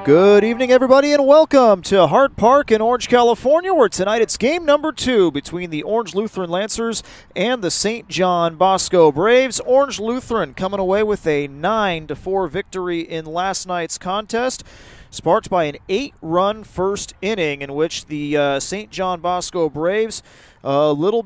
Good evening, everybody, and welcome to Hart Park in Orange, California, where tonight it's game number 2 between the Orange Lutheran Lancers and the St. John Bosco Braves. Orange Lutheran coming away with a 9-4 victory in last night's contest, sparked by an 8-run first inning in which the St. John Bosco Braves, a little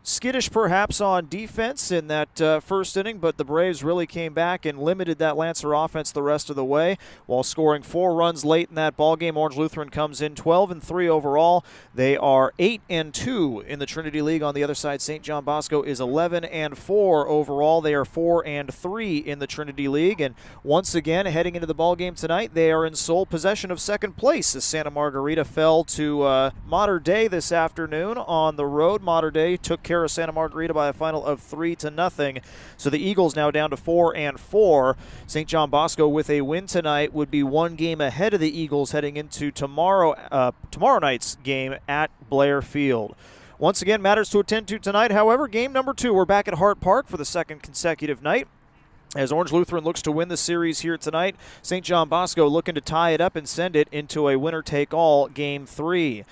skittish perhaps on defense in that first inning, but the Braves really came back and limited that Lancer offense the rest of the way while scoring 4 runs late in that ballgame. Orange Lutheran comes in 12-3 overall. They are 8-2 in the Trinity League. On the other side, St. John Bosco is 11-4 overall. They are 4-3 in the Trinity League. And once again, heading into the ballgame tonight, they are in sole possession of second place as Santa Margarita fell to Mater Dei this afternoon on the road. Mater Dei took care of Santa Margarita by a final of 3-0. So the Eagles now down to 4-4. St. John Bosco with a win tonight would be 1 game ahead of the Eagles heading into tomorrow night's game at Blair Field. Once again, matters to attend to tonight. However, game number 2, we're back at Hart Park for the second consecutive night, as Orange Lutheran looks to win the series here tonight. St. John Bosco looking to tie it up and send it into a winner-take-all game 3.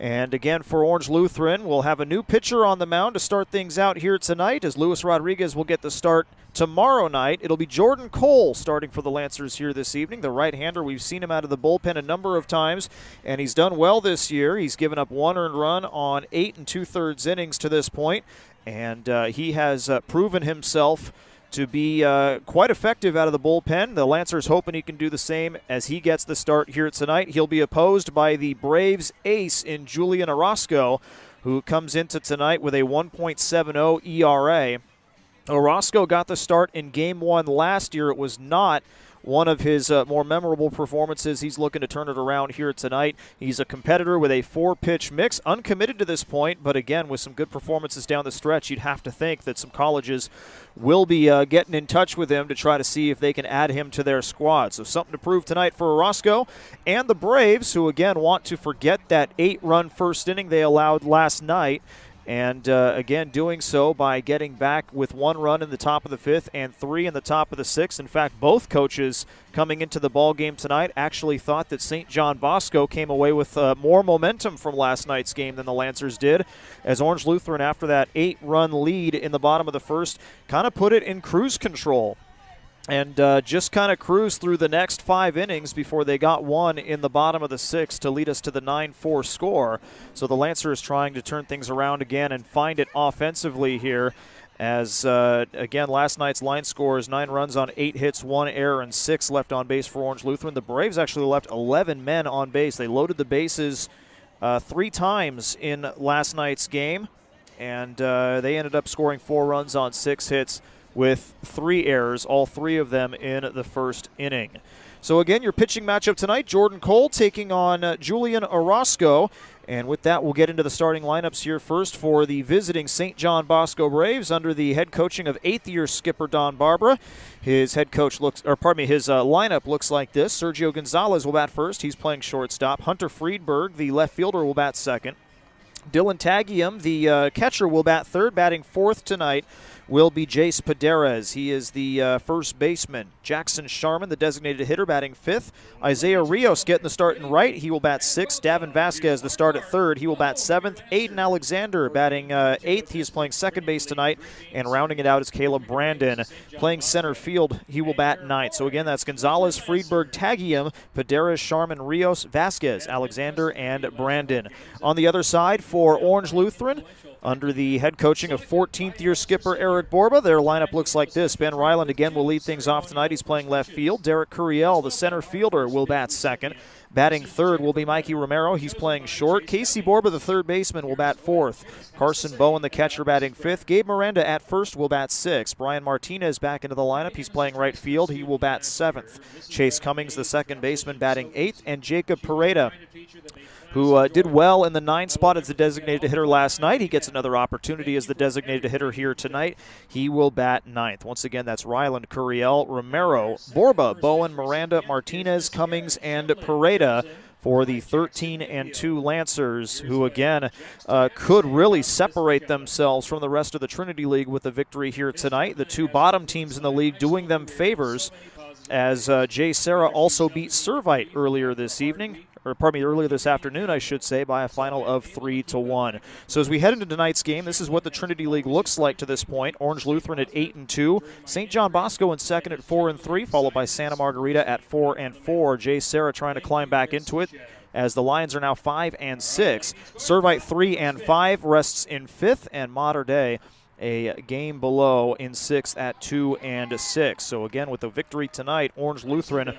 And again, for Orange Lutheran, we'll have a new pitcher on the mound to start things out here tonight, as Luis Rodriguez will get the start tomorrow night. It'll be Jordan Cole starting for the Lancers here this evening. The right-hander, we've seen him out of the bullpen a number of times, and he's done well this year. He's given up 1 earned run on 8 2/3 innings to this point, and he has proven himself to be quite effective out of the bullpen. The Lancers hoping he can do the same as he gets the start here tonight. He'll be opposed by the Braves ace in Julian Orozco, who comes into tonight with a 1.70 ERA. Orozco got the start in Game 1 last year. It was not one of his more memorable performances. He's looking to turn it around here tonight. He's a competitor with a 4-pitch mix, uncommitted to this point, but again, with some good performances down the stretch, you'd have to think that some colleges will be getting in touch with him to try to see if they can add him to their squad. So something to prove tonight for Orozco and the Braves, who again want to forget that 8-run first inning they allowed last night. And again, doing so by getting back with 1 run in the top of the 5th and 3 in the top of the 6th. In fact, both coaches coming into the ball game tonight actually thought that St. John Bosco came away with more momentum from last night's game than the Lancers did, as Orange Lutheran, after that 8-run lead in the bottom of the 1st, kind of put it in cruise control and just kind of cruised through the next 5 innings before they got 1 in the bottom of the 6th to lead us to the 9-4 score. So the Lancers trying to turn things around again and find it offensively here, as, again, last night's line score is 9 runs on 8 hits, 1 error, and 6 left on base for Orange Lutheran. The Braves actually left 11 men on base. They loaded the bases 3 times in last night's game, and they ended up scoring 4 runs on 6 hits, with 3 errors, all 3 of them in the first inning. So again, your pitching matchup tonight, Jordan Cole taking on Julian Orozco. And with that, we'll get into the starting lineups here first for the visiting St. John Bosco Braves under the head coaching of 8th-year skipper Don Barbara. His lineup looks like this. Sergio Gonzalez will bat first. He's playing shortstop. Hunter Friedberg, the left fielder, will bat second. Dylan Tagium, the catcher, will bat third. Batting fourth tonight will be Jace Paderes. He is the first baseman. Jackson Sharman, the designated hitter, batting fifth. Isaiah Rios getting the start in right. He will bat sixth. Davin Vasquez, the start at third. He will bat seventh. Aiden Alexander batting eighth. He is playing second base tonight. And rounding it out is Caleb Brandon playing center field. He will bat ninth. So again, that's Gonzalez, Friedberg, Tagium, Paderes, Sharman, Rios, Vasquez, Alexander, and Brandon. On the other side for Orange Lutheran, under the head coaching of 14th-year skipper Eric Borba, their lineup looks like this. Ben Ryland again will lead things off tonight. He's playing left field. Derek Curiel, the center fielder, will bat second. Batting third will be Mikey Romero. He's playing short. Casey Borba, the third baseman, will bat fourth. Carson Bowen, the catcher, batting fifth. Gabe Miranda at first will bat sixth. Brian Martinez back into the lineup. He's playing right field. He will bat seventh. Chase Cummings, the second baseman, batting eighth. And Jacob Pereida, who did well in the 9th spot as the designated hitter last night. He gets another opportunity as the designated hitter here tonight. He will bat ninth. Once again, that's Ryland, Curiel, Romero, Borba, Bowen, Miranda, Martinez, Cummings, and Pereida for the 13-2 Lancers, who again could really separate themselves from the rest of the Trinity League with a victory here tonight. The two bottom teams in the league doing them favors, as Jay Serra also beat Servite earlier this evening. Or pardon me, earlier this afternoon, I should say, by a final of 3-1. So as we head into tonight's game, this is what the Trinity League looks like to this point. Orange Lutheran at 8-2, St. John Bosco in second at 4-3, followed by Santa Margarita at 4-4. Jay Serra trying to climb back into it, as the Lions are now 5-6. Servite 3-5 rests in 5th, and Mater Dei a game below in 6th at 2-6. So again, with the victory tonight, Orange Lutheran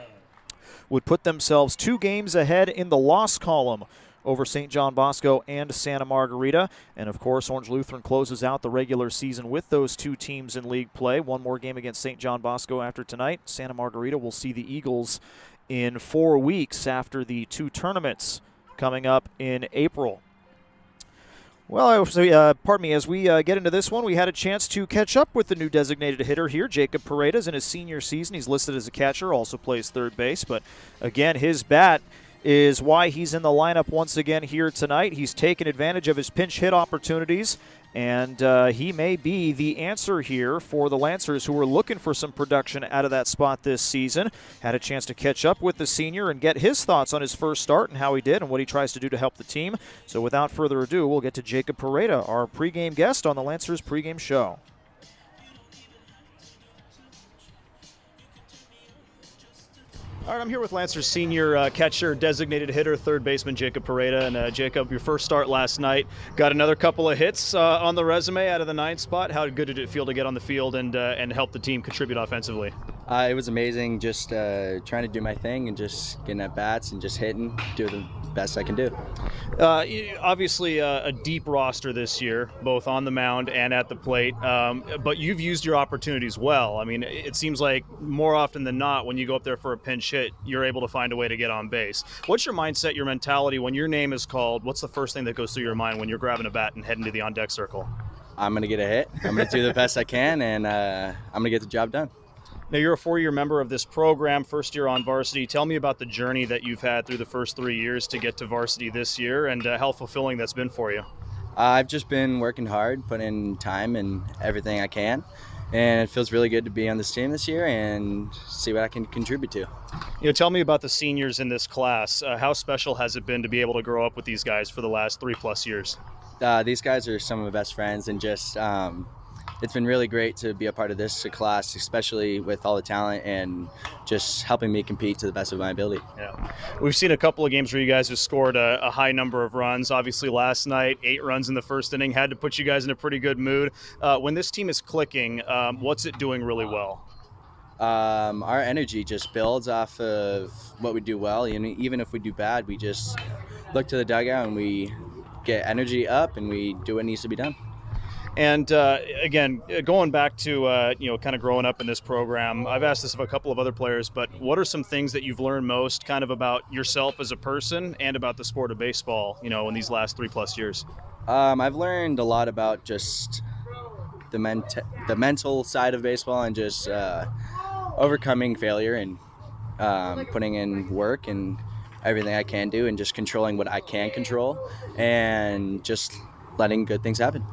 would put themselves 2 games ahead in the loss column over St. John Bosco and Santa Margarita. And, of course, Orange Lutheran closes out the regular season with those 2 teams in league play. One more game against St. John Bosco after tonight. Santa Margarita will see the Eagles in 4 weeks after the 2 tournaments coming up in April. Well, pardon me, as we get into this one, we had a chance to catch up with the new designated hitter here. Jacob Pereida is in his senior season. He's listed as a catcher, also plays third base. But, again, his bat is why he's in the lineup once again here tonight. He's taken advantage of his pinch hit opportunities, and he may be the answer here for the Lancers, who were looking for some production out of that spot this season. Had a chance to catch up with the senior and get his thoughts on his first start and how he did and what he tries to do to help the team. So without further ado, we'll get to Jacob Pereida, our pregame guest on the Lancers pregame show. All right, I'm here with Lancers senior catcher, designated hitter, third baseman Jacob Pereida. And Jacob, your first start last night, got another couple of hits on the resume out of the 9th spot. How good did it feel to get on the field and help the team contribute offensively? It was amazing, just trying to do my thing and just getting at bats and just hitting, do the best I can do. Obviously a deep roster this year, both on the mound and at the plate, but you've used your opportunities well. I mean, it seems like more often than not, when you go up there for a pinch hit, you're able to find a way to get on base. What's your mindset, your mentality when your name is called? What's the first thing that goes through your mind when you're grabbing a bat and heading to the on-deck circle? I'm going to get a hit. I'm going to do the best I can, and I'm going to get the job done. Now, you're a 4-year member of this program, first year on varsity. Tell me about the journey that you've had through the first 3 years to get to varsity this year and how fulfilling that's been for you. I've just been working hard, putting in time and everything I can, and it feels really good to be on this team this year and see what I can contribute to. Tell me about the seniors in this class. How special has it been to be able to grow up with these guys for the last 3+ years? These guys are some of my best friends, and just it's been really great to be a part of this class, especially with all the talent and just helping me compete to the best of my ability. Yeah, we've seen a couple of games where you guys have scored a high number of runs. Obviously last night, 8 runs in the first inning, had to put you guys in a pretty good mood. When this team is clicking, what's it doing really well? Our energy just builds off of what we do well. Even if we do bad, we just look to the dugout and we get energy up and we do what needs to be done. And again, going back to kind of growing up in this program, I've asked this of a couple of other players, but what are some things that you've learned most kind of about yourself as a person and about the sport of baseball, in these last 3+ years? I've learned a lot about just the mental side of baseball and just overcoming failure and putting in work and everything I can do and just controlling what I can control and just letting good things happen.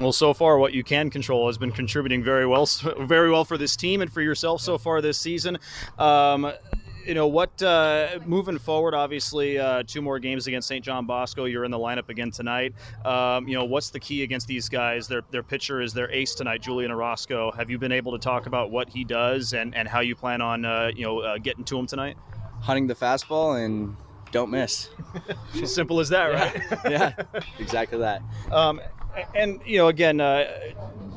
Well, so far what you can control has been contributing very well for this team and for yourself so far this season. Moving forward, obviously 2 more games against St. John Bosco. You're in the lineup again tonight. What's the key against these guys? Their pitcher is their ace tonight, Julian Orozco. Have you been able to talk about what he does and how you plan on getting to him tonight? Hunting the fastball and don't miss. As simple as that, right? Yeah, exactly that. And, again,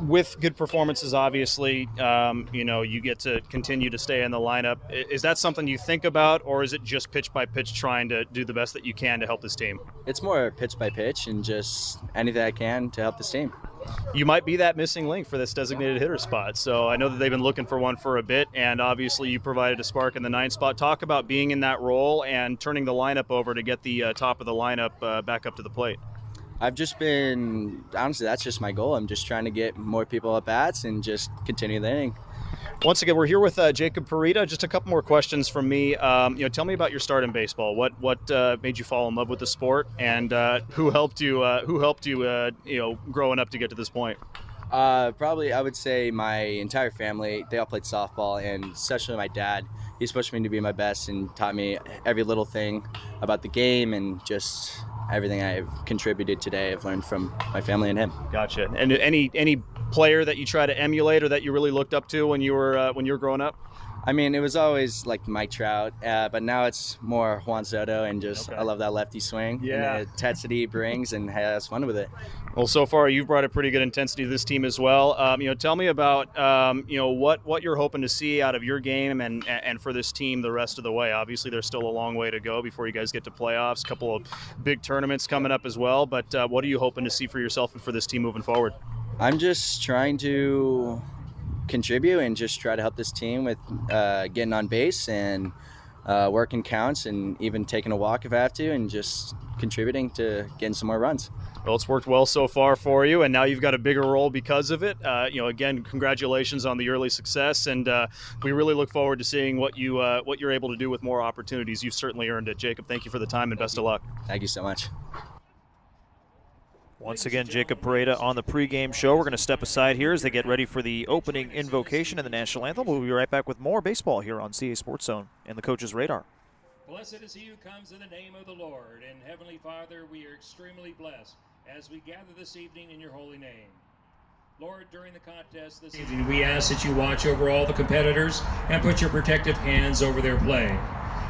with good performances, obviously, you get to continue to stay in the lineup. Is that something you think about, or is it just pitch by pitch trying to do the best that you can to help this team? It's more pitch by pitch and just anything I can to help this team. You might be that missing link for this designated hitter spot. So I know that they've been looking for one for a bit, and obviously you provided a spark in the 9th spot. Talk about being in that role and turning the lineup over to get the top of the lineup back up to the plate. I've just been, honestly, that's just my goal. I'm just trying to get more people at bats and just continue the inning. Once again, we're here with Jacob Pereida. Just a couple more questions from me. Tell me about your start in baseball. What made you fall in love with the sport, and who helped you growing up to get to this point? Probably, I would say my entire family, they all played softball, and especially my dad. He's pushed me to be my best and taught me every little thing about the game, and just everything I've contributed today I've learned from my family and him. Gotcha. And any player that you try to emulate or that you really looked up to when you were growing up? I mean, it was always like Mike Trout, but now it's more Juan Soto, and just I love that lefty swing and the intensity he brings, and has fun with it. Well, so far you've brought a pretty good intensity to this team as well. Tell me about what you're hoping to see out of your game and for this team the rest of the way. Obviously, there's still a long way to go before you guys get to playoffs. A couple of big tournaments coming up as well. But what are you hoping to see for yourself and for this team moving forward? I'm just trying to contribute and just try to help this team with getting on base and working counts, and even taking a walk if I have to, and just contributing to getting some more runs. Well, it's worked well so far for you, and now you've got a bigger role because of it. Again, congratulations on the early success, and we really look forward to seeing what you're able to do with more opportunities. You've certainly earned it. Jacob, thank you for the time, and best of luck. Thank you so much. Once again, Jacob Pereida on the pregame show. We're going to step aside here as they get ready for the opening invocation and the national anthem. We'll be right back with more baseball here on CA Sports Zone and the Coach's Radar. Blessed is he who comes in the name of the Lord, and Heavenly Father, we are extremely blessed as we gather this evening in your holy name. Lord, during the contest this evening, we ask that you watch over all the competitors and put your protective hands over their play.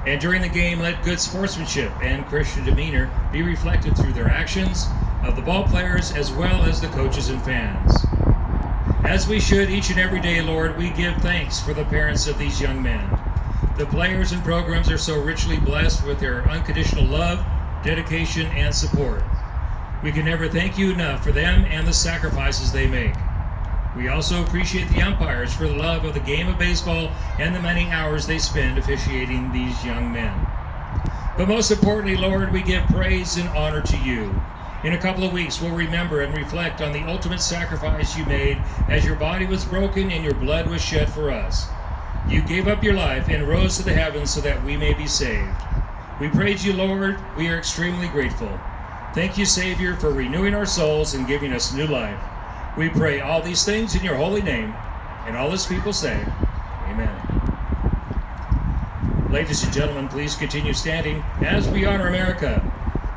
And during the game, let good sportsmanship and Christian demeanor be reflected through their actions of the ball players as well as the coaches and fans. As we should each and every day, Lord, we give thanks for the parents of these young men. The players and programs are so richly blessed with their unconditional love, dedication, and support. We can never thank you enough for them and the sacrifices they make. We also appreciate the umpires for the love of the game of baseball and the many hours they spend officiating these young men. But most importantly, Lord, we give praise and honor to you. In a couple of weeks, we'll remember and reflect on the ultimate sacrifice you made as your body was broken and your blood was shed for us. You gave up your life and rose to the heavens so that we may be saved. We praise you, Lord. We are extremely grateful. Thank you, Savior, for renewing our souls and giving us new life. We pray all these things in your holy name, and all his people say, amen. Ladies and gentlemen, please continue standing as we honor America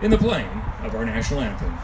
in the playing of our national anthem.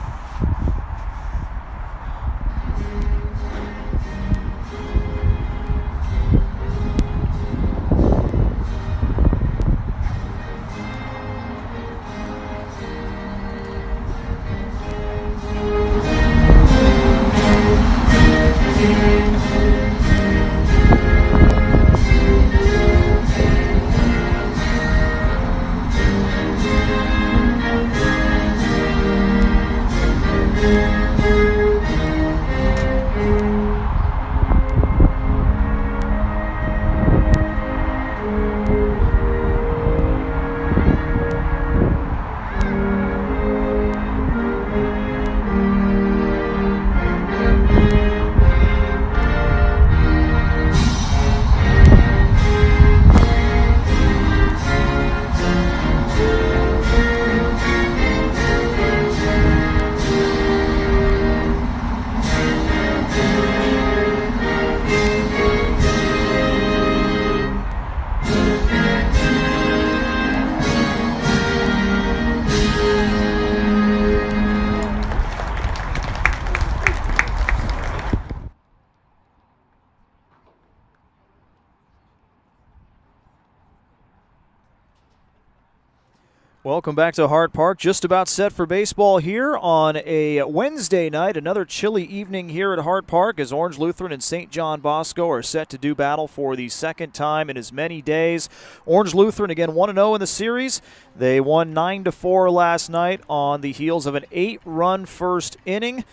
Welcome back to Hart Park. Just about set for baseball here on a Wednesday night. Another chilly evening here at Hart Park as Orange Lutheran and St. John Bosco are set to do battle for the second time in as many days. Orange Lutheran again 1-0 in the series. They won 9-4 last night on the heels of an 8-run first inning.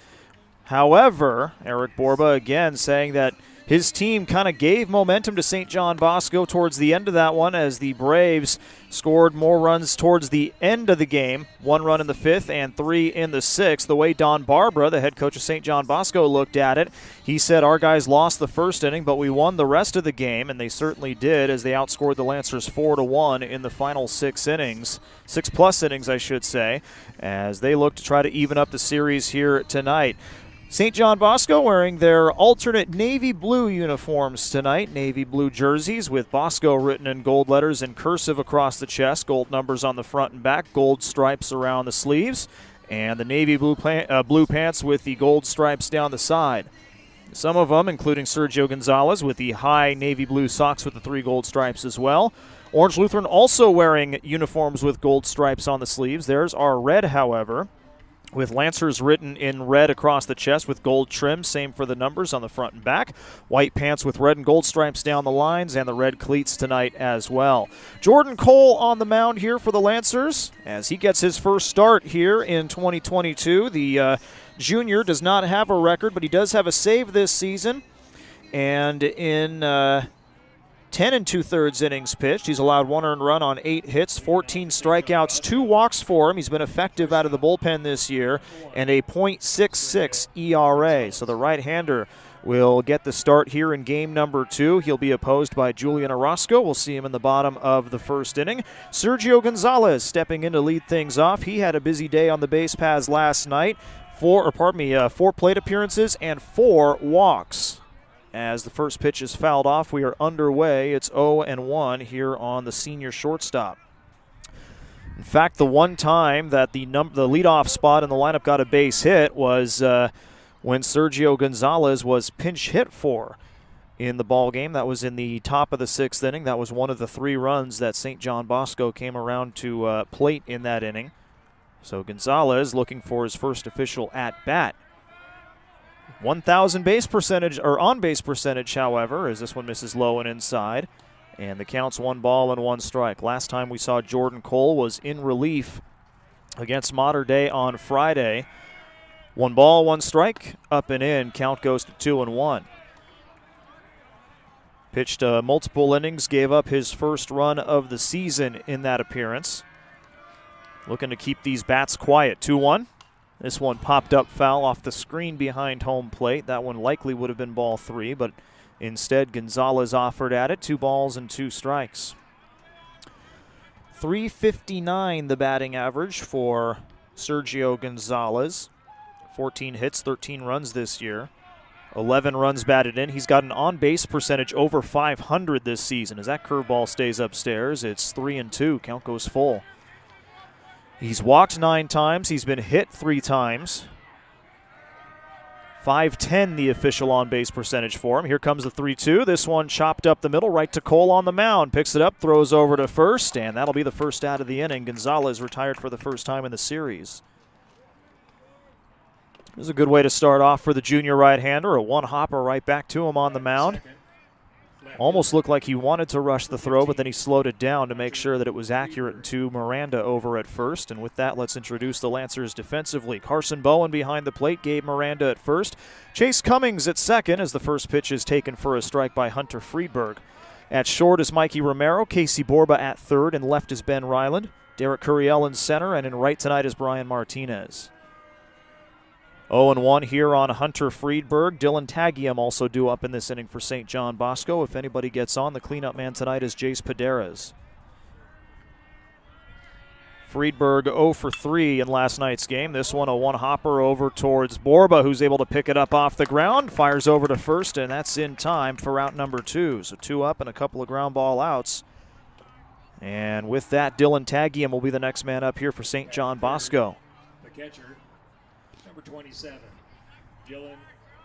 However, Eric Borba again saying that his team kind of gave momentum to St. John Bosco towards the end of that one as the Braves scored more runs towards the end of the game. 1 run in the 5th and 3 in the 6th. The way Don Barbara, the head coach of St. John Bosco, looked at it, he said, our guys lost the first inning, but we won the rest of the game, and they certainly did as they outscored the Lancers 4-1 in the final 6 innings. 6+ innings, I should say, as they look to try to even up the series here tonight. St. John Bosco wearing their alternate navy blue uniforms tonight. Navy blue jerseys with Bosco written in gold letters in cursive across the chest. Gold numbers on the front and back. Gold stripes around the sleeves. And the navy blue pants with the gold stripes down the side. Some of them, including Sergio Gonzalez, with the high navy blue socks with the 3 gold stripes as well. Orange Lutheran also wearing uniforms with gold stripes on the sleeves. Theirs are red, however, with Lancers written in red across the chest with gold trim. Same for the numbers on the front and back. White pants with red and gold stripes down the lines, and the red cleats tonight as well. Jordan Cole on the mound here for the Lancers as he gets his first start here in 2022. The junior does not have a record, but he does have a save this season. And in 10 2/3 innings pitched, he's allowed 1 earned run on 8 hits, 14 strikeouts, 2 walks for him. He's been effective out of the bullpen this year, and a .66 ERA. So the right-hander will get the start here in game number 2. He'll be opposed by Julian Orozco. We'll see him in the bottom of the first inning. Sergio Gonzalez stepping in to lead things off. He had a busy day on the base paths last night. 4 plate appearances and 4 walks. As the first pitch is fouled off, we are underway. It's 0-1 here on the senior shortstop. In fact, the one time that the leadoff spot in the lineup got a base hit was when Sergio Gonzalez was pinch hit for in the ball game. That was in the top of the 6th inning. That was one of the 3 runs that St. John Bosco came around to plate in that inning. So Gonzalez looking for his first official at-bat. 1,000 base percentage, or on-base percentage, however, as this one misses low and inside. And the count's 1 ball and 1 strike. Last time we saw Jordan Cole was in relief against Mater Dei on Friday. 1 ball, 1 strike, up and in. Count goes to 2-1. Pitched multiple innings, gave up his first run of the season in that appearance. Looking to keep these bats quiet. 2-1. This one popped up foul off the screen behind home plate. That one likely would have been ball 3, but instead Gonzalez offered at it. 2 balls and 2 strikes. .359 the batting average for Sergio Gonzalez. 14 hits, 13 runs this year. 11 runs batted in. He's got an on-base percentage over 500 this season. As that curveball stays upstairs, it's 3-2. Count goes full. He's walked 9 times. He's been hit 3 times. .510 the official on-base percentage for him. Here comes the 3-2. This one chopped up the middle, right to Cole on the mound. Picks it up, throws over to first, and that'll be the first out of the inning. Gonzalez retired for the first time in the series. This is a good way to start off for the junior right-hander. A 1-hopper right back to him on the mound. Almost looked like he wanted to rush the throw, but then he slowed it down to make sure that it was accurate to Miranda over at first. And with that, let's introduce the Lancers defensively. Carson Bowen behind the plate, Gabe Miranda at first. Chase Cummings at second as the first pitch is taken for a strike by Hunter Friedberg. At short is Mikey Romero, Casey Borba at third, and left is Ben Ryland. Derek Curiel in center, and in right tonight is Brian Martinez. 0-1 here on Hunter Friedberg. Dylan Tagiam also due up in this inning for St. John Bosco. If anybody gets on, the cleanup man tonight is Jace Paderas. Friedberg 0 for 3 in last night's game. This one a 1-hopper over towards Borba, who's able to pick it up off the ground. Fires over to first, and that's in time for out number 2. So 2 up and a couple of ground ball outs. And with that, Dylan Tagiam will be the next man up here for St. John Bosco. The catcher, number 27, Dylan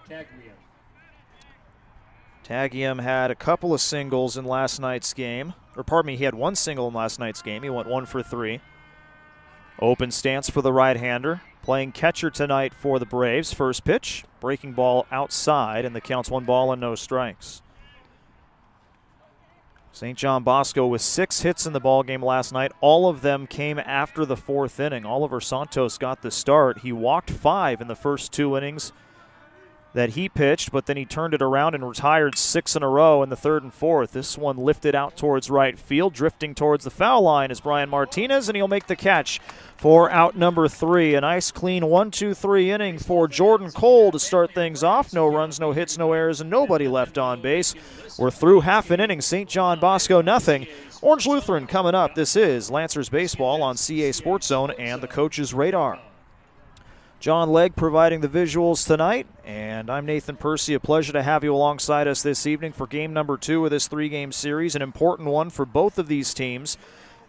Tagiam. Tagiam had a couple of singles in last night's game. He had 1 single in last night's game. He went 1 for 3. Open stance for the right-hander. Playing catcher tonight for the Braves. First pitch, breaking ball outside, and the count's 1 ball and no strikes. St. John Bosco with 6 hits in the ballgame last night. All of them came after the 4th inning. Oliver Santos got the start. He walked 5 in the first 2 innings that he pitched, but then he turned it around and retired 6 in a row in the 3rd and 4th. This one lifted out towards right field. Drifting towards the foul line is Brian Martinez, and he'll make the catch for out number 3. A nice clean 1-2-3 inning for Jordan Cole to start things off. No runs, no hits, no errors, and nobody left on base. We're through half an inning. St. John Bosco nothing. Orange Lutheran coming up. This is Lancers Baseball on CA Sports Zone and the Coach's Radar. John Legg providing the visuals tonight, and I'm Nathan Percy. A pleasure to have you alongside us this evening for game number 2 of this 3-game series, an important one for both of these teams,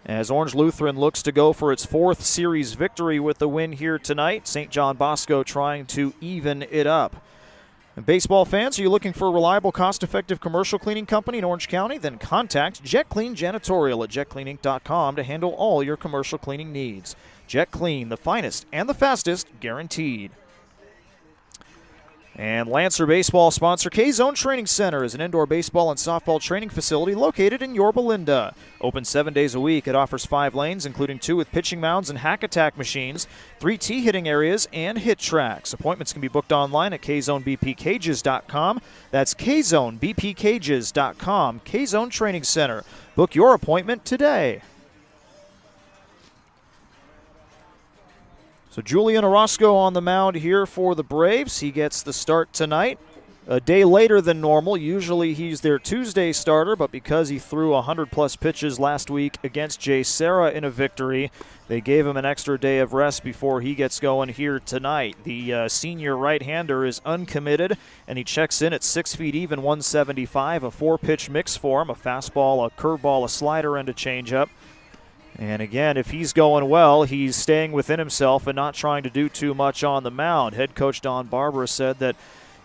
as Orange Lutheran looks to go for its 4th series victory with the win here tonight. St. John Bosco trying to even it up. And baseball fans, are you looking for a reliable, cost-effective commercial cleaning company in Orange County? Then contact Jet Clean Janitorial at jetcleaninc.com to handle all your commercial cleaning needs. Jet Clean, the finest and the fastest, guaranteed. And Lancer Baseball sponsor K-Zone Training Center is an indoor baseball and softball training facility located in Yorba Linda. Open 7 days a week, it offers 5 lanes, including 2 with pitching mounds and hack attack machines, 3 tee hitting areas, and hit tracks. Appointments can be booked online at kzonebpcages.com. That's kzonebpcages.com. K-Zone Training Center. Book your appointment today. So Julian Orozco on the mound here for the Braves. He gets the start tonight. A day later than normal. Usually he's their Tuesday starter, but because he threw 100-plus pitches last week against Jay Serra in a victory, they gave him an extra day of rest before he gets going here tonight. The senior right-hander is uncommitted, and he checks in at 6 feet even, 175, a 4-pitch mix for him, a fastball, a curveball, a slider, and a changeup. And again, if he's going well, he's staying within himself and not trying to do too much on the mound. Head coach Don Barbara said that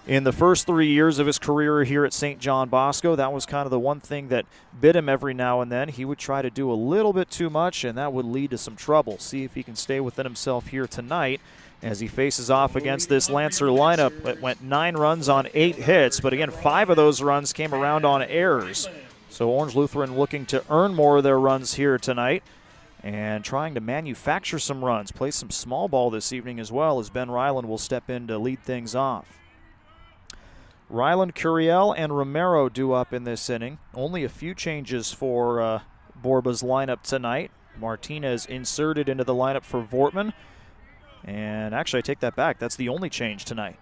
in the first 3 years of his career here at St. John Bosco, that was kind of the one thing that bit him every now and then. He would try to do a little bit too much, and that would lead to some trouble. See if he can stay within himself here tonight as he faces off against this Lancer lineup. It went 9 runs on 8 hits, but again, 5 of those runs came around on errors. So Orange Lutheran looking to earn more of their runs here tonight, and trying to manufacture some runs. Play some small ball this evening as well, as Ben Ryland will step in to lead things off. Ryland, Curiel, and Romero due up in this inning. Only a few changes for Borba's lineup tonight. Martinez inserted into the lineup for Vortman. And actually, I take that back. That's the only change tonight.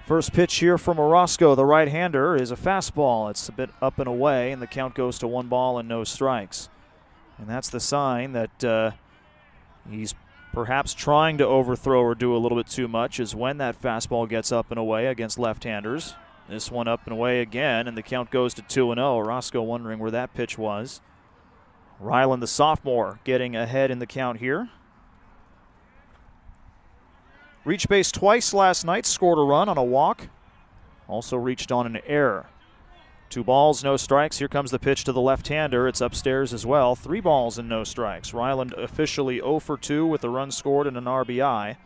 First pitch here from Orozco, the right-hander, is a fastball. It's a bit up and away, and the count goes to 1 ball and no strikes. And that's the sign that he's perhaps trying to overthrow or do a little bit too much, is when that fastball gets up and away against left-handers. This one up and away again, and the count goes to 2-0. Orozco wondering where that pitch was. Ryland, the sophomore, getting ahead in the count here. Reached base twice last night, scored a run on a walk. Also reached on an error. 2 balls, no strikes. Here comes the pitch to the left-hander. It's upstairs as well. 3 balls and no strikes. Ryland officially 0 for 2 with a run scored and an RBI.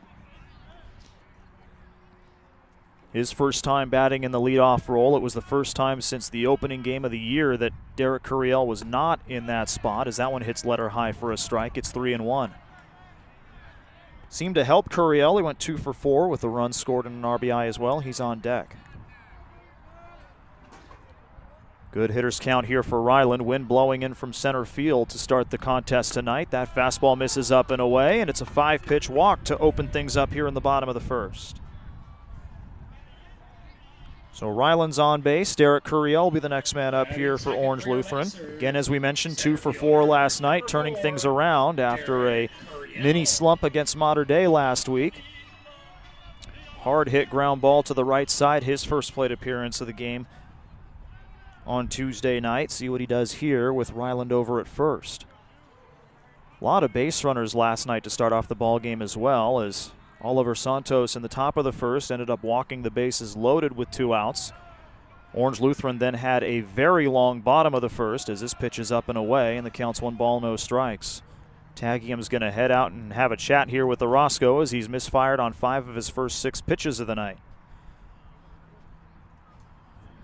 His first time batting in the leadoff role. It was the first time since the opening game of the year that Derek Curiel was not in that spot, as that one hits letter high for a strike. It's 3-1. Seemed to help Curiel. He went 2 for 4 with a run scored and an RBI as well. He's on deck. Good hitters count here for Ryland. Wind blowing in from center field to start the contest tonight. That fastball misses up and away, and it's a 5-pitch walk to open things up here in the bottom of the first. So Ryland's on base. Derek Curiel will be the next man up here for Orange Lutheran. Again, as we mentioned, 2 for 4 last night, turning things around after a mini slump against Mater Dei last week. Hard hit ground ball to the right side, his first plate appearance of the game on Tuesday night. See what he does here with Ryland over at first. A lot of base runners last night to start off the ball game as well, as Oliver Santos in the top of the first ended up walking the bases loaded with 2 outs. Orange Lutheran then had a very long bottom of the first as this pitch is up and away, and the count's 1 ball, no strikes. Tagiam's going to head out and have a chat here with Orozco as he's misfired on 5 of his first 6 pitches of the night.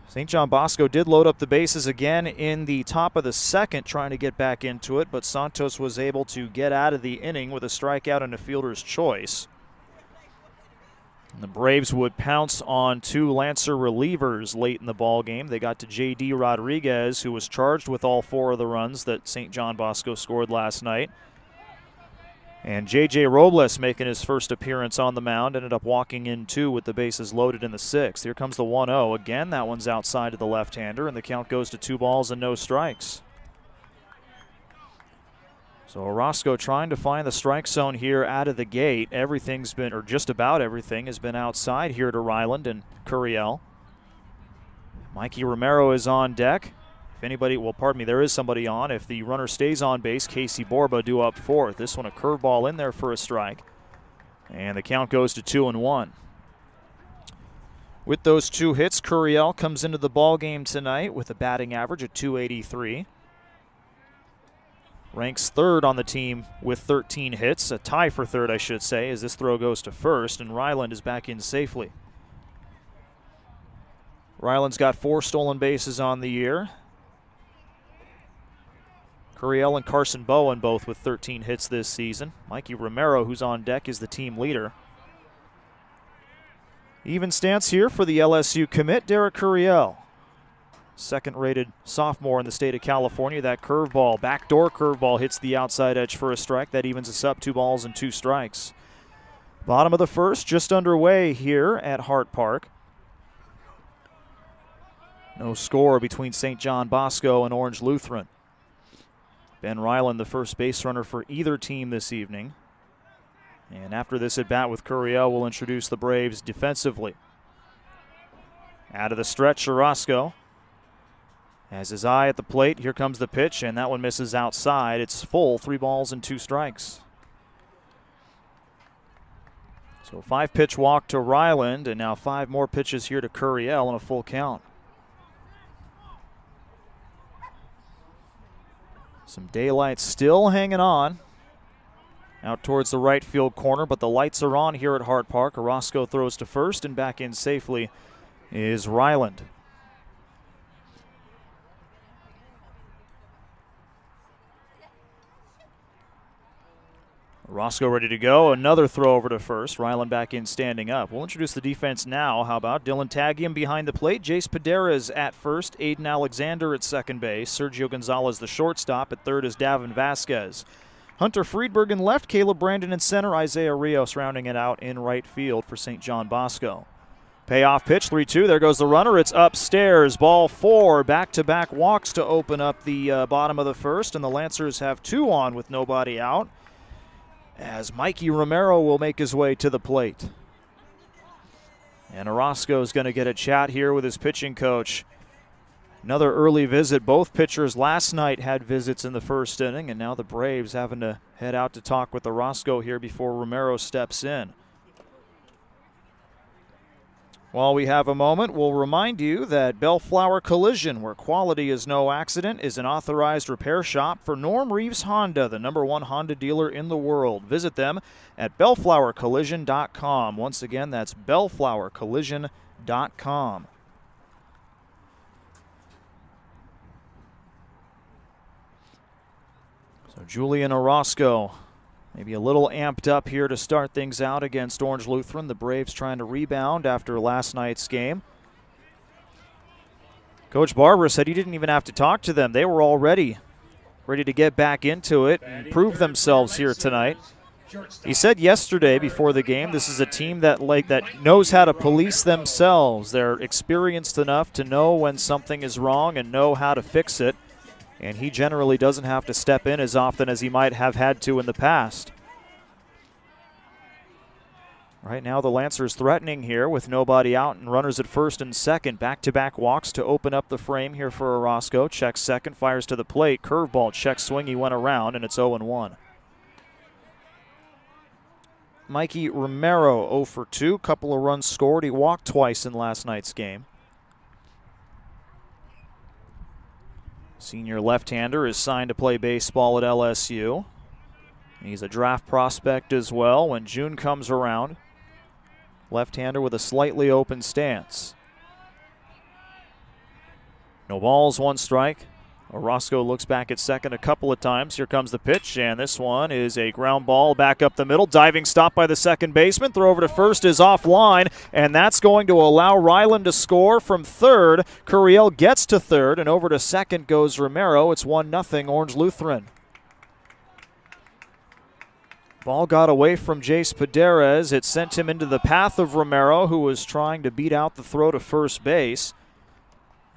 St. John Bosco did load up the bases again in the top of the second, trying to get back into it, but Santos was able to get out of the inning with a strikeout and a fielder's choice. And the Braves would pounce on 2 Lancer relievers late in the ball game. They got to J.D. Rodriguez, who was charged with all 4 of the runs that St. John Bosco scored last night. And J.J. Robles making his first appearance on the mound, ended up walking in 2 with the bases loaded in the 6th. Here comes the 1-0. Again, that one's outside to the left-hander, and the count goes to 2 balls and no strikes. So Orozco trying to find the strike zone here out of the gate. Everything's been, or just about everything, has been outside here to Ryland and Curiel. Mikey Romero is on deck. If anybody, well, pardon me, there is somebody on. If the runner stays on base, Casey Borba due up fourth. This one a curveball in there for a strike. And the count goes to 2-1. With those 2 hits, Curiel comes into the ball game tonight with a batting average of .283. Ranks third on the team with 13 hits, a tie for third, I should say, as this throw goes to first, and Ryland is back in safely. Ryland's got 4 stolen bases on the year. Curiel and Carson Bowen both with 13 hits this season. Mikey Romero, who's on deck, is the team leader. Even stance here for the LSU commit, Derek Curiel. Second-rated sophomore in the state of California. That curveball, backdoor curveball, hits the outside edge for a strike. That evens us up 2 balls and 2 strikes. Bottom of the first, just underway here at Hart Park. No score between St. John Bosco and Orange Lutheran. Ben Ryland, the first base runner for either team this evening. And after this at-bat with Curiel, we'll introduce the Braves defensively. Out of the stretch, Orozco has his eye at the plate. Here comes the pitch, and that one misses outside. It's full, 3 balls and 2 strikes. So 5-pitch walk to Ryland, and now 5 more pitches here to Curiel and a full count. Some daylight still hanging on out towards the right field corner, but the lights are on here at Hart Park. Orozco throws to first, and back in safely is Ryland. Orozco ready to go. Another throw over to first. Ryland back in standing up. We'll introduce the defense now. How about Dylan Tagiam behind the plate? Jace Paderas at first. Aiden Alexander at second base. Sergio Gonzalez the shortstop. At third is Davin Vasquez. Hunter Friedberg in left. Caleb Brandon in center. Isaiah Rios rounding it out in right field for St. John Bosco. Payoff pitch, 3-2. There goes the runner. It's upstairs. Ball 4. Back-to-back walks to open up the bottom of the first, and the Lancers have 2 on with nobody out, as Mikey Romero will make his way to the plate. And Orozco is going to get a chat here with his pitching coach. Another early visit. Both pitchers last night had visits in the first inning, and now the Braves having to head out to talk with Orozco here before Romero steps in. While we have a moment, we'll remind you that Bellflower Collision, where quality is no accident, is an authorized repair shop for Norm Reeves Honda, the #1 Honda dealer in the world. Visit them at bellflowercollision.com. Once again, that's bellflowercollision.com. So Julian Orozco, maybe a little amped up here to start things out against Orange Lutheran. The Braves trying to rebound after last night's game. Coach Barber said he didn't even have to talk to them. They were already ready to get back into it and prove themselves here tonight. He said yesterday before the game, this is a team that knows how to police themselves. They're experienced enough to know when something is wrong and know how to fix it. And he generally doesn't have to step in as often as he might have had to in the past. Right now the Lancers threatening here with nobody out and runners at first and second. Back-to-back walks to open up the frame here for Orozco. Checks second, fires to the plate. Curveball, check swing, he went around, and it's 0-1. Mikey Romero 0 for 2. Couple of runs scored. He walked twice in last night's game. Senior left-hander is signed to play baseball at LSU. He's a draft prospect as well when June comes around. Left-hander with a slightly open stance. No balls, 1 strike. Orozco looks back at second a couple of times. Here comes the pitch, and this one is a ground ball back up the middle. Diving stop by the second baseman. Throw over to first is offline, and that's going to allow Ryland to score from third. Curiel gets to third, and over to second goes Romero. It's 1-0 Orange Lutheran. Ball got away from Jace Paderas. It sent him into the path of Romero, who was trying to beat out the throw to first base.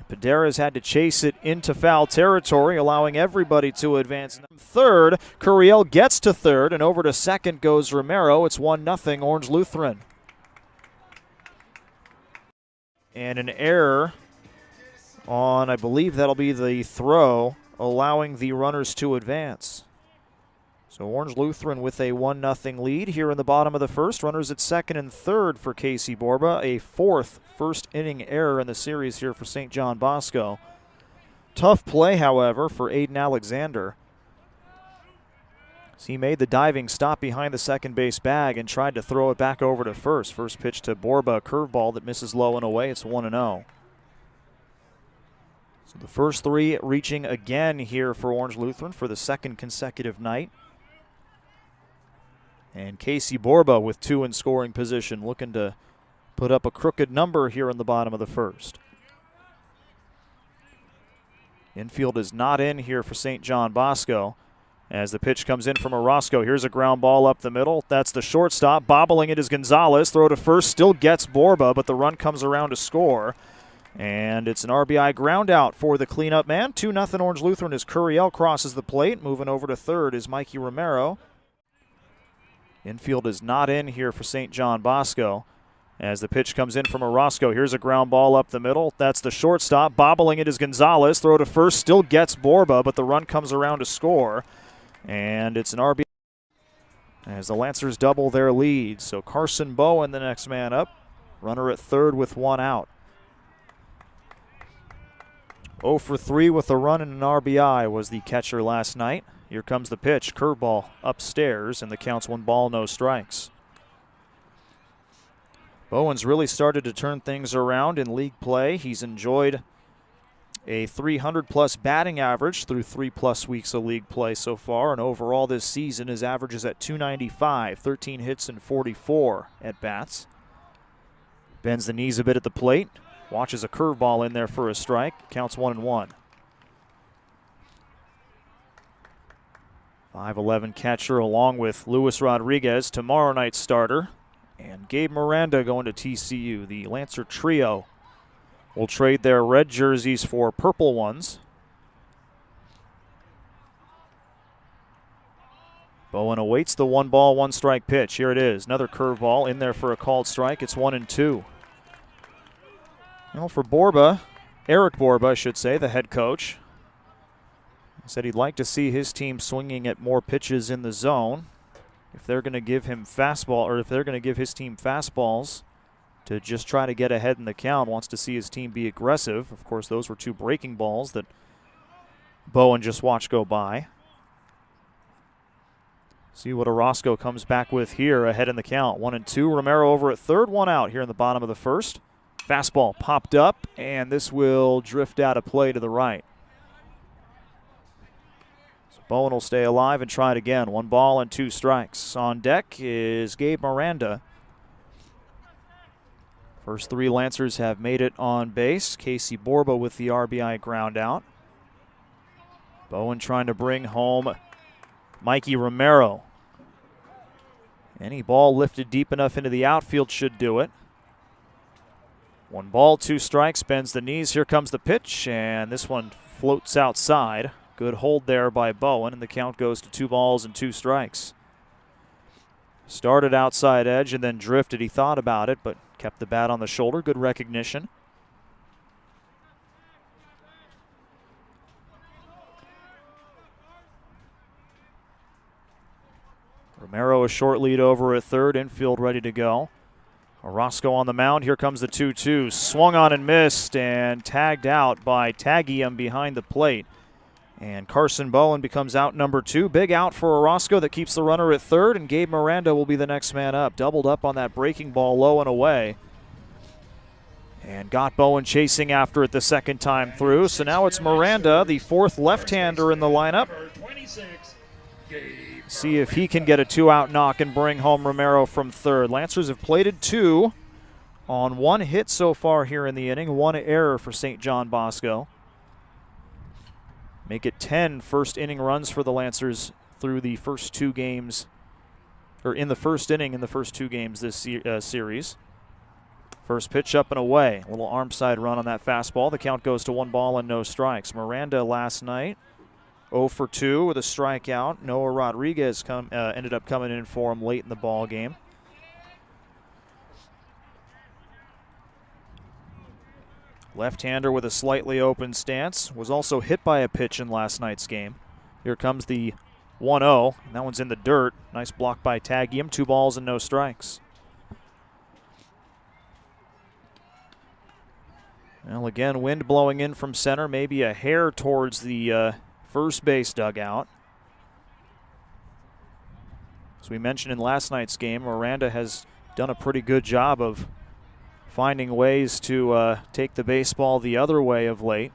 Pedera's had to chase it into foul territory, allowing everybody to advance. Third, Curiel gets to third, and over to second goes Romero. It's 1-0 Orange Lutheran. And an error on, I believe that'll be the throw, allowing the runners to advance. So Orange Lutheran with a 1-0 lead here in the bottom of the first. Runners at second and third for Casey Borba. A fourth first inning error in the series here for St. John Bosco. Tough play, however, for Aiden Alexander. So he made the diving stop behind the second base bag and tried to throw it back over to first. First pitch to Borba, a curveball that misses low and away. It's 1-0. So the first three reaching again here for Orange Lutheran for the second consecutive night. And Casey Borba with two in scoring position, looking to put up a crooked number here in the bottom of the first. Infield is not in here for St. John Bosco as the pitch comes in from Orozco. Here's a ground ball up the middle. That's the shortstop. Bobbling it is Gonzalez. Throw to first, still gets Borba, but the run comes around to score. And it's an RBI ground out for the cleanup man. 2-0 Orange Lutheran as Curiel crosses the plate. Moving over to third is Mikey Romero. Infield is not in here for St. John Bosco as the pitch comes in from Orozco. Here's a ground ball up the middle. That's the shortstop. Bobbling it is Gonzalez. Throw to first, still gets Borba, but the run comes around to score. And it's an RBI as the Lancers double their lead. So Carson Bowen, the next man up. Runner at third with one out. 0 for 3 with a run and an RBI was the catcher last night. Here comes the pitch, curveball upstairs, and the count's 1 ball, no strikes. Bowen's really started to turn things around in league play. He's enjoyed a 300-plus batting average through 3+ weeks of league play so far, and overall this season his average is at .295, 13 hits and 44 at-bats. Bends the knees a bit at the plate, watches a curveball in there for a strike, counts 1-1. 5'11" catcher along with Luis Rodriguez, tomorrow night's starter. And Gabe Miranda going to TCU. The Lancer trio will trade their red jerseys for purple ones. Bowen awaits the 1 ball, 1 strike pitch. Here it is. Another curveball in there for a called strike. It's 1-2. Well, for Borba, Eric Borba, I should say, the head coach, said he'd like to see his team swinging at more pitches in the zone. If they're going to give him fastball, or if they're going to give his team fastballs to just try to get ahead in the count, wants to see his team be aggressive. Of course, those were 2 breaking balls that Bowen just watched go by. See what Orozco comes back with here ahead in the count. 1-2. Romero over at third, 1 out here in the bottom of the first. Fastball popped up, and this will drift out of play to the right. Bowen will stay alive and try it again. 1 ball and 2 strikes. On deck is Gabe Miranda. First 3 Lancers have made it on base. Casey Borba with the RBI ground out. Bowen trying to bring home Mikey Romero. Any ball lifted deep enough into the outfield should do it. 1 ball, 2 strikes, bends the knees. Here comes the pitch, and this one floats outside. Good hold there by Bowen, and the count goes to 2 balls and 2 strikes. Started outside edge and then drifted. He thought about it, but kept the bat on the shoulder. Good recognition. Romero a short lead over at third. Infield ready to go. Orozco on the mound. Here comes the 2-2. Swung on and missed and tagged out by Tagiam behind the plate. And Carson Bowen becomes out number 2. Big out for Orozco that keeps the runner at third, and Gabe Miranda will be the next man up. Doubled up on that breaking ball low and away. And got Bowen chasing after it the second time through. So now it's Miranda, the 4th left-hander in the lineup. See if he can get a 2-out knock and bring home Romero from third. Lancers have plated 2 on 1 hit so far here in the inning. 1 error for St. John Bosco. Make it 10 first inning runs for the Lancers through the first 2 games, or in the first inning in the first 2 games this series. First pitch up and away. A little arm side run on that fastball. The count goes to 1 ball and no strikes. Miranda last night 0 for 2 with a strikeout. Noah Rodriguez ended up coming in for him late in the ball game. Left-hander with a slightly open stance. Was also hit by a pitch in last night's game. Here comes the 1-0. That one's in the dirt. Nice block by Tagium. 2 balls and no strikes. Well, again, wind blowing in from center. Maybe a hair towards the first base dugout. As we mentioned in last night's game, Miranda has done a pretty good job of finding ways to take the baseball the other way of late.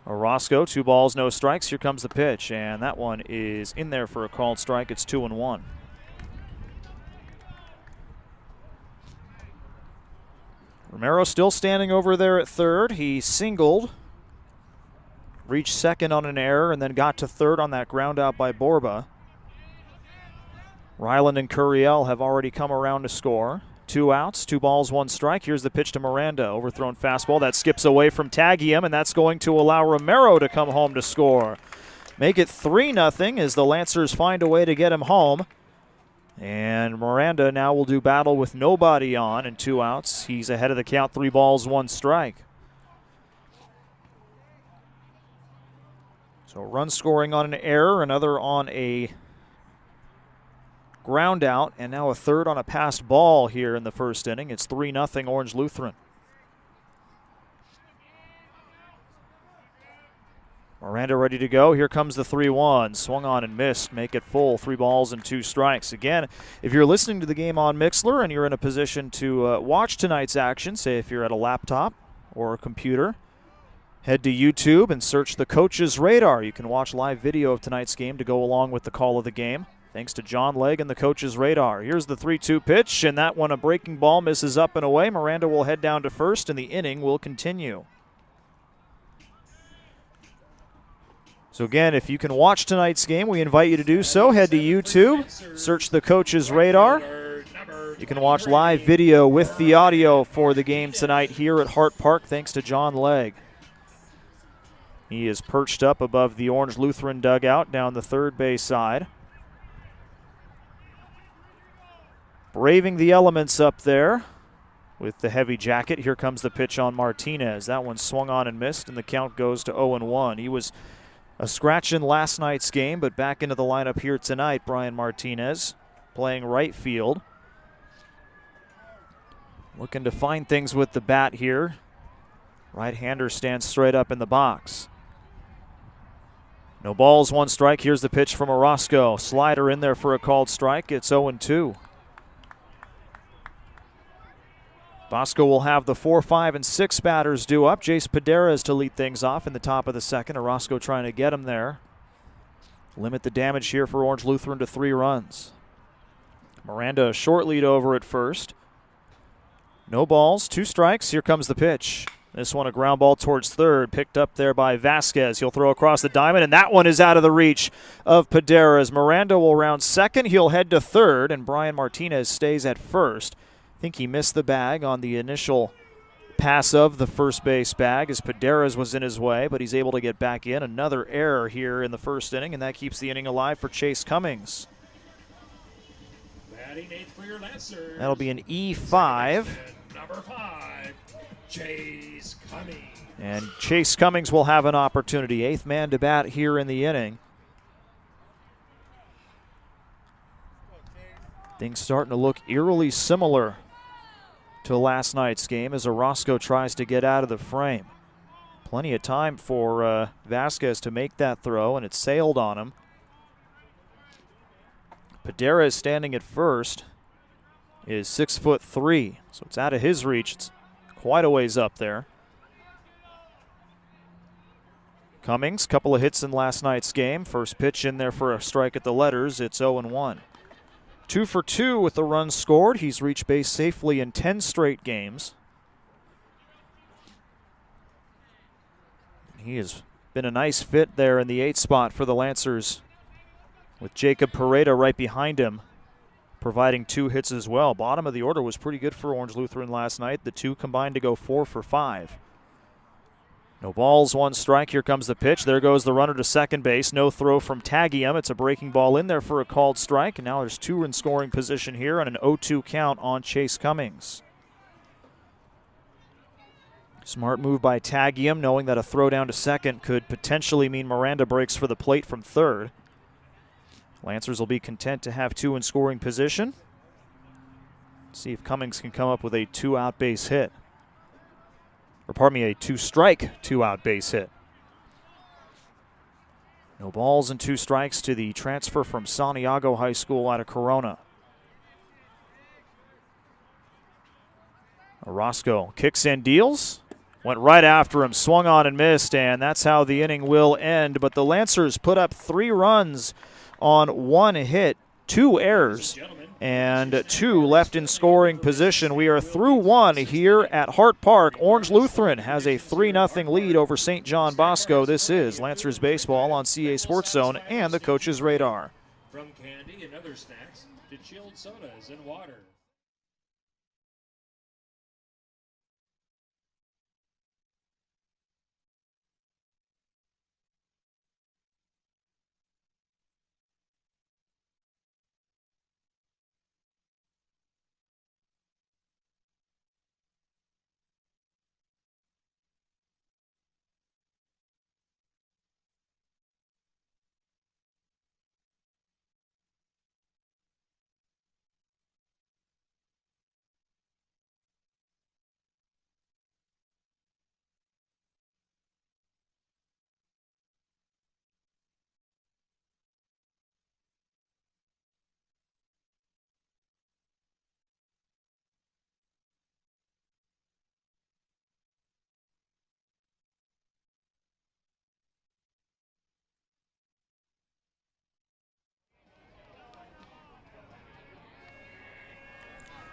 Orozco, 2 balls, no strikes. Here comes the pitch, and that one is in there for a called strike. It's 2-1. Romero still standing over there at third. He singled, reached second on an error, and then got to third on that ground out by Borba. Ryland and Curiel have already come around to score. 2 outs, 2 balls, 1 strike. Here's the pitch to Miranda. Overthrown fastball that skips away from Tagium, and that's going to allow Romero to come home to score. Make it 3-0 as the Lancers find a way to get him home. And Miranda now will do battle with nobody on and 2 outs. He's ahead of the count, 3 balls, 1 strike. So run scoring on an error, another on a ground out, and now a third on a passed ball here in the first inning. It's 3-0 Orange Lutheran. Miranda ready to go. Here comes the 3-1. Swung on and missed. Make it full. 3 balls and 2 strikes. Again, if you're listening to the game on Mixlr and you're in a position to watch tonight's action, say if you're at a laptop or a computer, head to YouTube and search the Coach's Radar. You can watch live video of tonight's game to go along with the call of the game. Thanks to John Legg and the Coach's Radar. Here's the 3-2 pitch, and that one a breaking ball misses up and away. Miranda will head down to first, and the inning will continue. So again, if you can watch tonight's game, we invite you to do so. Head to YouTube, search the Coach's Radar. You can watch live video with the audio for the game tonight here at Hart Park, thanks to John Legg. He is perched up above the Orange Lutheran dugout down the third base side. Braving the elements up there with the heavy jacket. Here comes the pitch on Martinez. That one swung on and missed, and the count goes to 0-1. He was a scratch in last night's game, but back into the lineup here tonight. Brian Martinez playing right field. Looking to find things with the bat here. Right-hander stands straight up in the box. No balls, 1 strike. Here's the pitch from Orozco. Slider in there for a called strike. It's 0-2. Bosco will have the 4, 5, and 6 batters due up. Jace Paderas to lead things off in the top of the second. Orozco trying to get him there. Limit the damage here for Orange Lutheran to 3 runs. Miranda a short lead over at first. No balls, 2 strikes. Here comes the pitch. This one a ground ball towards third, picked up there by Vasquez. He'll throw across the diamond, and that one is out of the reach of Paderas. Miranda will round second. He'll head to third, and Brian Martinez stays at first. I think he missed the bag on the initial pass of the first base bag as Paderas was in his way, but he's able to get back in. Another error here in the first inning, and that keeps the inning alive for Chase Cummings. That'll be an E5. Number 5, Chase Cummings. And Chase Cummings will have an opportunity. 8th man to bat here in the inning. Things starting to look eerily similar to last night's game as Orozco tries to get out of the frame. Plenty of time for Vasquez to make that throw, and it sailed on him. Paderas standing at first is 6'3", so it's out of his reach. It's quite a ways up there. Cummings, couple of hits in last night's game. First pitch in there for a strike at the letters. It's 0-1. 2 for 2 with the runs scored. He's reached base safely in 10 straight games. He has been a nice fit there in the 8th spot for the Lancers with Jacob Pereida right behind him. providing 2 hits as well. Bottom of the order was pretty good for Orange Lutheran last night. The 2 combined to go 4 for 5. No balls, 1 strike. Here comes the pitch. There goes the runner to second base. No throw from Tagium. It's a breaking ball in there for a called strike. And now there's 2 in scoring position here and an 0-2 count on Chase Cummings. Smart move by Tagium, knowing that a throw down to second could potentially mean Miranda breaks for the plate from third. Lancers will be content to have 2 in scoring position. See if Cummings can come up with a 2-out base hit. Or pardon me, a 2-strike 2-out base hit. No balls and 2 strikes to the transfer from Santiago High School out of Corona. Orozco kicks and deals. Went right after him, swung on and missed, and that's how the inning will end. But the Lancers put up 3 runs on 1 hit, 2 errors, and 2 left in scoring position. We are through 1 here at Hart Park. Orange Lutheran has a 3-0 lead over St. John Bosco. This is Lancers Baseball on CA Sports Zone and the Coach's Radar. From candy and other snacks to chilled sodas and water.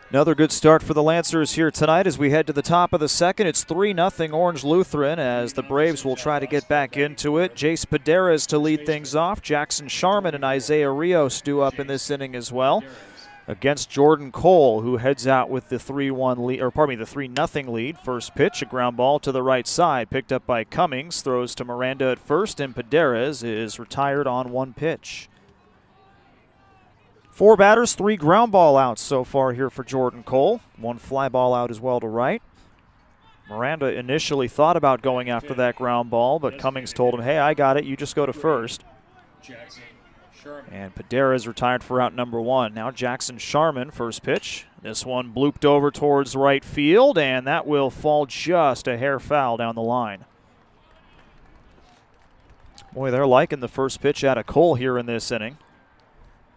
Another good start for the Lancers here tonight as we head to the top of the second. It's 3-0 Orange Lutheran as the Braves will try to get back into it. Jace Paderas to lead things off. Jackson Sharman and Isaiah Rios due up in this inning as well against Jordan Cole, who heads out with the 3-1 lead, or pardon me, the 3-0 lead. First pitch, a ground ball to the right side, picked up by Cummings, throws to Miranda at first, and Paderas is retired on 1 pitch. 4 batters, 3 ground ball outs so far here for Jordan Cole. 1 fly ball out as well to right. Miranda initially thought about going after that ground ball, but Cummings told him, hey, I got it, you just go to first. And Paderas retired for out number 1. Now Jackson Sharman, first pitch. This one blooped over towards right field, and that will fall just a hair foul down the line. Boy, they're liking the first pitch out of Cole here in this inning.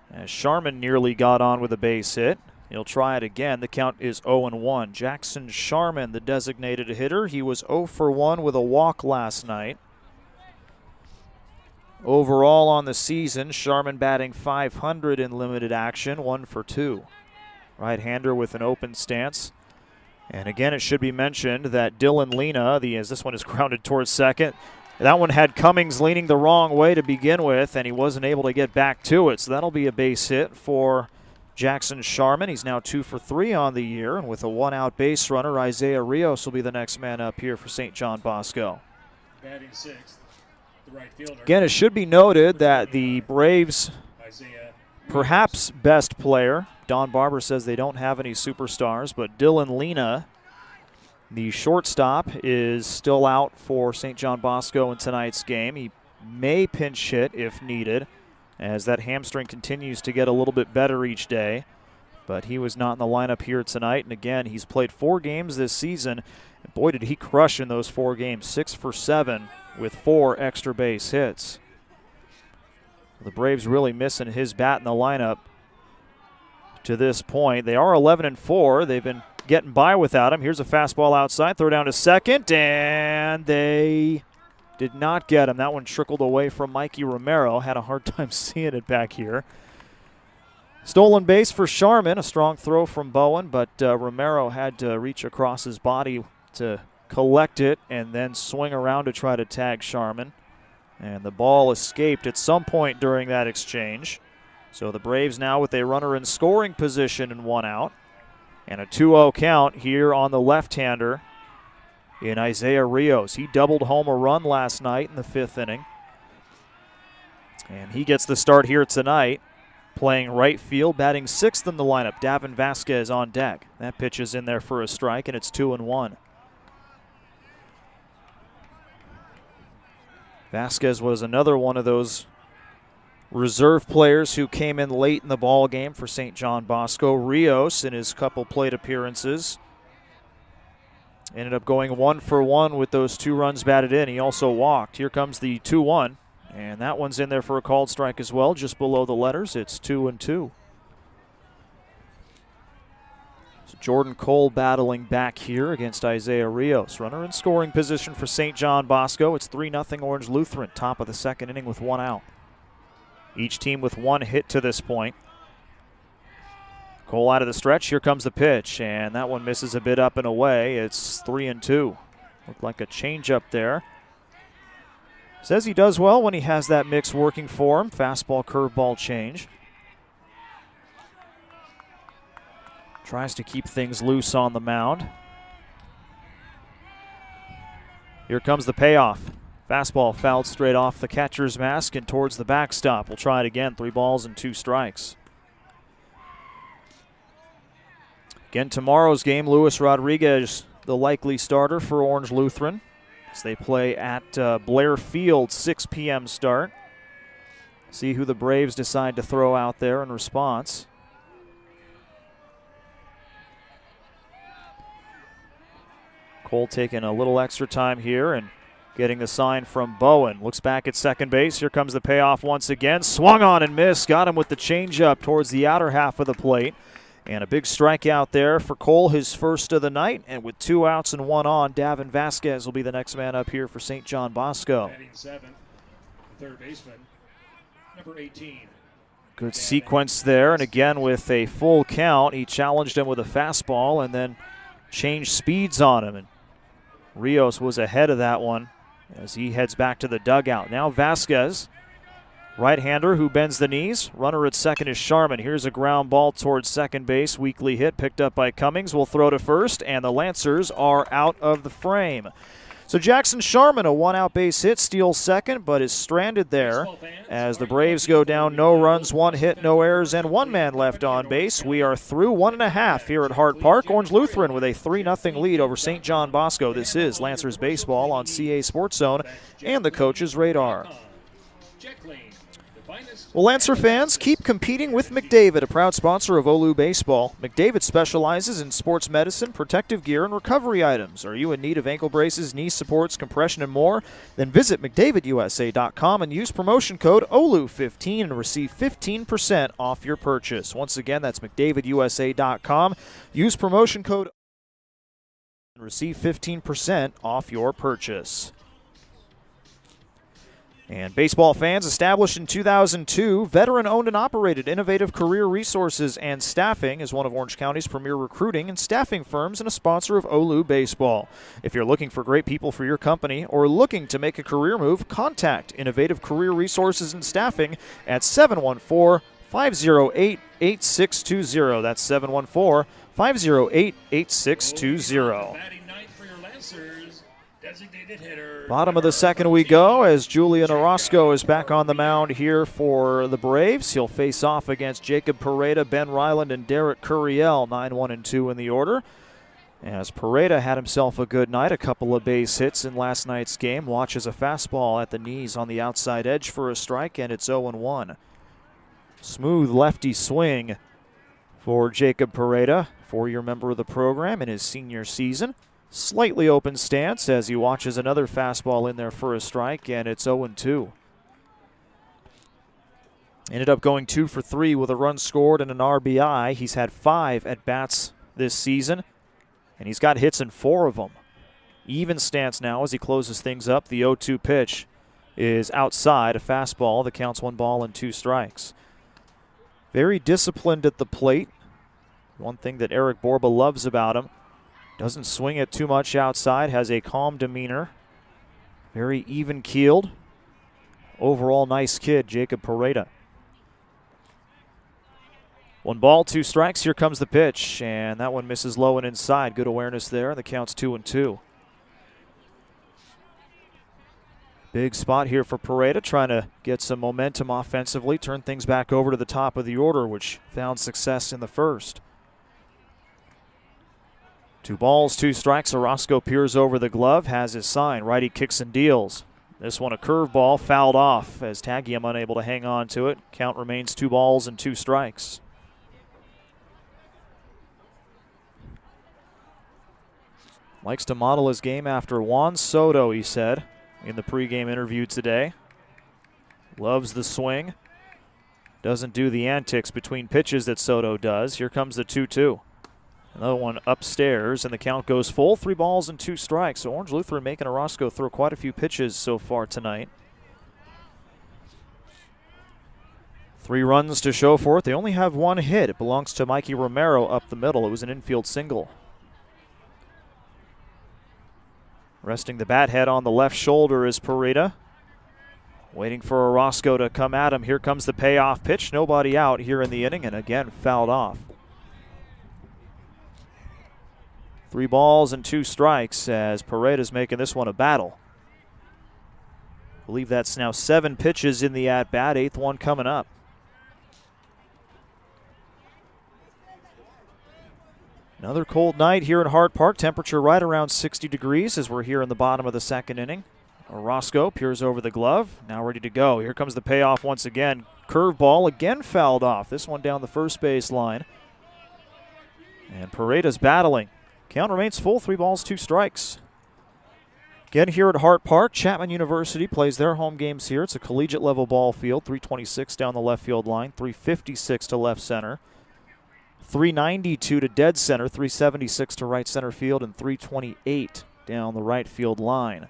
As Sharman nearly got on with a base hit. He'll try it again. The count is 0-1. Jackson Sharman, the designated hitter. He was 0 for 1 with a walk last night. Overall on the season, Sharman batting .500 in limited action, 1 for 2. Right-hander with an open stance. And again, it should be mentioned that Dylan Lena, as this one is grounded towards second, that one had Cummings leaning the wrong way to begin with, and he wasn't able to get back to it. So that'll be a base hit for Jackson Sharman. He's now 2 for 3 on the year, and with a 1-out base runner, Isaiah Rios will be the next man up here for St. John Bosco. Batting 6th, the right fielder. Again, it should be noted that the Braves' perhaps best player, Don Barber says they don't have any superstars, but Dylan Lena, the shortstop, is still out for St. John Bosco in tonight's game. He may pinch hit if needed, as that hamstring continues to get a little bit better each day. But he was not in the lineup here tonight. And again, he's played 4 games this season. And boy, did he crush in those 4 games. 6 for 7 with 4 extra base hits. The Braves really missing his bat in the lineup to this point. They are 11-4. They've been getting by without him. Here's a fastball outside, throw down to second, and they did not get him. That one trickled away from Mikey Romero. Had a hard time seeing it back here. Stolen base for Sharman, a strong throw from Bowen, but Romero had to reach across his body to collect it and then swing around to try to tag Sharman. And the ball escaped at some point during that exchange. So the Braves now with a runner in scoring position and 1 out. And a 2-0 count here on the left-hander in Isaiah Rios. He doubled home a run last night in the 5th inning. And he gets the start here tonight, playing right field, batting 6th in the lineup. Davin Vasquez on deck. That pitch is in there for a strike, and it's 2-1. Vasquez was another one of those reserve players who came in late in the ball game for St. John Bosco. Rios, in his couple plate appearances, ended up going 1-for-1 with those 2 runs batted in. He also walked. Here comes the 2-1, and that one's in there for a called strike as well, just below the letters. It's 2-2. So Jordan Cole battling back here against Isaiah Rios. Runner in scoring position for St. John Bosco. It's 3-0 Orange Lutheran, top of the 2nd inning with 1 out. Each team with 1 hit to this point. Cole out of the stretch. Here comes the pitch, and that one misses a bit up and away. It's 3-2. Looked like a changeup there. Says he does well when he has that mix working for him. Fastball, curveball change. Tries to keep things loose on the mound. Here comes the payoff. Fastball fouled straight off the catcher's mask and towards the backstop. We'll try it again. 3 balls and 2 strikes. Again, tomorrow's game, Luis Rodriguez, the likely starter for Orange Lutheran, as they play at Blair Field, 6 p.m. start. See who the Braves decide to throw out there in response. Cole taking a little extra time here and getting the sign from Bowen. Looks back at second base. Here comes the payoff once again. Swung on and missed. Got him with the changeup towards the outer half of the plate. And a big strikeout there for Cole, his first of the night. And with 2 outs and 1 on, Davin Vasquez will be the next man up here for St. John Bosco. Batting 7th, the third baseman, number 18. Good sequence there. And again, with a full count, he challenged him with a fastball and then changed speeds on him. And Rios was ahead of that one as he heads back to the dugout. Now Vasquez, right-hander who bends the knees. Runner at second is Sharman. Here's a ground ball towards second base. Weakly hit, picked up by Cummings. Will throw to first, and the Lancers are out of the frame. So Jackson Sharman, a 1-out base hit, steals second, but is stranded there as the Braves go down. No runs, 1 hit, no errors, and 1 man left on base. We are through 1.5 here at Hart Park. Orange Lutheran with a 3-0 lead over St. John Bosco. This is Lancers Baseball on CA Sports Zone and the Coach's Radar. Well, Lancer fans, keep competing with McDavid, a proud sponsor of OLU Baseball. McDavid specializes in sports medicine, protective gear, and recovery items. Are you in need of ankle braces, knee supports, compression, and more? Then visit McDavidUSA.com and use promotion code OLU15 and receive 15% off your purchase. Once again, that's McDavidUSA.com. Use promotion code and receive 15% off your purchase. And baseball fans, established in 2002, veteran-owned and operated Innovative Career Resources and Staffing is one of Orange County's premier recruiting and staffing firms and a sponsor of OLU Baseball. If you're looking for great people for your company or looking to make a career move, contact Innovative Career Resources and Staffing at 714-508-8620. That's 714-508-8620. Bottom of the second we go as Julian Orozco is back on the mound here for the Braves. He'll face off against Jacob Pereida, Ben Ryland, and Derek Curiel, 9-1-2 in the order. As Pereida had himself a good night, a couple of base hits in last night's game. Watches a fastball at the knees on the outside edge for a strike, and it's 0-1. Smooth lefty swing for Jacob Pereida, 4-year member of the program in his senior season. Slightly open stance as he watches another fastball in there for a strike, and it's 0-2. Ended up going 2 for 3 with a run scored and an RBI. He's had 5 at-bats this season, and he's got hits in 4 of them. Even stance now as he closes things up. The 0-2 pitch is outside, a fastball that counts 1 ball and 2 strikes. Very disciplined at the plate. One thing that Eric Borba loves about him. Doesn't swing it too much outside, has a calm demeanor. Very even-keeled. Overall nice kid, Jacob Pereida. 1 ball, 2 strikes. Here comes the pitch, and that one misses low and inside. Good awareness there. The count's 2-2. Big spot here for Pereida, trying to get some momentum offensively, turn things back over to the top of the order, which found success in the first. 2 balls, 2 strikes. Orozco peers over the glove, has his sign. Righty kicks and deals. This one a curveball, fouled off as Tagiam unable to hang on to it. Count remains 2 balls and 2 strikes. Likes to model his game after Juan Soto, he said in the pregame interview today. Loves the swing. Doesn't do the antics between pitches that Soto does. Here comes the 2-2. Another one upstairs, and the count goes full. 3 balls and 2 strikes. So Orange Lutheran making Orozco throw quite a few pitches so far tonight. 3 runs to show for it. They only have 1 hit. It belongs to Mikey Romero up the middle. It was an infield single. Resting the bat head on the left shoulder is Pereida. Waiting for Orozco to come at him. Here comes the payoff pitch. Nobody out here in the inning, and again fouled off. 3 balls and 2 strikes as Pereida's making this one a battle. I believe that's now 7 pitches in the at-bat, 8th one coming up. Another cold night here in Hart Park. Temperature right around 60 degrees as we're here in the bottom of the 2nd inning. Orozco peers over the glove, now ready to go. Here comes the payoff once again. Curveball again fouled off. This one down the first base line. And Pereida's battling. Count remains full, 3 balls, 2 strikes. Again here at Hart Park, Chapman University plays their home games here. It's a collegiate level ball field, 326 down the left field line, 356 to left center. 392 to dead center, 376 to right center field, and 328 down the right field line.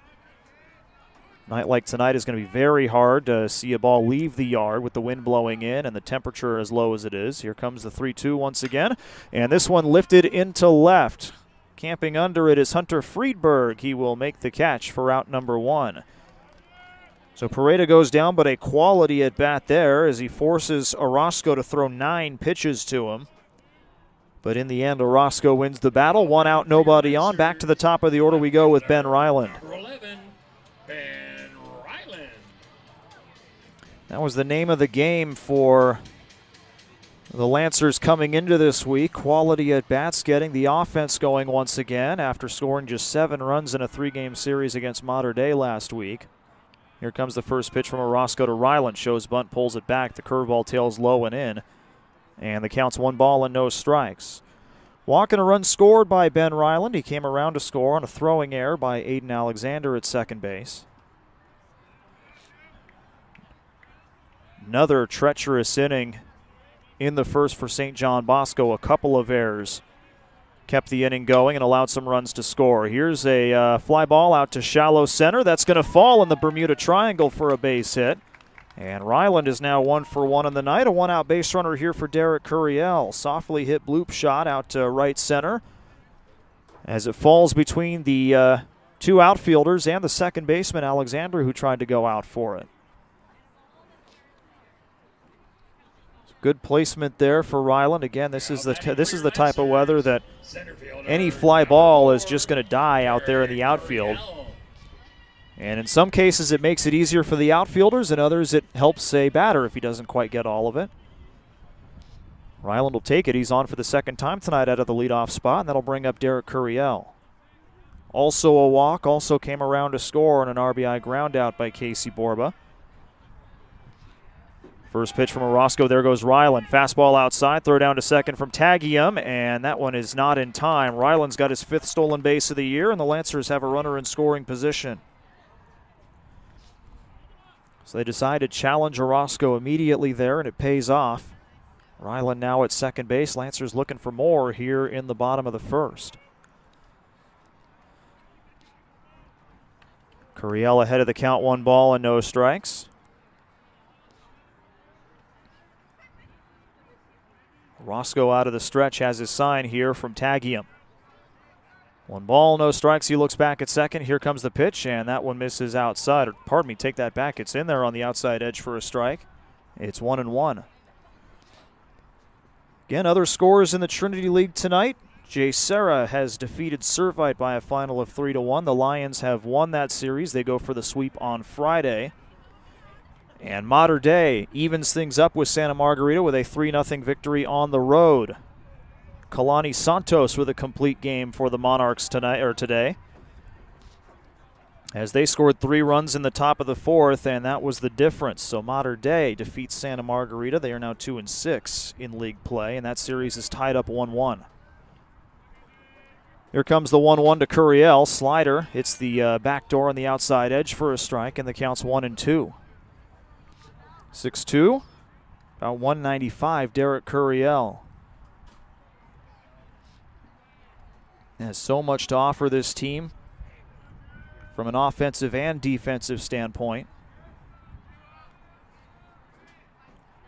Night like tonight is going to be very hard to see a ball leave the yard with the wind blowing in and the temperature as low as it is. Here comes the 3-2 once again, and this one lifted into left. Camping under it is Hunter Friedberg. He will make the catch for out number 1. So Pereida goes down, but a quality at bat there as he forces Orozco to throw 9 pitches to him. But in the end, Orozco wins the battle. 1 out, nobody on. Back to the top of the order we go with Ben Ryland. Number 11, Ben Ryland. That was the name of the game for the Lancers coming into this week. Quality at bats, getting the offense going once again after scoring just 7 runs in a 3-game series against Mater Dei last week. Here comes the first pitch from Orozco to Ryland. Shows bunt, pulls it back. The curveball tails low and in. And the count's 1 ball and no strikes. Walk and a run scored by Ben Ryland. He came around to score on a throwing error by Aiden Alexander at second base. Another treacherous inning in the first for St. John Bosco. A couple of errors kept the inning going and allowed some runs to score. Here's a fly ball out to shallow center. That's going to fall in the Bermuda Triangle for a base hit. And Ryland is now 1 for 1 on the night. A 1-out base runner here for Derek Curiel. Softly hit bloop shot out to right center as it falls between the 2 outfielders and the second baseman, Alexander, who tried to go out for it. Good placement there for Ryland. Again, this is the type of weather that any fly ball is just going to die out there in the outfield. And in some cases, it makes it easier for the outfielders. In others, it helps a batter if he doesn't quite get all of it. Ryland will take it. He's on for the 2nd time tonight out of the leadoff spot, and that'll bring up Derek Curiel. Also a walk, also came around to score on an RBI ground out by Casey Borba. First pitch from Orozco. There goes Ryland. Fastball outside. Throw down to second from Tagiam, and that one is not in time. Ryland's got his 5th stolen base of the year, and the Lancers have a runner in scoring position. So they decide to challenge Orozco immediately there, and it pays off. Ryland now at second base. Lancers looking for more here in the bottom of the 1st. Curiel ahead of the count, 1 ball and no strikes. Orozco out of the stretch has his sign here from Tagiam. 1 ball, no strikes. He looks back at second. Here comes the pitch, and that one misses outside. Or, pardon me, take that back. It's in there on the outside edge for a strike. It's 1-1. Again, other scores in the Trinity League tonight. Jay Serra has defeated Servite by a final of 3-1. The Lions have won that series. They go for the sweep on Friday. And Mater Dei evens things up with Santa Margarita with a 3-0 victory on the road. Kalani Santos with a complete game for the Monarchs today. As they scored 3 runs in the top of the 4th, and that was the difference. So Mater Dei defeats Santa Margarita. They are now 2-6 in league play, and that series is tied up 1-1. Here comes the 1-1 to Curiel. Slider hits the back door on the outside edge for a strike, and the count's 1-2. 6'2", about 195, Derek Curiel. Has so much to offer this team from an offensive and defensive standpoint.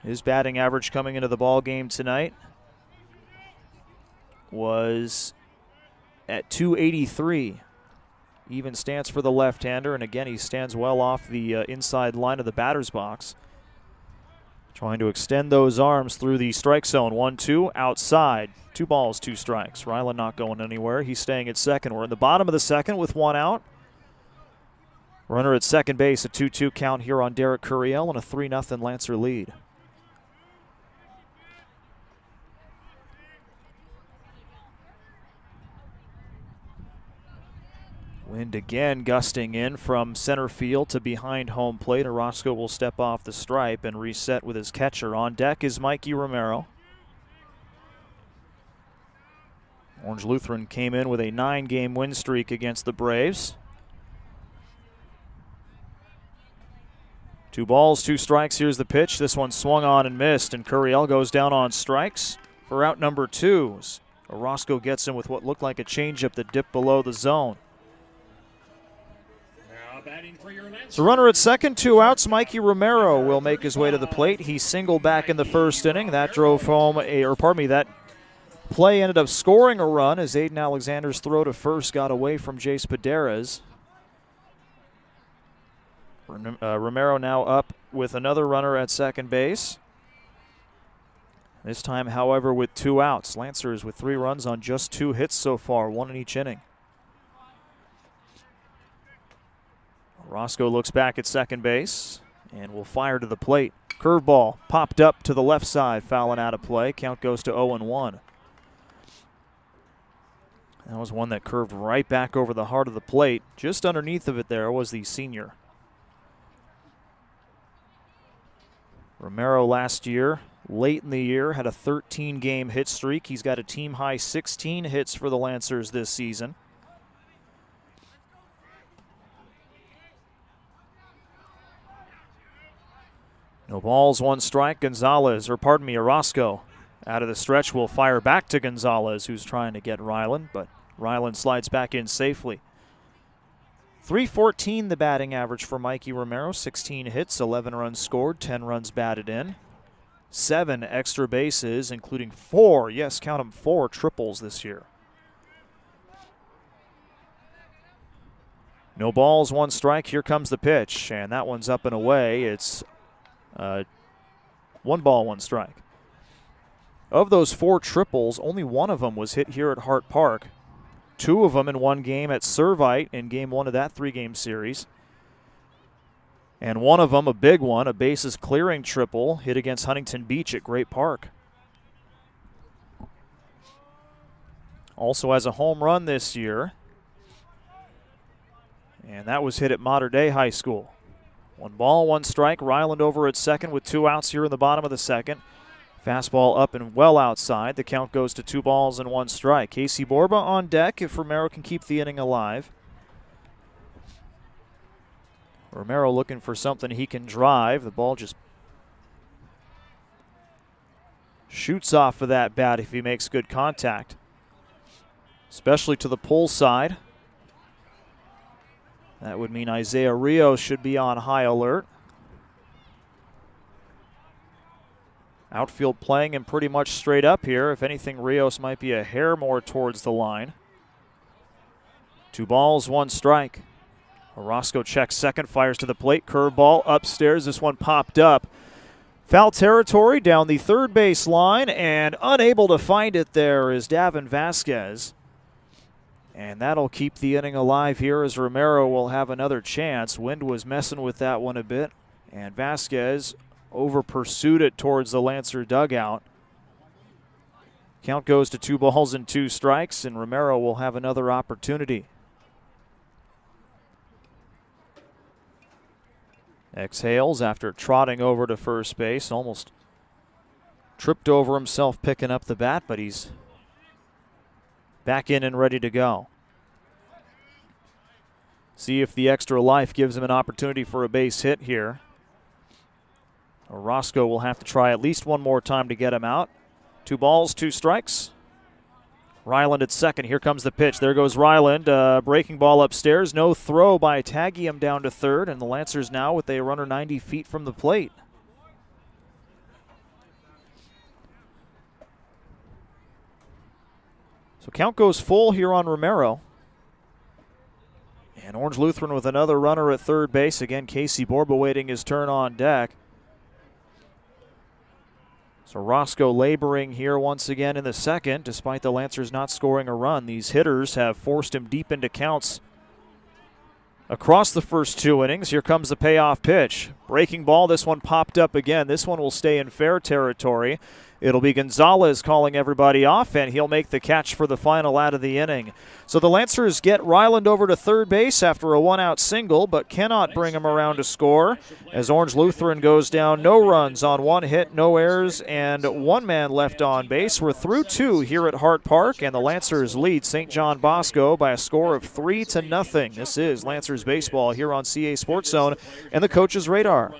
His batting average coming into the ball game tonight was at 283. Even stance for the left-hander, and again he stands well off the inside line of the batter's box. Trying to extend those arms through the strike zone. 1-2 outside. 2 balls, 2 strikes. Ryland not going anywhere. He's staying at second. We're in the bottom of the second with 1 out. Runner at second base, a 2-2 count here on Derek Curiel and a 3-0 Lancer lead. Wind again gusting in from center field to behind home plate. Orozco will step off the stripe and reset with his catcher. On deck is Mikey Romero. Orange Lutheran came in with a 9-game win streak against the Braves. 2 balls, 2 strikes. Here's the pitch. This one swung on and missed, and Curiel goes down on strikes for out number 2. Orozco gets him with what looked like a changeup that dipped below the zone. So runner at second, 2 outs. Mikey Romero will make his way to the plate. He singled back in the first inning. That drove home that play ended up scoring a run as Aiden Alexander's throw to first got away from Jace Paderas. Romero now up with another runner at second base. This time, however, with 2 outs. Lancers with 3 runs on just 2 hits so far, 1 in each inning. Roscoe looks back at second base and will fire to the plate. Curveball popped up to the left side, fouling out of play. Count goes to 0-1. That was one that curved right back over the heart of the plate. Just underneath of it there was the senior. Romero last year, late in the year, had a 13-game hit streak. He's got a team-high 16 hits for the Lancers this season. No balls, 1 strike. Orozco out of the stretch will fire back to Gonzalez, who's trying to get Ryland, but Ryland slides back in safely. .314 the batting average for Mikey Romero. 16 hits, 11 runs scored, 10 runs batted in. 7 extra bases, including 4, yes, count them, 4 triples this year. No balls, 1 strike. Here comes the pitch, and that one's up and away. It's 1 ball, 1 strike. Of those 4 triples, only 1 of them was hit here at Hart Park. 2 of them in 1 game at Servite in game 1 of that 3-game series. And 1 of them, a big one, a bases clearing triple hit against Huntington Beach at Great Park. Also has a home run this year. And that was hit at Mater Dei High School. 1 ball, 1 strike. Ryland over at second with 2 outs here in the bottom of the second. Fastball up and well outside. The count goes to 2 balls and 1 strike. Casey Borba on deck if Romero can keep the inning alive. Romero looking for something he can drive. The ball just shoots off of that bat if he makes good contact, especially to the pull side. That would mean Isaiah Rios should be on high alert. Outfield playing him pretty much straight up here. If anything, Rios might be a hair more towards the line. 2 balls, 1 strike. Orozco checks second, fires to the plate. Curveball upstairs. This one popped up. Foul territory down the third base line, and unable to find it there is Davin Vasquez. And that'll keep the inning alive here as Romero will have another chance. Wind was messing with that one a bit, and Vasquez over-pursued it towards the Lancer dugout. Count goes to 2 balls and 2 strikes, and Romero will have another opportunity. Exhales after trotting over to first base. Almost tripped over himself picking up the bat, but he's back in and ready to go. See if the extra life gives him an opportunity for a base hit here. Orozco will have to try at least one more time to get him out. 2 balls, 2 strikes. Ryland at second. Here comes the pitch. There goes Ryland. Breaking ball upstairs. No throw by Tagium down to third. And the Lancers now with a runner 90 feet from the plate. So count goes full here on Romero. And Orange Lutheran with another runner at third base. Again, Casey Borba waiting his turn on deck. So Roscoe laboring here once again in the second, despite the Lancers not scoring a run. These hitters have forced him deep into counts across the first 2 innings. Here comes the payoff pitch. Breaking ball, this one popped up again. This one will stay in fair territory. It'll be Gonzalez calling everybody off, and he'll make the catch for the final out of the inning. So the Lancers get Ryland over to third base after a 1-out single, but cannot bring him around to score as Orange Lutheran goes down. No runs on 1 hit, no errors, and 1 man left on base. We're through 2 here at Hart Park, and the Lancers lead St. John Bosco by a score of 3-0. This is Lancers baseball here on CA Sports Zone and the Coach's Radar.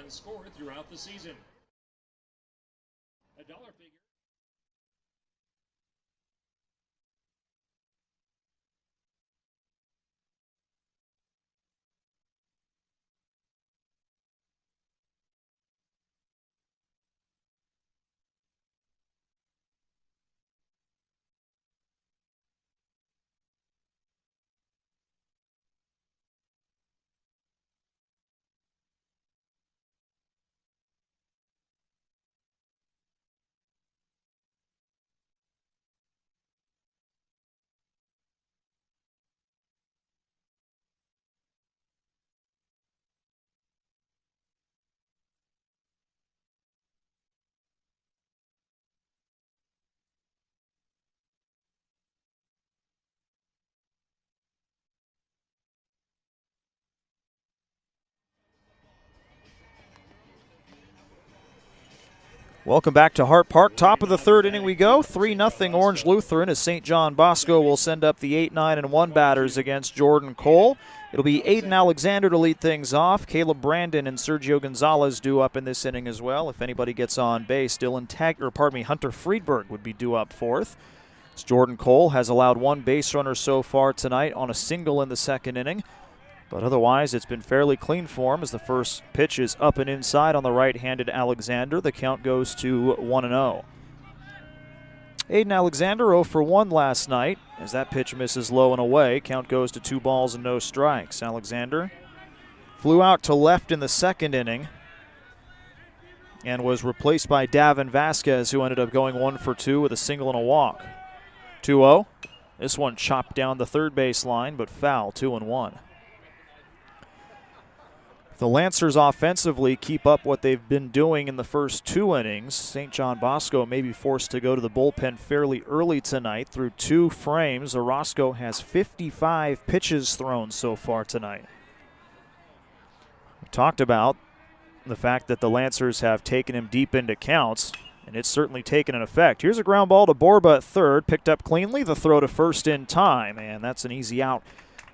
Welcome back to Hart Park. Top of the third inning we go. 3-0 Orange Lutheran as St. John Bosco will send up the 8, 9, and 1 batters against Jordan Cole. It'll be Aiden Alexander to lead things off. Caleb Brandon and Sergio Gonzalez due up in this inning as well. If anybody gets on base, Hunter Friedberg would be due up fourth. As Jordan Cole has allowed 1 base runner so far tonight on a single in the second inning. But otherwise, it's been fairly clean for him as the first pitch is up and inside on the right-handed Alexander. The count goes to 1-0. Aiden Alexander 0 for 1 last night as that pitch misses low and away. Count goes to 2 balls and no strikes. Alexander flew out to left in the second inning and was replaced by Davin Vasquez, who ended up going 1 for 2 with a single and a walk. 2-0. This one chopped down the third base line, but foul, 2-1. The Lancers offensively keep up what they've been doing in the first 2 innings. St. John Bosco may be forced to go to the bullpen fairly early tonight. Through 2 frames, Orozco has 55 pitches thrown so far tonight. We talked about the fact that the Lancers have taken him deep into counts, and it's certainly taken an effect. Here's a ground ball to Borba at third, picked up cleanly, the throw to first in time, and that's an easy out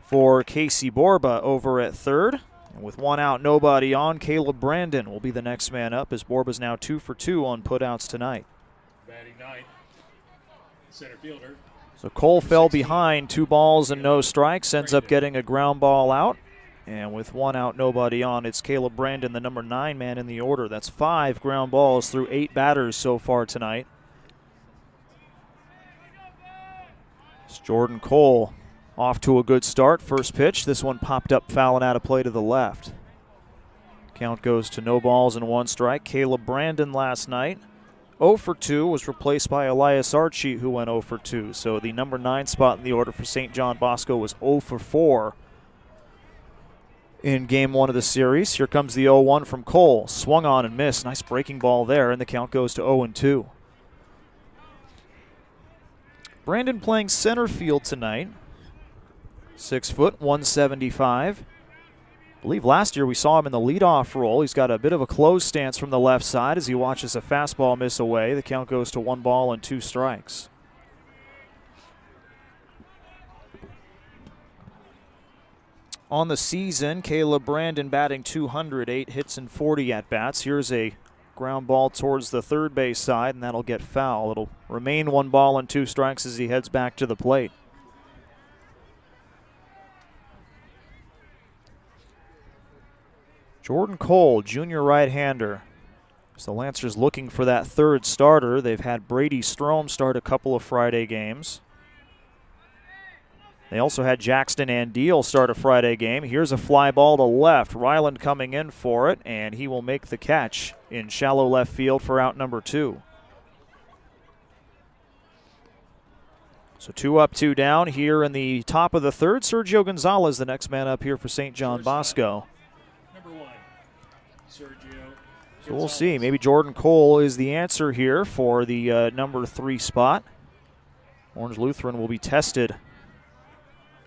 for Casey Borba over at third. And with 1 out, nobody on, Caleb Brandon will be the next man up as Borba's now 2 for 2 on putouts tonight. Batting ninth, center fielder. So Cole fell behind, 2 balls and no strikes, ends up getting a ground ball out. And with 1 out, nobody on, it's Caleb Brandon, the number 9 man in the order. That's 5 ground balls through 8 batters so far tonight. It's Jordan Cole off to a good start. First pitch, this one popped up foul and out of play to the left. Count goes to no balls and 1 strike. Caleb Brandon last night, 0 for 2, was replaced by Elias Archie, who went 0 for 2. So the number 9 spot in the order for St. John Bosco was 0 for 4 in game 1 of the series. Here comes the 0-1 from Cole. Swung on and missed. Nice breaking ball there, and the count goes to 0-2. Brandon playing center field tonight. 6 foot, 175. I believe last year we saw him in the leadoff role. He's got a bit of a closed stance from the left side as he watches a fastball miss away. The count goes to 1 ball and 2 strikes. On the season, Caleb Brandon batting .200, 8 hits and 40 at-bats. Here's a ground ball towards the third base side, and that'll get foul. It'll remain 1 ball and 2 strikes as he heads back to the plate. Jordan Cole, junior right-hander. So the Lancers looking for that 3rd starter. They've had Brady Strom start a couple of Friday games. They also had Jackson Andeal start a Friday game. Here's a fly ball to left. Ryland coming in for it, and he will make the catch in shallow left field for out number 2. So 2 up, 2 down here in the top of the 3rd. Sergio Gonzalez, the next man up here for St. John Bosco. So we'll see. Maybe Jordan Cole is the answer here for the number 3 spot. Orange Lutheran will be tested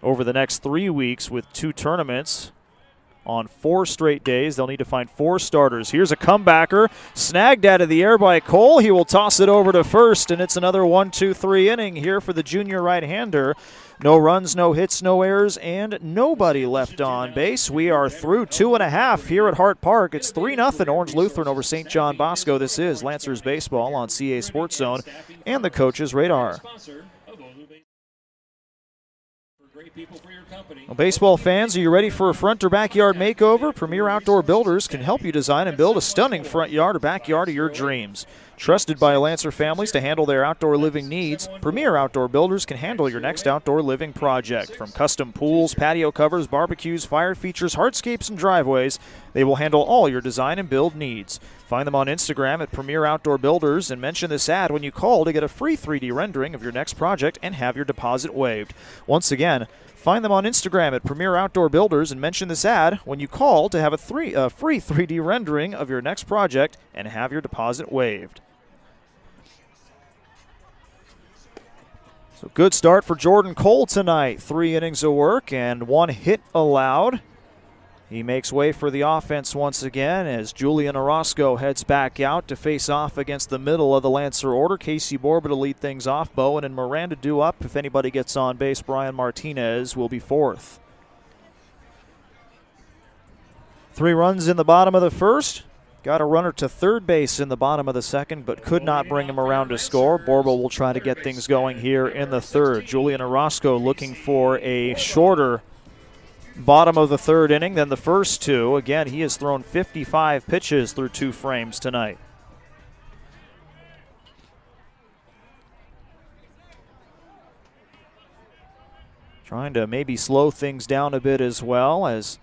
over the next 3 weeks with 2 tournaments on 4 straight days. They'll need to find 4 starters. Here's a comebacker, snagged out of the air by Cole. He will toss it over to first, and it's another 1-2-3 inning here for the junior right-hander. No runs, no hits, no errors, and nobody left on base. We are through 2.5 here at Hart Park. It's 3-0 Orange Lutheran over St. John Bosco. This is Lancers Baseball on CA Sports Zone and the coach's radar. Well, baseball fans, are you ready for a front or backyard makeover? Premier Outdoor Builders can help you design and build a stunning front yard or backyard of your dreams. Trusted by Lancer families to handle their outdoor living needs, Premier Outdoor Builders can handle your next outdoor living project. From custom pools, patio covers, barbecues, fire features, hardscapes, and driveways, they will handle all your design and build needs. Find them on Instagram at Premier Outdoor Builders and mention this ad when you call to get a free 3D rendering of your next project and have your deposit waived. Once again, find them on Instagram at Premier Outdoor Builders and mention this ad when you call to have a free 3D rendering of your next project and have your deposit waived. So good start for Jordan Cole tonight. 3 innings of work and 1 hit allowed. He makes way for the offense once again as Julian Orozco heads back out to face off against the middle of the Lancer order. Casey Borba to lead things off. Bowen and Miranda due up. If anybody gets on base, Brian Martinez will be 4th. 3 runs in the bottom of the 1st. Got a runner to 3rd base in the bottom of the 2nd, but could not bring him around to score. Borba will try to get things going here in the 3rd. Julian Orozco looking for a shorter bottom of the 3rd inning than the first 2. Again, he has thrown 55 pitches through 2 frames tonight. Trying to maybe slow things down a bit as well as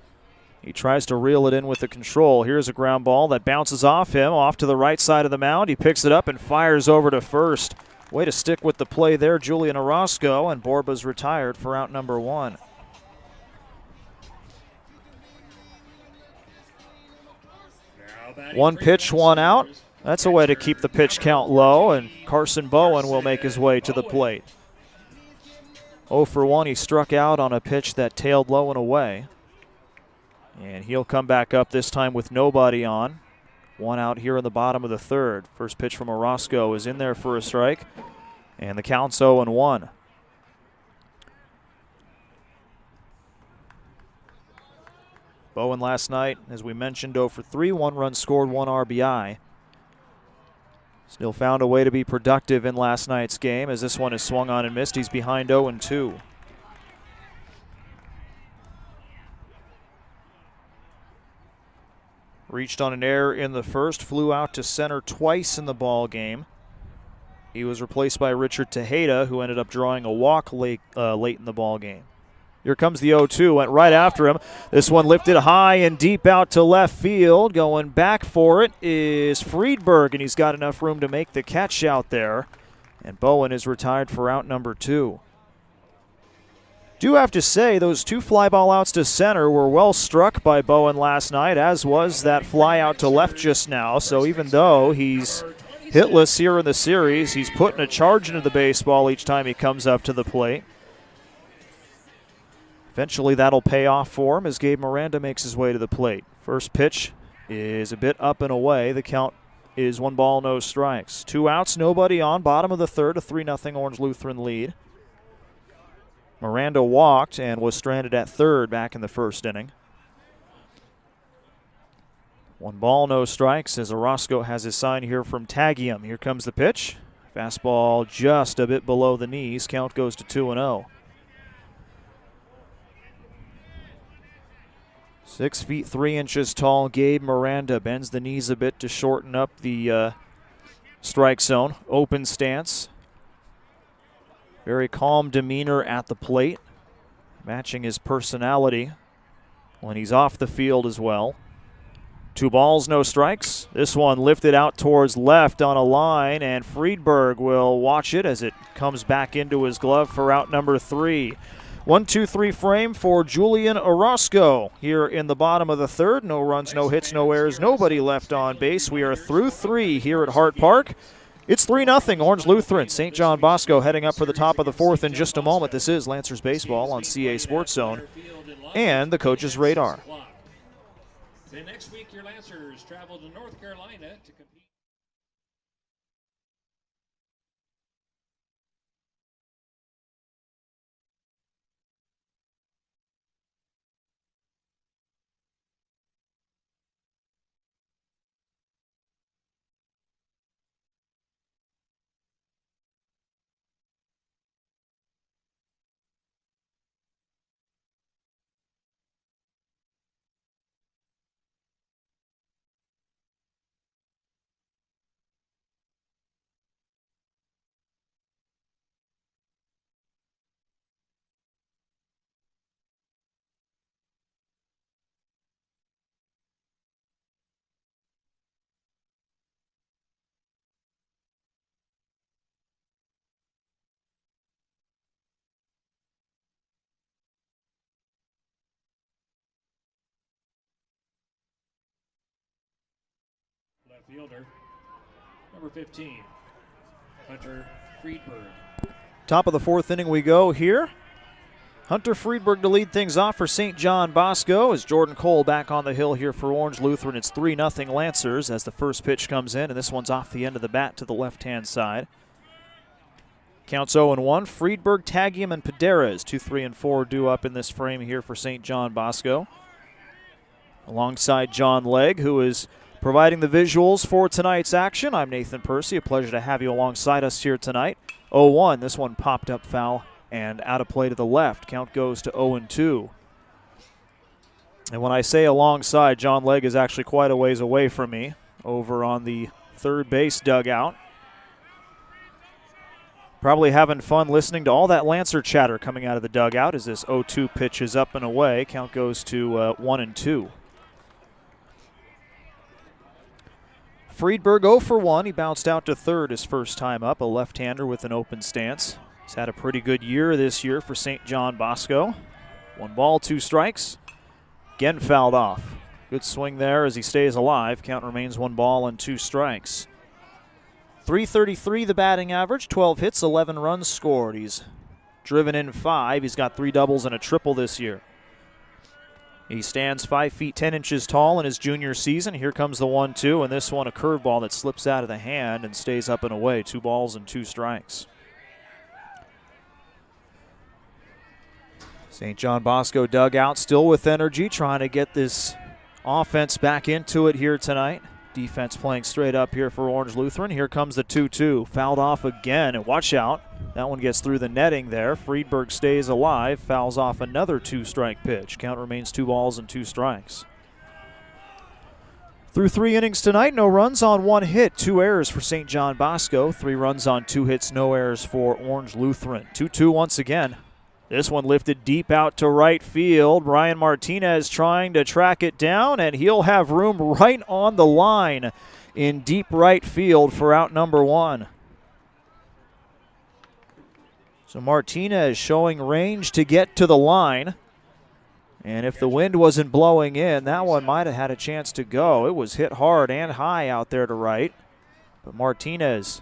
he tries to reel it in with the control. Here's a ground ball that bounces off him, off to the right side of the mound. He picks it up and fires over to first. Way to stick with the play there, Julian Orozco, and Borba's retired for out number 1. One pitch, 1 out. That's a way to keep the pitch count low, and Carson Bowen will make his way to the plate. 0 for 1, he struck out on a pitch that tailed low and away. And he'll come back up this time with nobody on. 1 out here in the bottom of the 3rd. First pitch from Orozco is in there for a strike, and the count's 0-1. Bowen last night, as we mentioned, 0 for 3, 1 run scored, 1 RBI. Still found a way to be productive in last night's game as this one is swung on and missed. He's behind 0-2. Reached on an error in the 1st, flew out to center twice in the ball game. He was replaced by Richard Tejeda, who ended up drawing a walk late in the ball game. Here comes the 0-2, went right after him. This one lifted high and deep out to left field. Going back for it is Friedberg, and he's got enough room to make the catch out there. And Bowen is retired for out number 2. Do have to say, those 2 fly ball outs to center were well struck by Bowen last night, as was that fly out to left just now. So even though he's hitless here in the series, he's putting a charge into the baseball each time he comes up to the plate. Eventually that'll pay off for him as Gabe Miranda makes his way to the plate. First pitch is a bit up and away. The count is 1 ball, no strikes. 2 outs, nobody on. Bottom of the third, a 3-0 Orange Lutheran lead. Miranda walked and was stranded at third back in the first inning. 1 ball, no strikes as Orozco has his sign here from Tagium. Here comes the pitch. Fastball just a bit below the knees. Count goes to 2-0. 6 feet 3 inches tall Gabe Miranda bends the knees a bit to shorten up the strike zone. Open stance. Very calm demeanor at the plate, matching his personality when he's off the field as well. 2 balls, no strikes. This one lifted out towards left on a line, and Friedberg will watch it as it comes back into his glove for out number 3. 1-2-3 frame for Julian Orozco here in the bottom of the third. No runs, no hits, no errors, nobody left on base. We are through 3 here at Hart Park. It's 3-0 Orange Lutheran. St. John Bosco heading up for the top of the 4th in just a moment. This is Lancers Baseball on CA Sports Zone and the Coach's Radar. Then next week, your Lancers travel to North Carolina to compete. Left fielder, number 15, Hunter Friedberg. Top of the 4th inning we go here. Hunter Friedberg to lead things off for St. John Bosco as Jordan Cole back on the hill here for Orange Lutheran. It's 3-0 Lancers as the first pitch comes in, and this one's off the end of the bat to the left-hand side. Counts 0-1. Friedberg, Tagium, and Paderas, 2, 3, and 4 due up in this frame here for St. John Bosco. Alongside John Legg, who is providing the visuals for tonight's action. I'm Nathan Percy. A pleasure to have you alongside us here tonight. 0-1. This one popped up foul and out of play to the left. Count goes to 0-2. And when I say alongside, John Legg is actually quite a ways away from me over on the third base dugout. Probably having fun listening to all that Lancer chatter coming out of the dugout as this 0-2 pitch is up and away. Count goes to 1-2. Friedberg 0 for 1. He bounced out to third his first time up, a left-hander with an open stance. He's had a pretty good year this year for St. John Bosco. 1 ball, 2 strikes. Again fouled off. Good swing there as he stays alive. Count remains 1 ball and 2 strikes. .333 the batting average, 12 hits, 11 runs scored. He's driven in 5. He's got 3 doubles and a triple this year. He stands 5 feet 10 inches tall in his junior season. Here comes the 1-2, and this one a curveball that slips out of the hand and stays up and away. 2 balls and 2 strikes. St. John Bosco dugout still with energy, trying to get this offense back into it here tonight. Defense playing straight up here for Orange Lutheran. Here comes the 2-2. Fouled off again, and watch out. That one gets through the netting there. Friedberg stays alive, fouls off another 2-strike pitch. Count remains 2 balls and 2 strikes. Through 3 innings tonight, no runs on 1 hit, 2 errors for St. John Bosco. 3 runs on 2 hits, no errors for Orange Lutheran. 2-2 once again. This one lifted deep out to right field. Brian Martinez trying to track it down, and he'll have room right on the line in deep right field for out number 1. So Martinez showing range to get to the line. And if the wind wasn't blowing in, that one might have had a chance to go. It was hit hard and high out there to right. But Martinez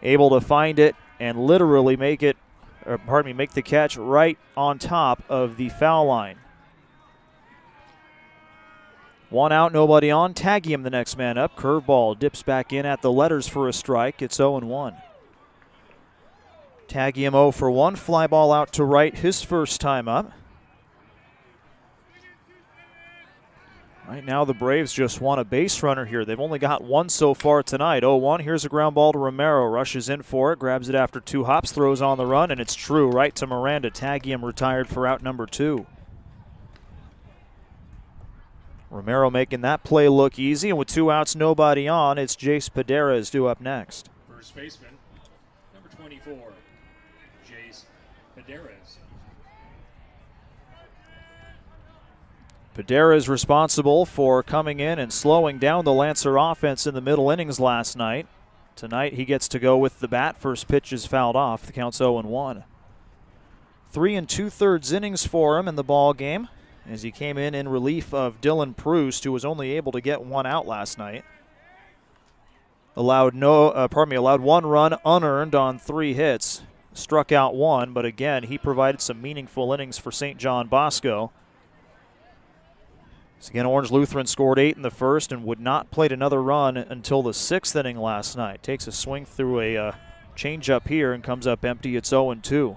able to find it and literally make the catch right on top of the foul line. 1 out, nobody on. Tagium the next man up. Curveball dips back in at the letters for a strike. It's 0-1. Tagium 0 for 1. Fly ball out to right, his first time up. Right now the Braves just want a base runner here. They've only got 1 so far tonight. 0-1, here's a ground ball to Romero. Rushes in for it, grabs it after 2 hops, throws on the run, and it's true. Right to Miranda. Tagium retired for out number 2. Romero making that play look easy, and with 2 outs, nobody on, it's Jace Paderas due up next. First baseman, number 24, Jace Paderas. Paderas responsible for coming in and slowing down the Lancer offense in the middle innings last night. Tonight he gets to go with the bat. First pitch is fouled off. The count's 0-1. 3 2/3 innings for him in the ball game as he came in relief of Dylan Proust, who was only able to get 1 out last night. Allowed 1 run unearned on 3 hits. Struck out 1, but again he provided some meaningful innings for St. John Bosco. So again, Orange Lutheran scored 8 in the first and would not play another run until the 6th inning last night. Takes a swing through a changeup here and comes up empty. It's 0-2.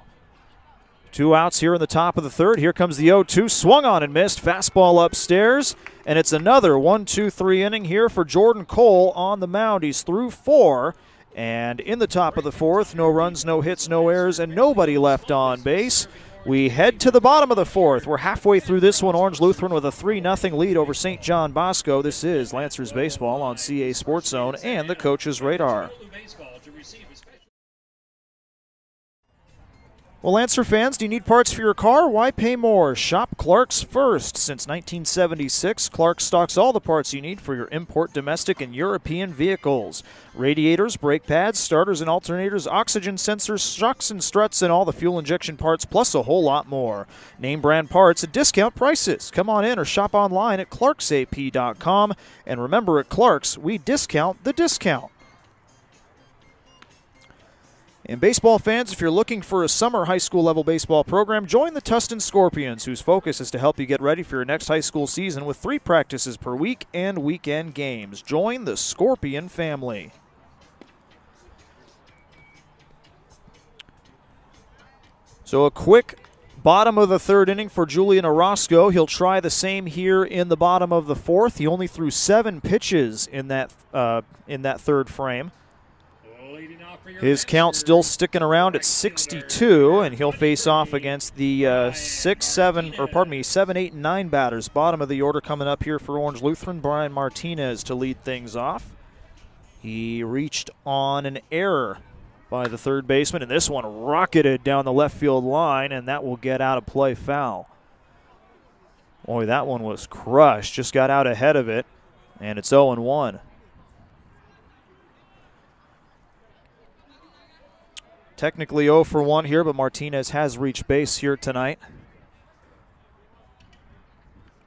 2 outs here in the top of the 3rd. Here comes the 0-2. Swung on and missed. Fastball upstairs. And it's another 1-2-3 inning here for Jordan Cole on the mound. He's through 4. And in the top of the 4th, no runs, no hits, no errors, and nobody left on base. We head to the bottom of the 4th. We're halfway through this one. Orange Lutheran with a 3-0 lead over St. John Bosco. This is Lancers Baseball on CA Sports Zone and the Coach's Radar. Well, Lancer fans, do you need parts for your car? Why pay more? Shop Clark's first. Since 1976, Clark's stocks all the parts you need for your import, domestic, and European vehicles. Radiators, brake pads, starters and alternators, oxygen sensors, shocks and struts, and all the fuel injection parts, plus a whole lot more. Name brand parts at discount prices. Come on in or shop online at clarksap.com. And remember, at Clark's, we discount the discount. And baseball fans, if you're looking for a summer high school level baseball program, join the Tustin Scorpions, whose focus is to help you get ready for your next high school season with 3 practices per week and weekend games. Join the Scorpion family. So a quick bottom of the 3rd inning for Julian Orozco. He'll try the same here in the bottom of the 4th. He only threw 7 pitches in that 3rd frame. His count still sticking around at 62, and he'll face off against the 7, 8, and 9 batters. Bottom of the order coming up here for Orange Lutheran. Brian Martinez to lead things off. He reached on an error by the 3rd baseman, and this one rocketed down the left field line, and that will get out of play foul. Boy, that one was crushed. Just got out ahead of it, and it's 0-1. Technically 0 for 1 here, but Martinez has reached base here tonight.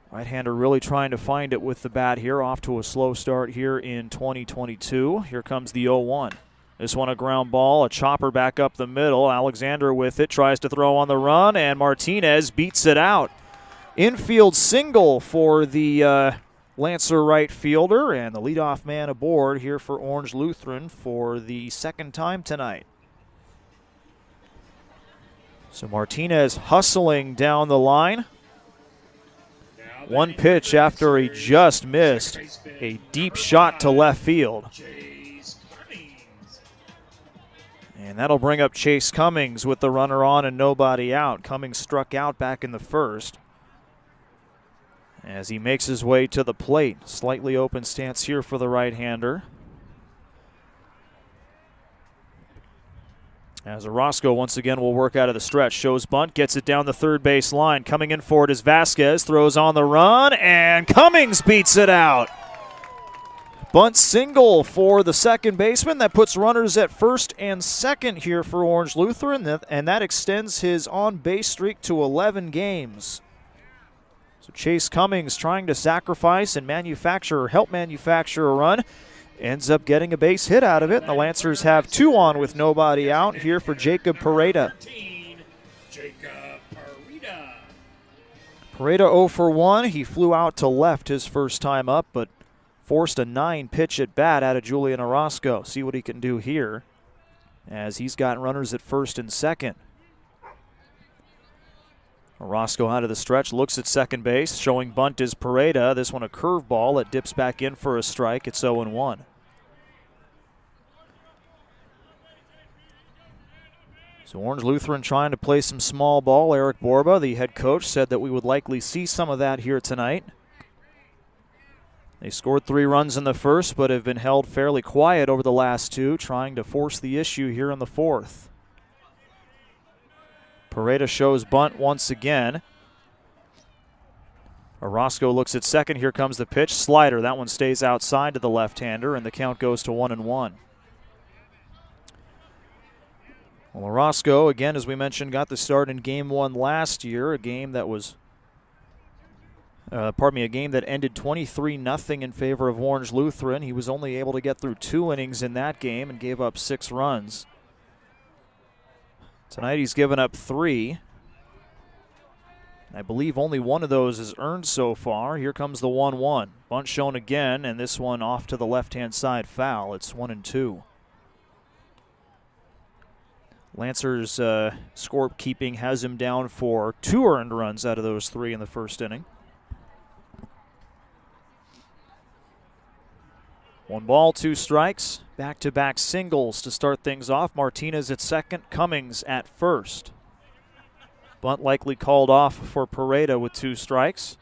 Right-hander really trying to find it with the bat here. Off to a slow start here in 2022. Here comes the 0-1. This one a ground ball, a chopper back up the middle. Alexander with it, tries to throw on the run, and Martinez beats it out. Infield single for the Lancer right fielder, and the leadoff man aboard here for Orange Lutheran for the 2nd time tonight. So Martinez hustling down the line. 1 pitch after he just missed a deep shot to left field. And that'll bring up Chase Cummings with the runner on and nobody out. Cummings struck out back in the 1st. As he makes his way to the plate. Slightly open stance here for the right-hander. As Orozco once again will work out of the stretch. Shows bunt, gets it down the third base line. Coming in for it is Vasquez, throws on the run, and Cummings beats it out. Bunt single for the second baseman. That puts runners at first and second here for Orange Lutheran, and that extends his on-base streak to 11 games. So Chase Cummings trying to sacrifice and help manufacture a run. Ends up getting a base hit out of it, and the Lancers have 2 on with nobody out here for Jacob Pereida. Pereida 0 for 1. He flew out to left his first time up, but forced a 9-pitch at bat out of Julian Orozco. See what he can do here as he's got runners at first and second. Orozco out of the stretch, looks at second base. Showing bunt is Pereida. This one a curveball. It dips back in for a strike. It's 0-1. So Orange Lutheran trying to play some small ball. Eric Borba, the head coach, said that we would likely see some of that here tonight. They scored 3 runs in the first, but have been held fairly quiet over the last 2, trying to force the issue here in the fourth. Pereida shows bunt once again. Orozco looks at second. Here comes the pitch. Slider. That one stays outside to the left-hander, and the count goes to 1-1. Well, Orozco, again, as we mentioned, got the start in Game 1 last year, a game that was a game that ended 23-0 in favor of Orange Lutheran. He was only able to get through 2 innings in that game and gave up 6 runs. Tonight he's given up 3. I believe only one of those is earned so far. Here comes the 1-1. Bunt shown again, and this one off to the left-hand side foul. It's 1-2. Lancers scorekeeping has him down for 2 earned runs out of those 3 in the first inning. 1 ball, 2 strikes. Back-to-back singles to start things off. Martinez at second, Cummings at first. Bunt likely called off for Pereida with 2 strikes.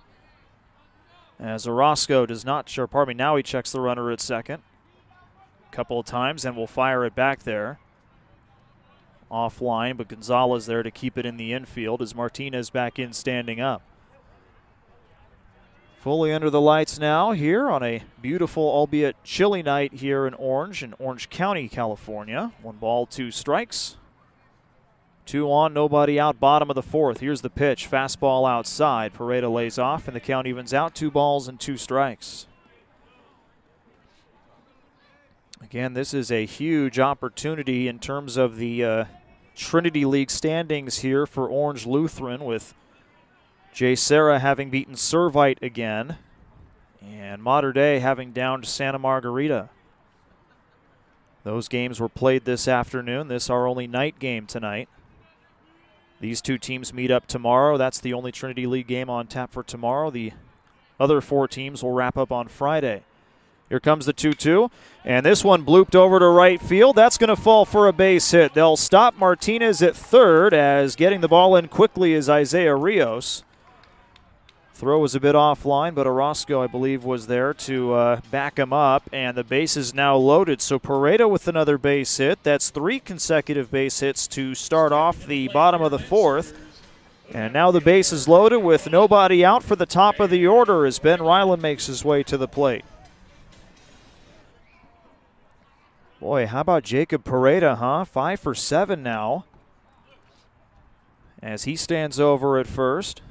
As Orozco does not, now he checks the runner at second. A couple of times and will fire it back there. Offline, but Gonzalez there to keep it in the infield as Martinez back in standing up. Fully under the lights now here on a beautiful, albeit chilly night here in Orange County, California. 1 ball, 2 strikes. 2 on, nobody out, bottom of the fourth. Here's the pitch, fastball outside. Pereida lays off, and the count evens out. 2 balls and 2 strikes. Again, this is a huge opportunity in terms of the Trinity League standings here for Orange Lutheran, with Jay Serra having beaten Servite again, and Mater Dei having downed Santa Margarita. Those games were played this afternoon. This our only night game tonight. These 2 teams meet up tomorrow. That's the only Trinity League game on tap for tomorrow. The other 4 teams will wrap up on Friday. Here comes the 2-2, and this one blooped over to right field. That's going to fall for a base hit. They'll stop Martinez at third, as getting the ball in quickly is Isaiah Rios. Throw was a bit offline, but Orozco, I believe, was there to back him up, and the base is now loaded. So Pereida with another base hit. That's 3 consecutive base hits to start off the bottom of the fourth. And now the base is loaded with nobody out for the top of the order as Ben Ryland makes his way to the plate. Boy, how about Jacob Pereida, huh? 5 for 7 now, as he stands over at first.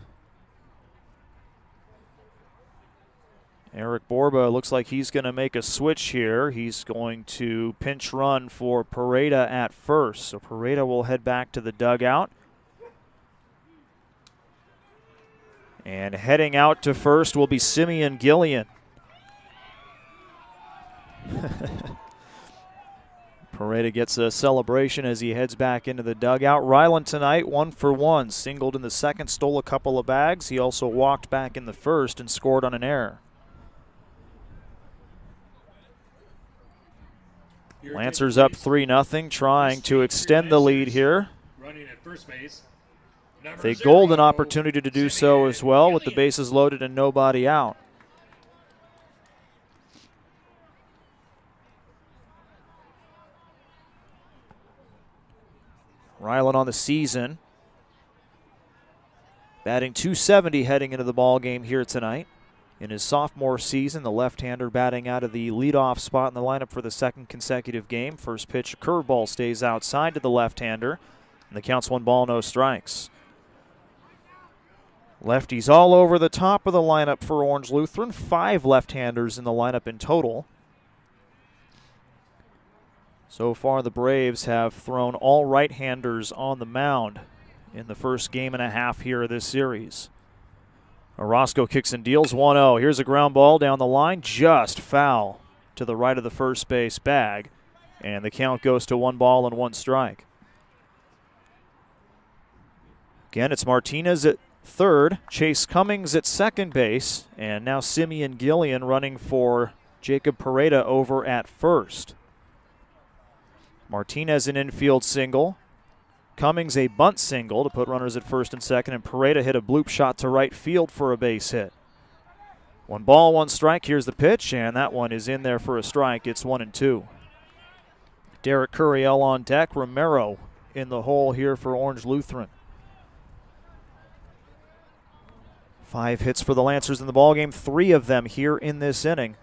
Eric Borba looks like he's going to make a switch here. He's going to pinch run for Pereida at first. So Pereida will head back to the dugout. And heading out to first will be Simeon Gillian. Pereida gets a celebration as he heads back into the dugout. Ryland tonight, 1 for 1. Singled in the second, stole a couple of bags. He also walked back in the first and scored on an error. Lancers up 3-0, trying to extend the lead here. They golden opportunity to do so as well, with the bases loaded and nobody out. Ryland on the season, batting .270 heading into the ball game here tonight. In his sophomore season, the left-hander batting out of the leadoff spot in the lineup for the second consecutive game. First pitch, curveball stays outside to the left-hander, and the count's 1 ball, no strikes. Lefties all over the top of the lineup for Orange Lutheran. 5 left-handers in the lineup in total. So far, the Braves have thrown all right-handers on the mound in the first game and a half here of this series. Orozco kicks and deals 1-0. Here's a ground ball down the line, just foul to the right of the first base bag. And the count goes to 1 ball and 1 strike. Again, it's Martinez at third, Chase Cummings at second base, and now Simeon Gillian running for Jacob Pereida over at first. Martinez an infield single. Cummings a bunt single to put runners at first and second, and Pereida hit a bloop shot to right field for a base hit. 1 ball, 1 strike. Here's the pitch, and that one is in there for a strike. It's 1-2. Derek Curiel on deck. Romero in the hole here for Orange Lutheran. 5 hits for the Lancers in the ballgame, 3 of them here in this inning.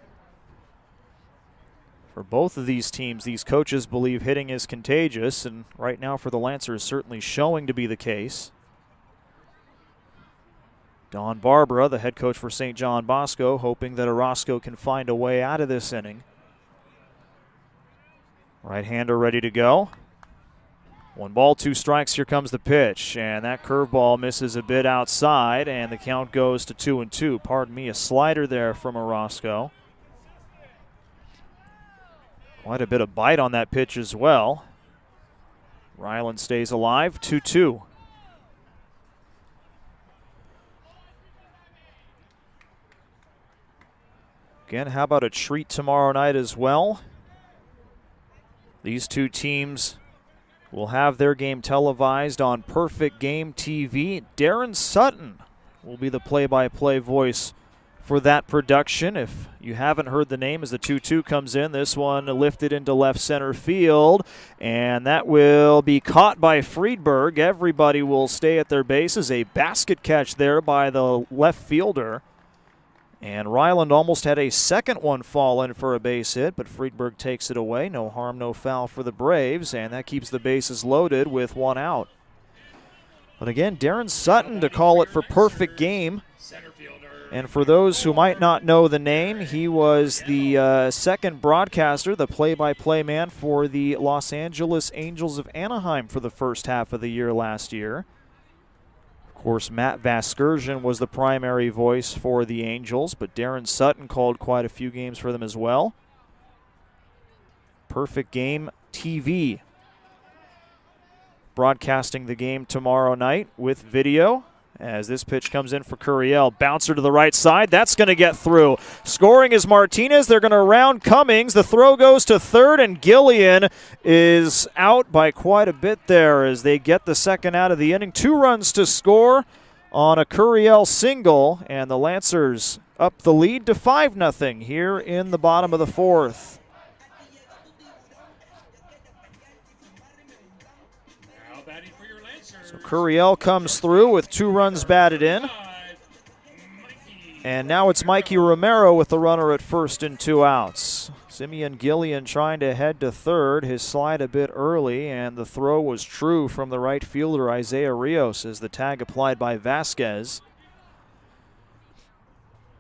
For both of these teams, these coaches believe hitting is contagious, and right now for the Lancers, certainly showing to be the case. Don Barbara, the head coach for St. John Bosco, hoping that Orozco can find a way out of this inning. Right-hander ready to go. 1 ball, 2 strikes. Here comes the pitch, and that curveball misses a bit outside, and the count goes to 2-2. Pardon me, a slider there from Orozco. Quite a bit of bite on that pitch as well. Ryland stays alive, 2-2. Again, how about a treat tomorrow night as well? These 2 teams will have their game televised on Perfect Game TV. Darren Sutton will be the play-by-play voice for that production. If you haven't heard the name, as the 2-2 comes in, this one lifted into left center field, and that will be caught by Friedberg. Everybody will stay at their bases. A basket catch there by the left fielder. And Ryland almost had a second one fall in for a base hit, but Friedberg takes it away. No harm, no foul for the Braves, and that keeps the bases loaded with 1 out. But again, Darren Sutton to call it for Perfect Game. And for those who might not know the name, he was the second broadcaster, the play-by-play man for the Los Angeles Angels of Anaheim for the first half of the year last year. Of course, Matt Vasgersian was the primary voice for the Angels, but Darren Sutton called quite a few games for them as well. Perfect Game TV broadcasting the game tomorrow night with video. As this pitch comes in for Curiel. Bouncer to the right side. That's going to get through. Scoring is Martinez. They're going to round Cummings. The throw goes to third, and Gillian is out by quite a bit there as they get the second out of the inning. 2 runs to score on a Curiel single, and the Lancers up the lead to 5-0 here in the bottom of the 4th. So Curiel comes through with 2 runs batted in. And now it's Mikey Romero with the runner at first and 2 outs. Simeon Gillian trying to head to third. His slide a bit early, and the throw was true from the right fielder Isaiah Rios as the tag applied by Vasquez.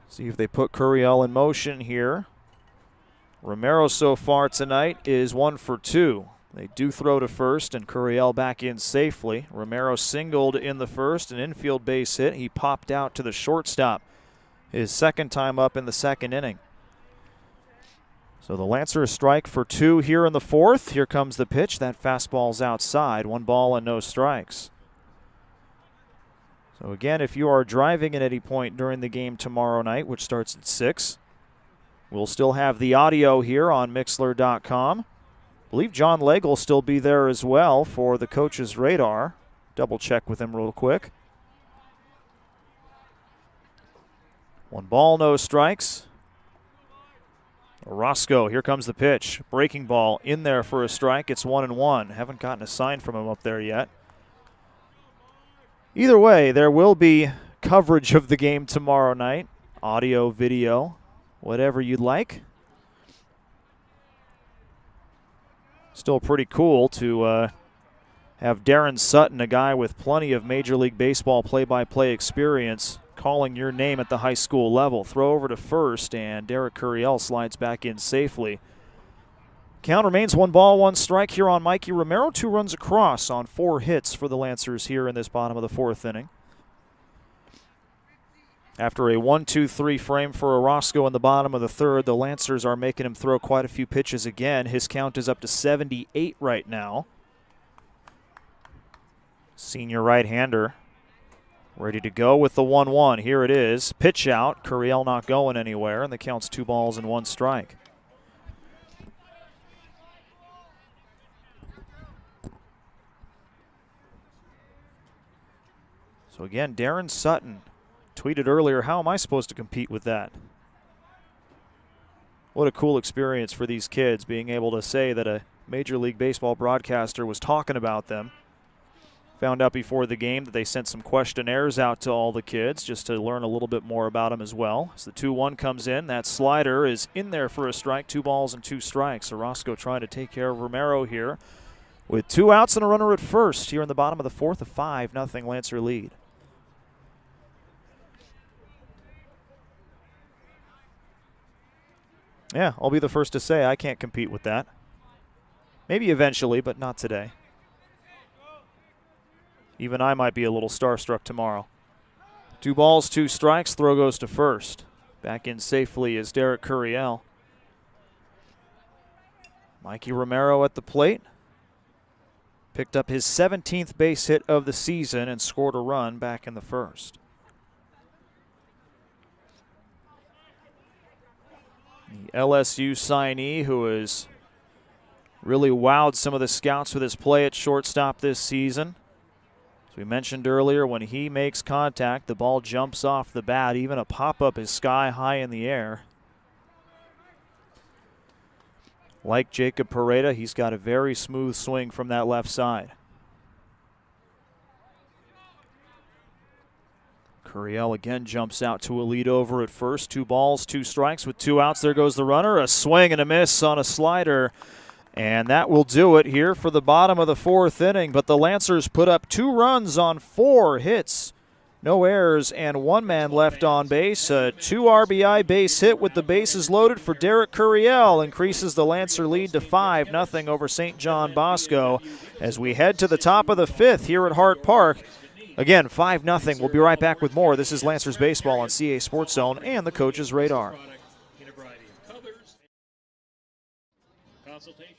See if they put Curiel in motion here. Romero so far tonight is 1 for 2. They do throw to first, and Curiel back in safely. Romero singled in the first, an infield base hit. He popped out to the shortstop his second time up in the second inning. So the Lancers strike for 2 here in the 4th. Here comes the pitch. That fastball's outside. 1 ball and no strikes. So again, if you are driving at any point during the game tomorrow night, which starts at 6, we'll still have the audio here on Mixlr.com. I believe John Legg will still be there as well for the coach's radar. Double check with him real quick. 1 ball, no strikes. Orozco, here comes the pitch. Breaking ball in there for a strike. It's 1-1. Haven't gotten a sign from him up there yet. Either way, there will be coverage of the game tomorrow night. Audio, video, whatever you'd like. Still pretty cool to have Darren Sutton, a guy with plenty of Major League Baseball play-by-play experience, calling your name at the high school level. Throw over to first, and Derek Curiel slides back in safely. Count remains 1 ball, 1 strike here on Mikey Romero. 2 runs across on 4 hits for the Lancers here in this bottom of the 4th inning. After a 1-2-3 frame for Orozco in the bottom of the 3rd, the Lancers are making him throw quite a few pitches again. His count is up to 78 right now. Senior right-hander ready to go with the 1-1. Here it is. Pitch out. Curiel not going anywhere, and the count's 2 balls and 1 strike. So again, Darren Sutton tweeted earlier, how am I supposed to compete with that? What a cool experience for these kids, being able to say that a Major League Baseball broadcaster was talking about them. Found out before the game that they sent some questionnaires out to all the kids just to learn a little bit more about them as well. As the 2-1 comes in, that slider is in there for a strike. 2 balls and 2 strikes. Orozco trying to take care of Romero here with 2 outs and a runner at first here in the bottom of the 4th. A 5-0 Lancer lead. Yeah, I'll be the first to say I can't compete with that. Maybe eventually, but not today. Even I might be a little starstruck tomorrow. 2 balls, 2 strikes. Throw goes to first. Back in safely is Derek Curiel. Mikey Romero at the plate. Picked up his 17th base hit of the season and scored a run back in the 1st. The LSU signee who has really wowed some of the scouts with his play at shortstop this season. As we mentioned earlier, when he makes contact, the ball jumps off the bat. Even a pop-up is sky high in the air. Like Jacob Pereida, he's got a very smooth swing from that left side. Curiel again jumps out to a lead over at first. 2 balls, 2 strikes with 2 outs. There goes the runner. A swing and a miss on a slider. And that will do it here for the bottom of the 4th inning. But the Lancers put up 2 runs on 4 hits. No errors and 1 man left on base. A 2 RBI base hit with the bases loaded for Derek Curiel increases the Lancer lead to 5-0 over St. John Bosco as we head to the top of the 5th here at Hart Park. Again, 5-0. We'll be right back with more. This is Lancers Baseball on CA Sports Zone and the Coach's Radar. Consultation.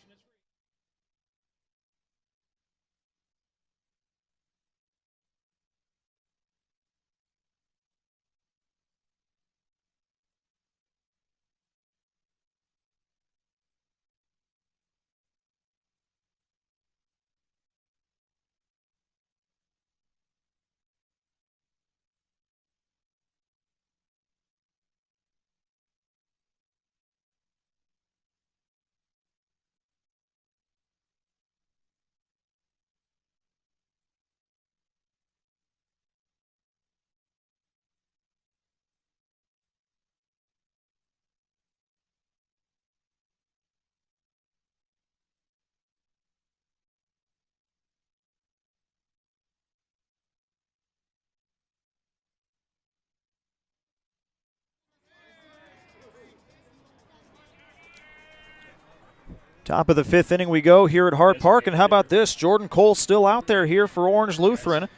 Top of the 5th inning we go here at Hart Park, and how about this? Jordan Cole still out there here for Orange Lutheran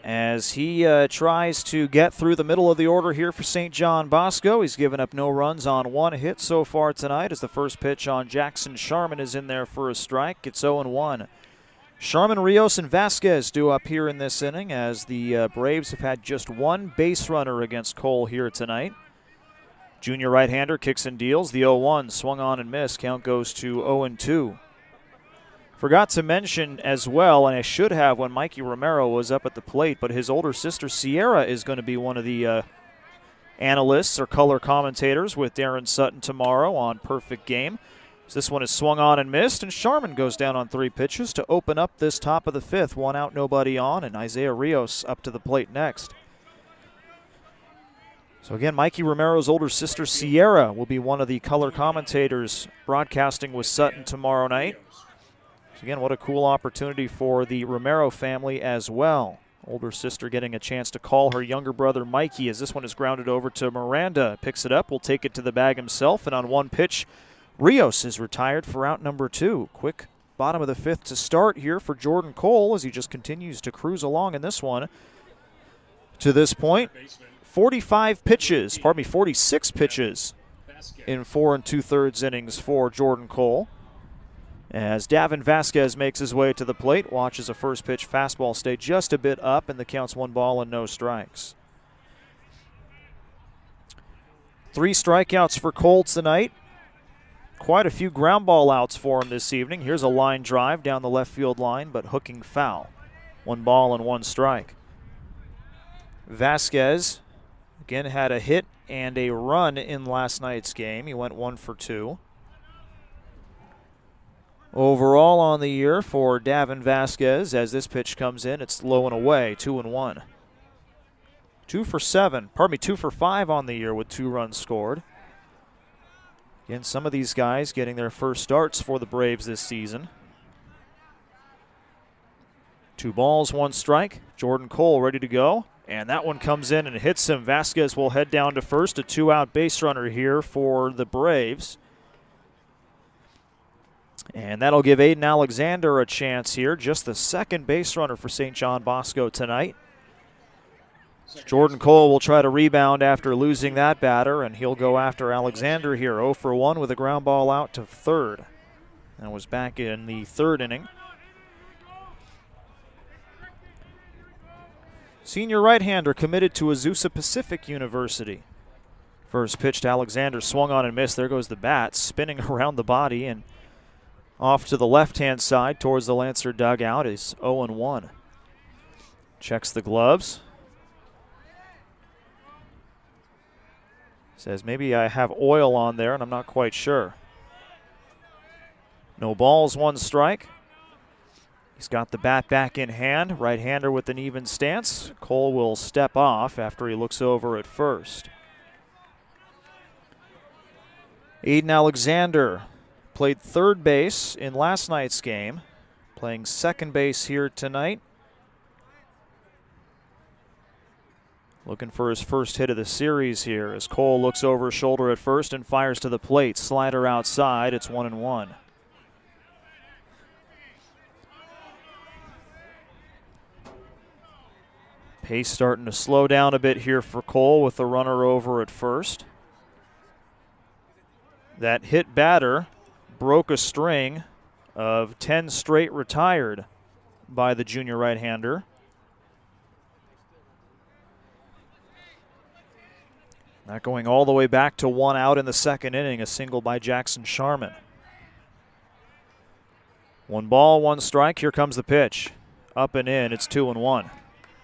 as he tries to get through the middle of the order here for St. John Bosco. He's given up no runs on 1 hit so far tonight as the first pitch on Jackson Sharman is in there for a strike. It's 0-1. Sharman, Rios, and Vasquez due up here in this inning as the Braves have had just 1 base runner against Cole here tonight. Junior right-hander kicks and deals. The 0-1 swung on and missed. Count goes to 0-2. Forgot to mention as well, and I should have when Mikey Romero was up at the plate, but his older sister Sierra is going to be one of the analysts or color commentators with Darren Sutton tomorrow on Perfect Game. This one is swung on and missed, and Sharman goes down on 3 pitches to open up this top of the 5th. 1 out, nobody on, and Isaiah Rios up to the plate next. So again, Mikey Romero's older sister Sierra will be one of the color commentators broadcasting with Sutton tomorrow night. So again, what a cool opportunity for the Romero family as well. Older sister getting a chance to call her younger brother Mikey as this one is grounded over to Miranda. Picks it up, will take it to the bag himself, and on 1 pitch, Rios is retired for out number 2. Quick bottom of the 5th to start here for Jordan Cole as he just continues to cruise along in this one. To this point, 46 pitches in 4 2/3 innings for Jordan Cole. As Davin Vasquez makes his way to the plate, watches a first pitch fastball stay just a bit up, and the count's 1 ball and no strikes. 3 strikeouts for Cole tonight. Quite a few ground ball outs for him this evening. Here's a line drive down the left field line, but hooking foul. 1 ball and 1 strike. Vasquez again had a hit and a run in last night's game. He went 1 for 2. Overall on the year for Davin Vasquez, as this pitch comes in, it's low and away, 2-1. 2 for 5 on the year with 2 runs scored. Again, some of these guys getting their first starts for the Braves this season. 2 balls, 1 strike. Jordan Cole ready to go. And that one comes in and hits him. Vasquez will head down to first. A 2-out base runner here for the Braves. And that'll give Aiden Alexander a chance here. Just the 2nd base runner for St. John Bosco tonight. Jordan Cole will try to rebound after losing that batter, and he'll go after Alexander here. 0 for 1 with a ground ball out to 3rd. That was back in the 3rd inning. Senior right-hander committed to Azusa Pacific University. First pitch to Alexander, swung on and missed. There goes the bat, spinning around the body and off to the left-hand side towards the Lancer dugout. Is 0-1. Checks the gloves. Says maybe I have oil on there and I'm not quite sure. No balls, 1 strike. He's got the bat back in hand. Right-hander with an even stance. Cole will step off after he looks over at first. Aiden Alexander played 3rd base in last night's game. Playing 2nd base here tonight. Looking for his first hit of the series here as Cole looks over his shoulder at first and fires to the plate. Slider outside. It's 1-1. Pace starting to slow down a bit here for Cole with the runner over at first. That hit batter broke a string of 10 straight retired by the junior right-hander. That going all the way back to 1 out in the 2nd inning, a single by Jackson Sharman. 1 ball, 1 strike. Here comes the pitch. Up and in, it's 2-1.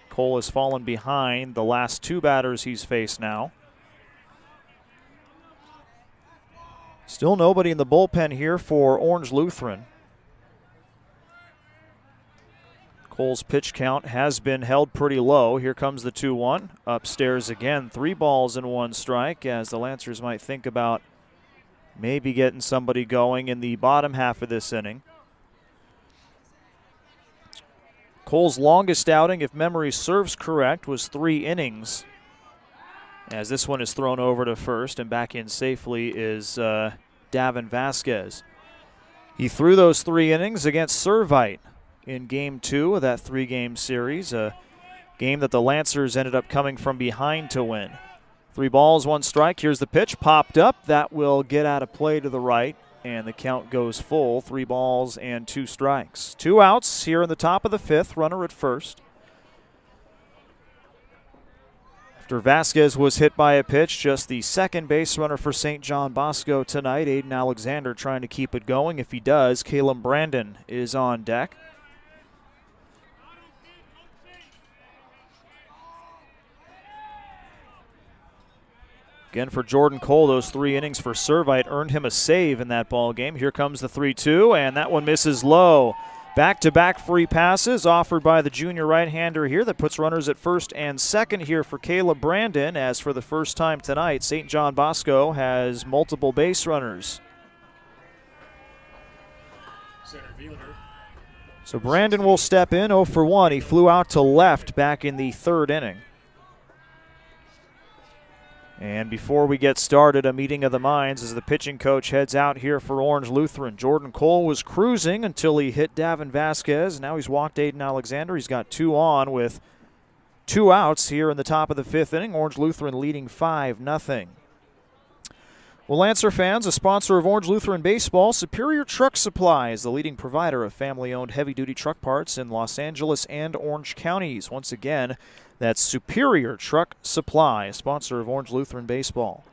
Cole has fallen behind the last 2 batters he's faced now. Still nobody in the bullpen here for Orange Lutheran. Cole's pitch count has been held pretty low. Here comes the 2-1. Upstairs again, 3 balls and 1 strike as the Lancers might think about maybe getting somebody going in the bottom half of this inning. Cole's longest outing, if memory serves correct, was 3 innings. As this one is thrown over to first and back in safely is Davin Vasquez. He threw those 3 innings against Servite in Game 2 of that 3-game series, a game that the Lancers ended up coming from behind to win. 3 balls, 1 strike. Here's the pitch, popped up. That will get out of play to the right, and the count goes full. 3 balls and 2 strikes. 2 outs here in the top of the 5th, runner at first. After Vasquez was hit by a pitch, just the 2nd base runner for St. John Bosco tonight. Aiden Alexander trying to keep it going. If he does, Caleb Brandon is on deck. Again, for Jordan Cole, those 3 innings for Servite earned him a save in that ball game. Here comes the 3-2, and that one misses low. Back-to-back free passes offered by the junior right-hander here that puts runners at first and second here for Caleb Brandon, as for the first time tonight, St. John Bosco has multiple base runners. So Brandon will step in 0 for 1. He flew out to left back in the 3rd inning. And before we get started, a meeting of the minds as the pitching coach heads out here for Orange Lutheran. Jordan Cole was cruising until he hit Davin Vasquez. Now he's walked Aiden Alexander. He's got 2 on with 2 outs here in the top of the 5th inning. Orange Lutheran leading 5-0. Well, Lancer fans, a sponsor of Orange Lutheran Baseball, Superior Truck Supply is the leading provider of family-owned heavy-duty truck parts in Los Angeles and Orange counties. Once again, that's Superior Truck Supply, a sponsor of Orange Lutheran Baseball.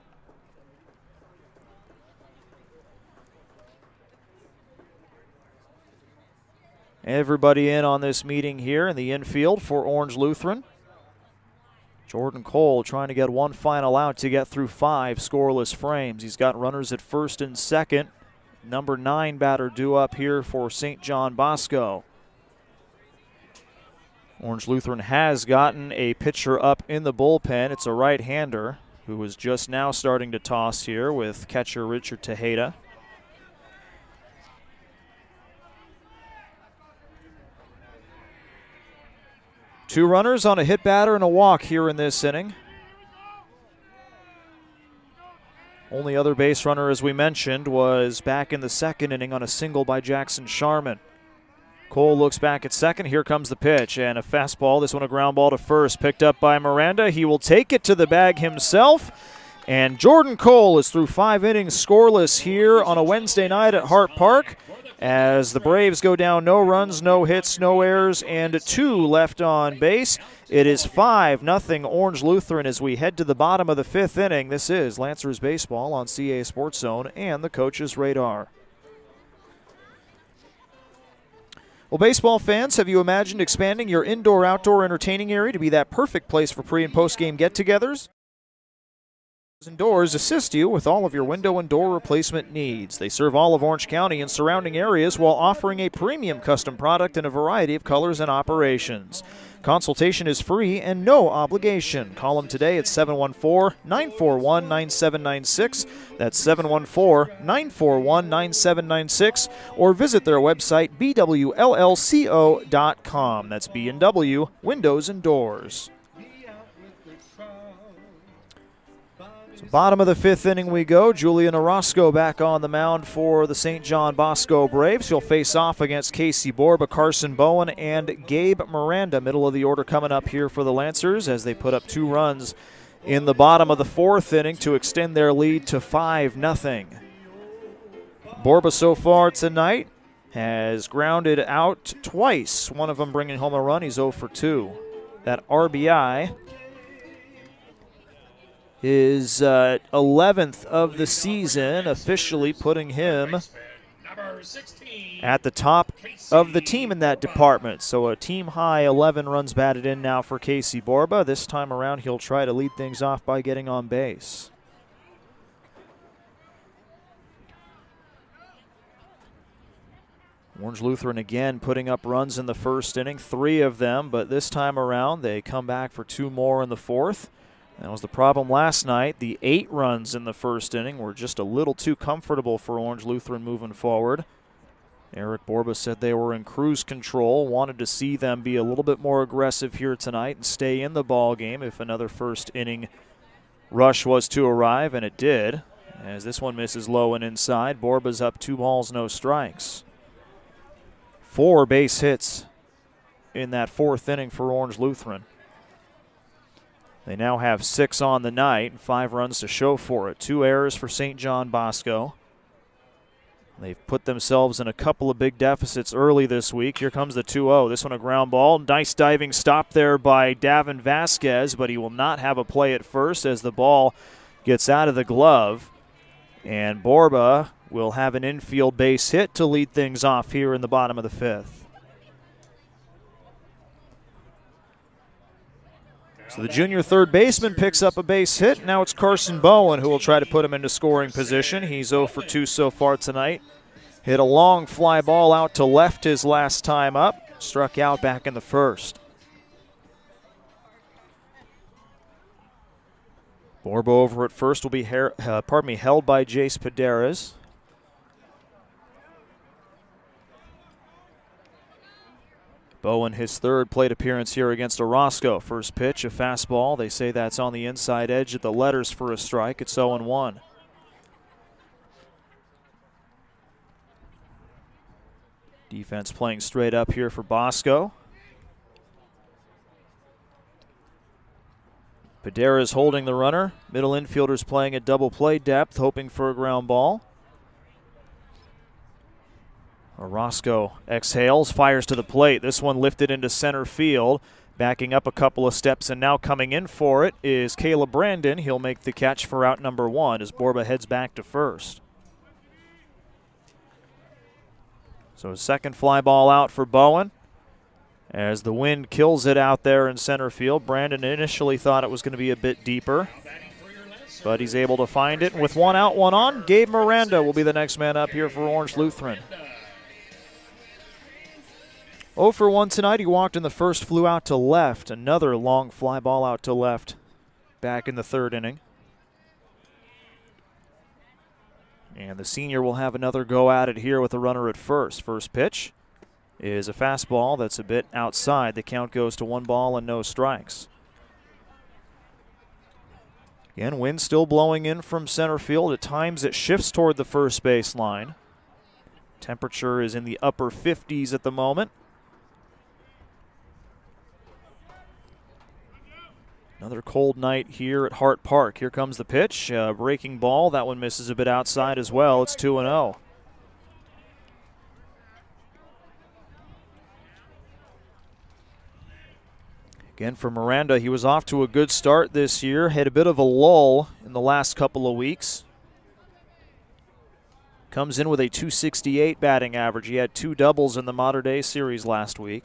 Everybody in on this meeting here in the infield for Orange Lutheran. Jordan Cole trying to get one final out to get through 5 scoreless frames. He's got runners at first and second. Number 9 batter due up here for St. John Bosco. Orange Lutheran has gotten a pitcher up in the bullpen. It's a right-hander who is just now starting to toss here with catcher Richard Tejeda. Two runners on a hit batter and a walk here in this inning. Only other base runner, as we mentioned, was back in the 2nd inning on a single by Jackson Sharman. Cole looks back at second. Here comes the pitch and a fastball. This one a ground ball to first, picked up by Miranda. He will take it to the bag himself. And Jordan Cole is through 5 innings scoreless here on a Wednesday night at Hart Park, as the Braves go down no runs, no hits, no errors, and 2 left on base. It is 5-0 Orange Lutheran as we head to the bottom of the 5th inning. This is Lancers Baseball on CA Sports Zone and the coach's radar. Well, baseball fans, have you imagined expanding your indoor-outdoor entertaining area to be that perfect place for pre- and post-game get-togethers? Doors assist you with all of your window and door replacement needs. They serve all of Orange County and surrounding areas while offering a premium custom product in a variety of colors and operations. Consultation is free and no obligation. Call them today at 714-941-9796. That's 714-941-9796. Or visit their website, bwllco.com. That's B&W Windows and Doors. Bottom of the 5th inning we go. Julian Orozco back on the mound for the St. John Bosco Braves. He'll face off against Casey Borba, Carson Bowen, and Gabe Miranda. Middle of the order coming up here for the Lancers as they put up 2 runs in the bottom of the 4th inning to extend their lead to 5-0. Borba so far tonight has grounded out twice, one of them bringing home a run. He's 0 for 2. That RBI his 11th of the season, officially putting him at the top of the team in that department. So a team-high 11 runs batted in now for Casey Borba. This time around, he'll try to lead things off by getting on base. Orange Lutheran again putting up runs in the 1st inning, 3 of them, but this time around they come back for 2 more in the 4th. That was the problem last night. The 8 runs in the 1st inning were just a little too comfortable for Orange Lutheran moving forward. Eric Borba said they were in cruise control, wanted to see them be a little bit more aggressive here tonight and stay in the ball game if another 1st inning rush was to arrive, and it did. As this one misses low and inside, Borba's up 2 balls, no strikes. 4 base hits in that 4th inning for Orange Lutheran. They now have 6 on the night and 5 runs to show for it. 2 errors for St. John Bosco. They've put themselves in a couple of big deficits early this week. Here comes the 2-0. This one a ground ball. Nice diving stop there by Davin Vasquez, but he will not have a play at first as the ball gets out of the glove. And Borba will have an infield base hit to lead things off here in the bottom of the 5th. So the junior third baseman picks up a base hit. Now it's Carson Bowen who will try to put him into scoring position. He's 0 for 2 so far tonight. Hit a long fly ball out to left his last time up. Struck out back in the first. Borbo over at first will be held by Jace Paderas. Bowen, his third plate appearance here against Orozco. First pitch, a fastball. They say that's on the inside edge of the letters for a strike. It's 0-1. Defense playing straight up here for Bosco. Paderas holding the runner. Middle infielders playing at double play depth, hoping for a ground ball. Orozco exhales, fires to the plate. This one lifted into center field. Backing up a couple of steps and now coming in for it is Caleb Brandon. He'll make the catch for out number 1 as Borba heads back to first. So a second fly ball out for Bowen. As the wind kills it out there in center field. Brandon initially thought it was going to be a bit deeper, but he's able to find it. And with 1 out, 1 on, Gabe Miranda will be the next man up here for Orange Lutheran. 0 for 1 tonight. He walked in the first, flew out to left. Another long fly ball out to left back in the third inning. And the senior will have another go at it here with a runner at first. First pitch is a fastball that's a bit outside. The count goes to 1 ball and no strikes. Again, wind still blowing in from center field. At times it shifts toward the first base line. Temperature is in the upper 50s at the moment. Another cold night here at Hart Park. Here comes the pitch. Breaking ball. That one misses a bit outside as well. It's 2-0. Again, for Miranda, he was off to a good start this year. Had a bit of a lull in the last couple of weeks. Comes in with a .268 batting average. He had 2 doubles in the Mater Dei series last week.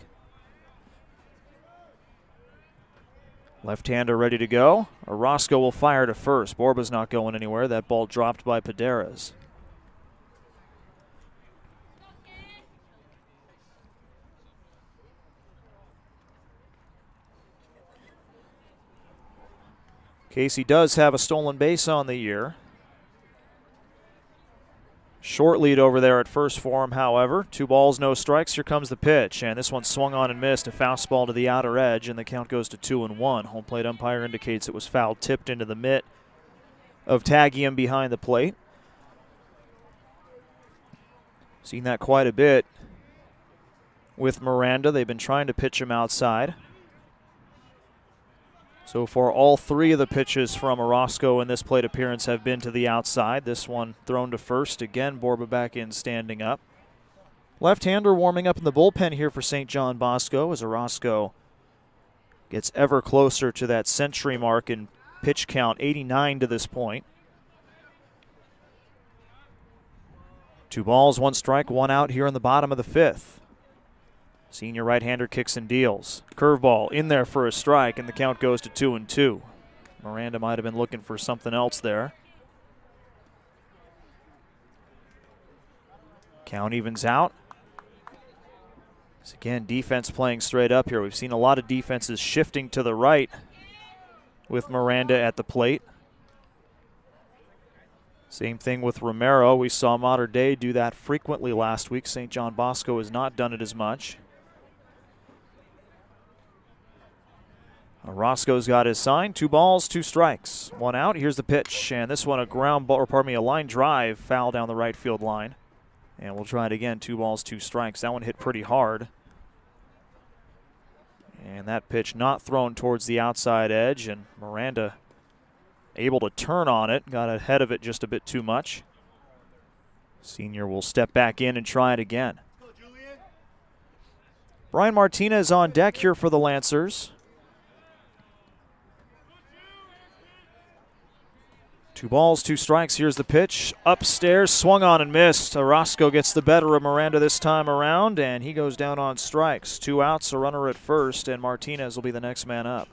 Left-hander ready to go. Orozco will fire to first. Borba's not going anywhere. That ball dropped by Paderas. Casey does have a stolen base on the year. Short lead over there at first for him, however. 2 balls, no strikes. Here comes the pitch, and this one swung on and missed. A fastball to the outer edge, and the count goes to 2-1. Home plate umpire indicates it was foul tipped into the mitt of Tagium behind the plate. Seen that quite a bit with Miranda. They've been trying to pitch him outside. So far, all 3 of the pitches from Orozco in this plate appearance have been to the outside. This one thrown to first. Again, Borba back in standing up. Left-hander warming up in the bullpen here for St. John Bosco as Orozco gets ever closer to that century mark in pitch count, 89 to this point. 2 balls, 1 strike, 1 out here in the bottom of the 5th. Senior right-hander kicks and deals. Curveball in there for a strike, and the count goes to 2-2. Miranda might have been looking for something else there. Count evens out. So again, defense playing straight up here. We've seen a lot of defenses shifting to the right with Miranda at the plate. Same thing with Romero. We saw Mater Dei do that frequently last week. St. John Bosco has not done it as much. Orozco's got his sign. 2 balls, 2 strikes. 1 out. Here's the pitch, and this one a ground ball, or pardon me, a line drive foul down the right field line. And we'll try it again. 2 balls, 2 strikes. That one hit pretty hard. And that pitch not thrown towards the outside edge, and Miranda able to turn on it. Got ahead of it just a bit too much. Senior will step back in and try it again. Brian Martinez on deck here for the Lancers. 2 balls, 2 strikes. Here's the pitch. Upstairs, swung on and missed. Orozco gets the better of Miranda this time around, and he goes down on strikes. 2 outs, a runner at first, and Martinez will be the next man up.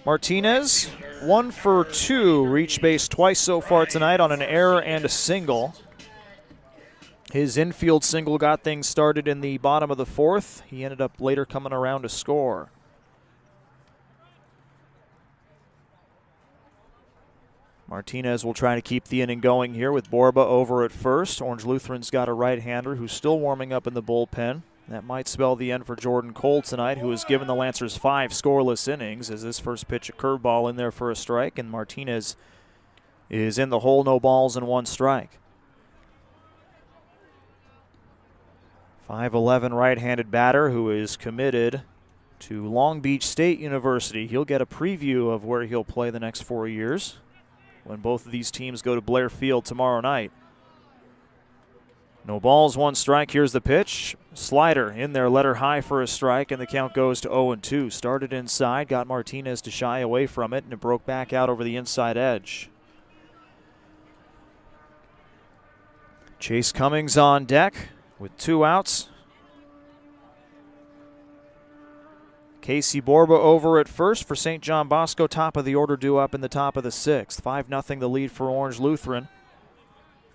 Martinez, 1 for 2, reached base twice so far tonight on an error and a single. His infield single got things started in the bottom of the 4th. He ended up later coming around to score. Martinez will try to keep the inning going here with Borba over at first. Orange Lutheran's got a right-hander who's still warming up in the bullpen. That might spell the end for Jordan Cole tonight, who has given the Lancers 5 scoreless innings, as this first pitch a curveball in there for a strike, and Martinez is in the hole, no balls and 1 strike. 5'11" right-handed batter who is committed to Long Beach State University. He'll get a preview of where he'll play the next 4 years when both of these teams go to Blair Field tomorrow night. No balls, 1 strike. Here's the pitch. Slider in there, letter high for a strike, and the count goes to 0-2. Started inside, got Martinez to shy away from it, and it broke back out over the inside edge. Chase Cummings on deck with 2 outs. Casey Borba over at first for St. John Bosco. Top of the order due up in the top of the 6th. 5-0 the lead for Orange Lutheran.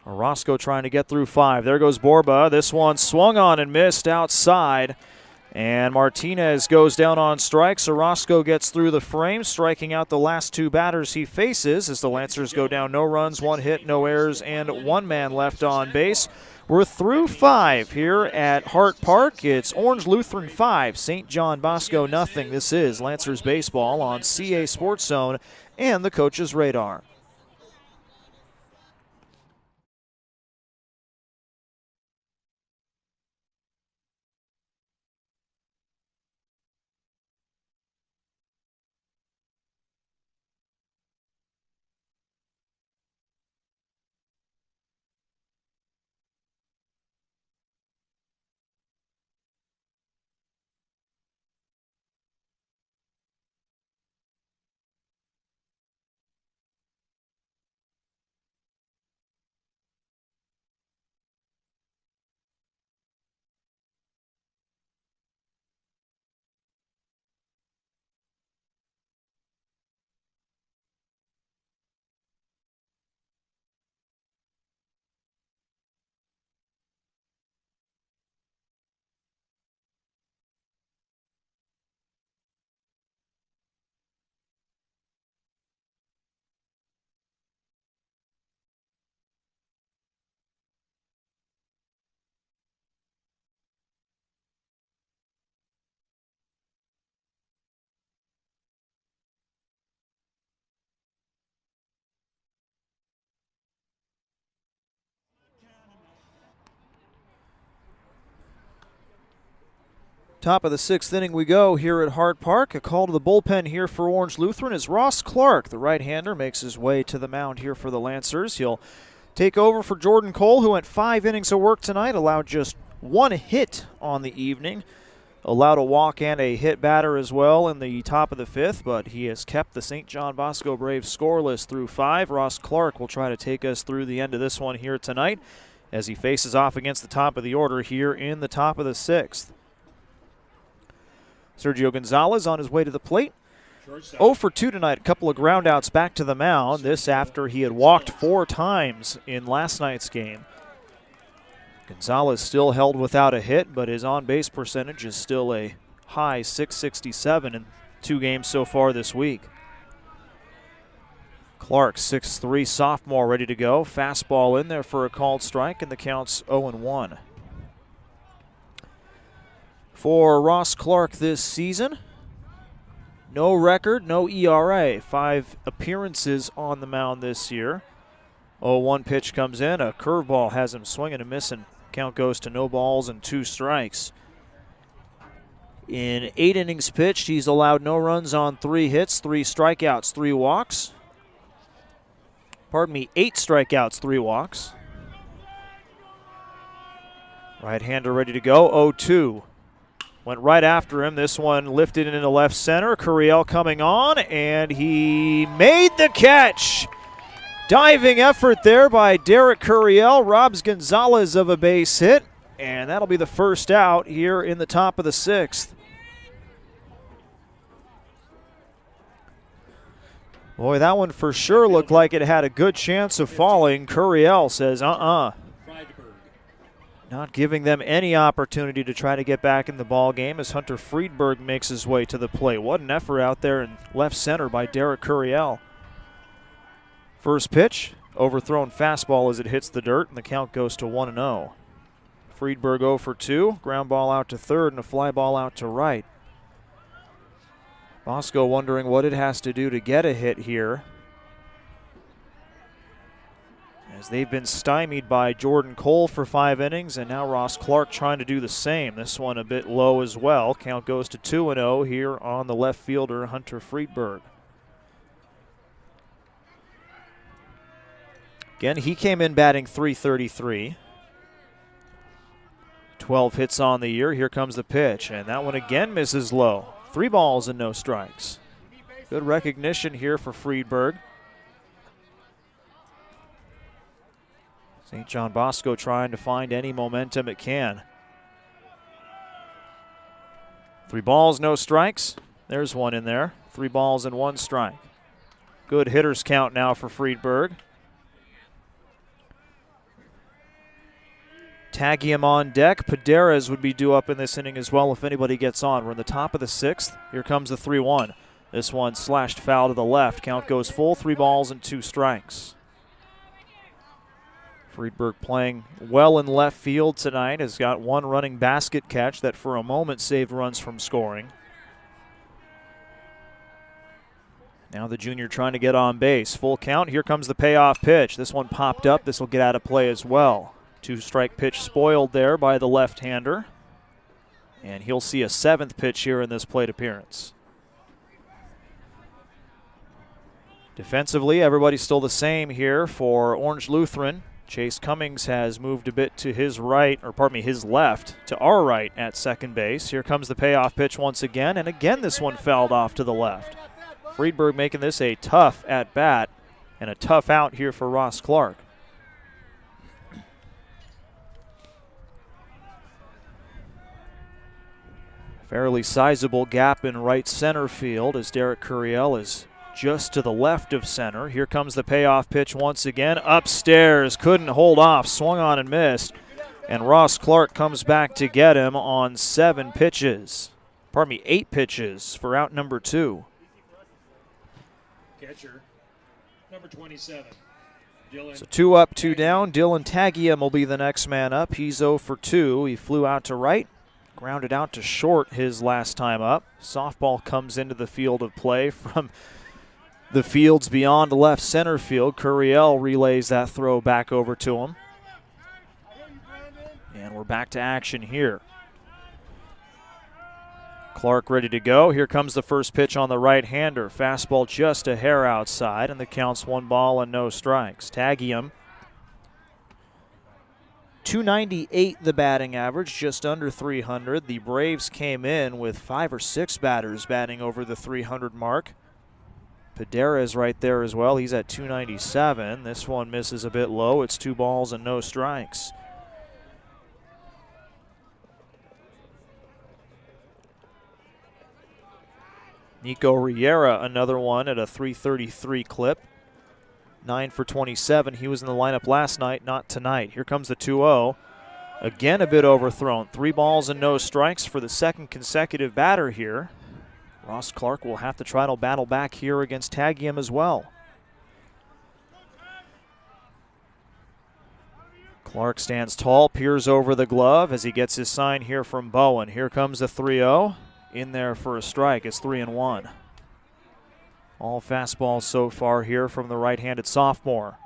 Orozco trying to get through 5. There goes Borba. This one swung on and missed outside. And Martinez goes down on strikes. Orozco gets through the frame, striking out the last 2 batters he faces as the Lancers go down 0 runs, 1 hit, no errors, and 1 man left on base. We're through 5 here at Hart Park. It's Orange Lutheran 5, St. John Bosco nothing. This is Lancers baseball on CA Sports Zone and the coach's radar. Top of the 6th inning we go here at Hart Park. A call to the bullpen here for Orange Lutheran as Ross Clark, the right-hander, makes his way to the mound here for the Lancers. He'll take over for Jordan Cole, who went 5 innings of work tonight, allowed just 1 hit on the evening. Allowed a walk and a hit batter as well in the top of the 5th, but he has kept the St. John Bosco Braves scoreless through 5. Ross Clark will try to take us through the end of this one here tonight as he faces off against the top of the order here in the top of the 6th. Sergio Gonzalez on his way to the plate. 0 for 2 tonight, a couple of groundouts back to the mound. This after he had walked 4 times in last night's game. Gonzalez still held without a hit, but his on-base percentage is still a high .667 in 2 games so far this week. Clark, 6'3", sophomore, ready to go. Fastball in there for a called strike, and the count's 0-1. For Ross Clark this season, no record, no ERA. 5 appearances on the mound this year. 0-1 pitch comes in. A curveball has him swinging and missing. Count goes to no balls and 2 strikes. In 8 innings pitched, he's allowed no runs on 3 hits, 3 strikeouts, 3 walks. 8 strikeouts, 3 walks. Right-hander ready to go, 0-2. Went right after him. This one lifted into left center. Curiel coming on, and he made the catch. Diving effort there by Derek Curiel robs Gonzalez of a base hit, and that'll be the first out here in the top of the 6th. Boy, that one for sure looked like it had a good chance of falling. Curiel says, Not giving them any opportunity to try to get back in the ball game as Hunter Friedberg makes his way to the plate. What an effort out there in left center by Derek Curiel. First pitch, overthrown fastball as it hits the dirt, and the count goes to 1-0. Friedberg 0 for 2, ground ball out to third and a fly ball out to right. Bosco wondering what it has to do to get a hit here, as they've been stymied by Jordan Cole for 5 innings, and now Ross Clark trying to do the same. This one a bit low as well. Count goes to 2-0 here on the left fielder, Hunter Friedberg. Again, he came in batting .333. 12 hits on the year. Here comes the pitch, and that one again misses low. 3 balls and no strikes. Good recognition here for Friedberg. St. John Bosco trying to find any momentum it can. 3 balls, no strikes. There's one in there. 3 balls and 1 strike. Good hitters count now for Friedberg. Tagium on deck. Paderes would be due up in this inning as well if anybody gets on. We're in the top of the 6th. Here comes the 3-1. This one slashed foul to the left. Count goes full. 3 balls and 2 strikes. Friedberg playing well in left field tonight. Has got 1 running basket catch that for a moment saved runs from scoring. Now the junior trying to get on base. Full count. Here comes the payoff pitch. This one popped up. This will get out of play as well. 2-strike pitch spoiled there by the left-hander. And he'll see a 7th pitch here in this plate appearance. Defensively, everybody's still the same here for Orange Lutheran. Chase Cummings has moved a bit to his right, or pardon me, his left, to our right at second base. Here comes the payoff pitch once again, and again this one fouled off to the left. Friedberg making this a tough at-bat and a tough out here for Ross Clark. Fairly sizable gap in right center field as Derek Curiel is just to the left of center. Here comes the payoff pitch once again. Upstairs, couldn't hold off, swung on and missed. And Ross Clark comes back to get him on 7 pitches. Pardon me, 8 pitches for out number 2. Catcher, number 27. So 2 up, 2 down. Dylan Tagium will be the next man up. He's 0 for 2. He flew out to right. Grounded out to short his last time up. Softball comes into the field of play from the fields beyond left center field. Curiel relays that throw back over to him. And we're back to action here. Clark ready to go. Here comes the first pitch on the right-hander. Fastball just a hair outside, and the count's 1 ball and no strikes. Tagium, .298 the batting average, just under 300. The Braves came in with 5 or 6 batters batting over the 300 mark. Paderes right there as well. He's at .297. This one misses a bit low. It's 2 balls and no strikes. Nico Riera, another one at a .333 clip. 9 for 27. He was in the lineup last night, not tonight. Here comes the 2-0. Again a bit overthrown. 3 balls and no strikes for the second consecutive batter here. Ross Clark will have to try to battle back here against Tagium as well. Clark stands tall, peers over the glove as he gets his sign here from Bowen. Here comes the 3-0. In there for a strike. It's 3-1. All fastballs so far here from the right-handed sophomore.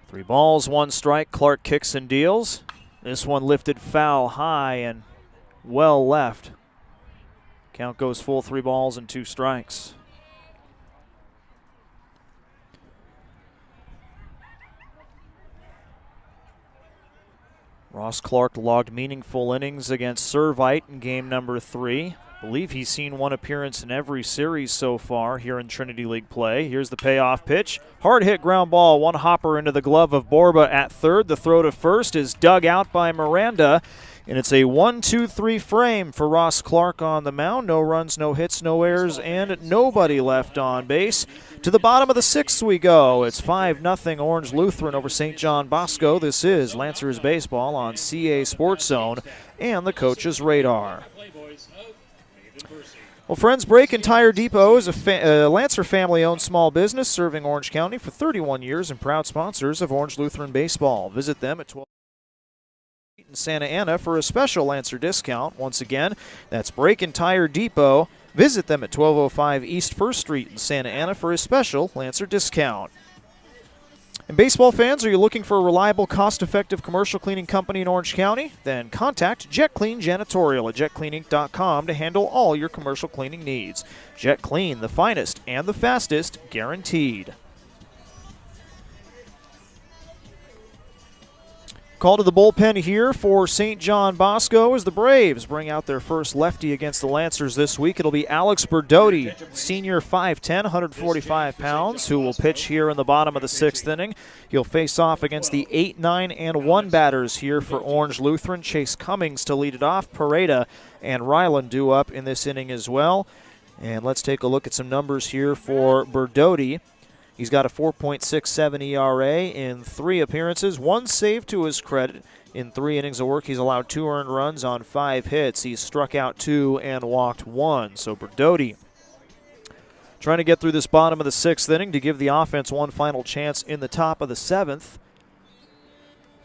Three balls, 1 strike. Clark kicks and deals. This one lifted foul high and well left. Count goes full, 3 balls and 2 strikes. Ross Clark logged meaningful innings against Servite in game number 3. I believe he's seen one appearance in every series so far here in Trinity League play. Here's the payoff pitch. Hard hit ground ball, one hopper into the glove of Borba at third. The throw to first is dug out by Miranda. And it's a 1-2-3 frame for Ross Clark on the mound. No runs, no hits, no errors, and nobody left on base. To the bottom of the sixth we go. It's 5-0 Orange Lutheran over St. John Bosco. This is Lancers Baseball on CA Sports Zone and the coach's radar. Well, friends, Brake and Tire Depot is a Lancer family-owned small business serving Orange County for 31 years and proud sponsors of Orange Lutheran Baseball. Visit them at 12 in Santa Ana for a special Lancer discount. Once again, that's Brake and Tire Depot. Visit them at 1205 East 1st Street in Santa Ana for a special Lancer discount. And baseball fans, are you looking for a reliable, cost-effective commercial cleaning company in Orange County? Then contact Jet Clean Janitorial at jetcleaninc.com to handle all your commercial cleaning needs. Jet Clean, the finest and the fastest, guaranteed. Call to the bullpen here for St. John Bosco as the Braves bring out their first lefty against the Lancers this week. It'll be Alex Berdotti, senior 5'10", 145 pounds, who will pitch here in the bottom of the sixth inning. He'll face off against the 8, 9, and 1 batters here for Orange Lutheran. Chase Cummings to lead it off. Pereida and Ryland due up in this inning as well. And let's take a look at some numbers here for Berdotti. He's got a 4.67 ERA in 3 appearances, 1 save to his credit. In 3 innings of work, he's allowed 2 earned runs on 5 hits. He's struck out 2 and walked 1. So Berdotti trying to get through this bottom of the 6th inning to give the offense one final chance in the top of the 7th.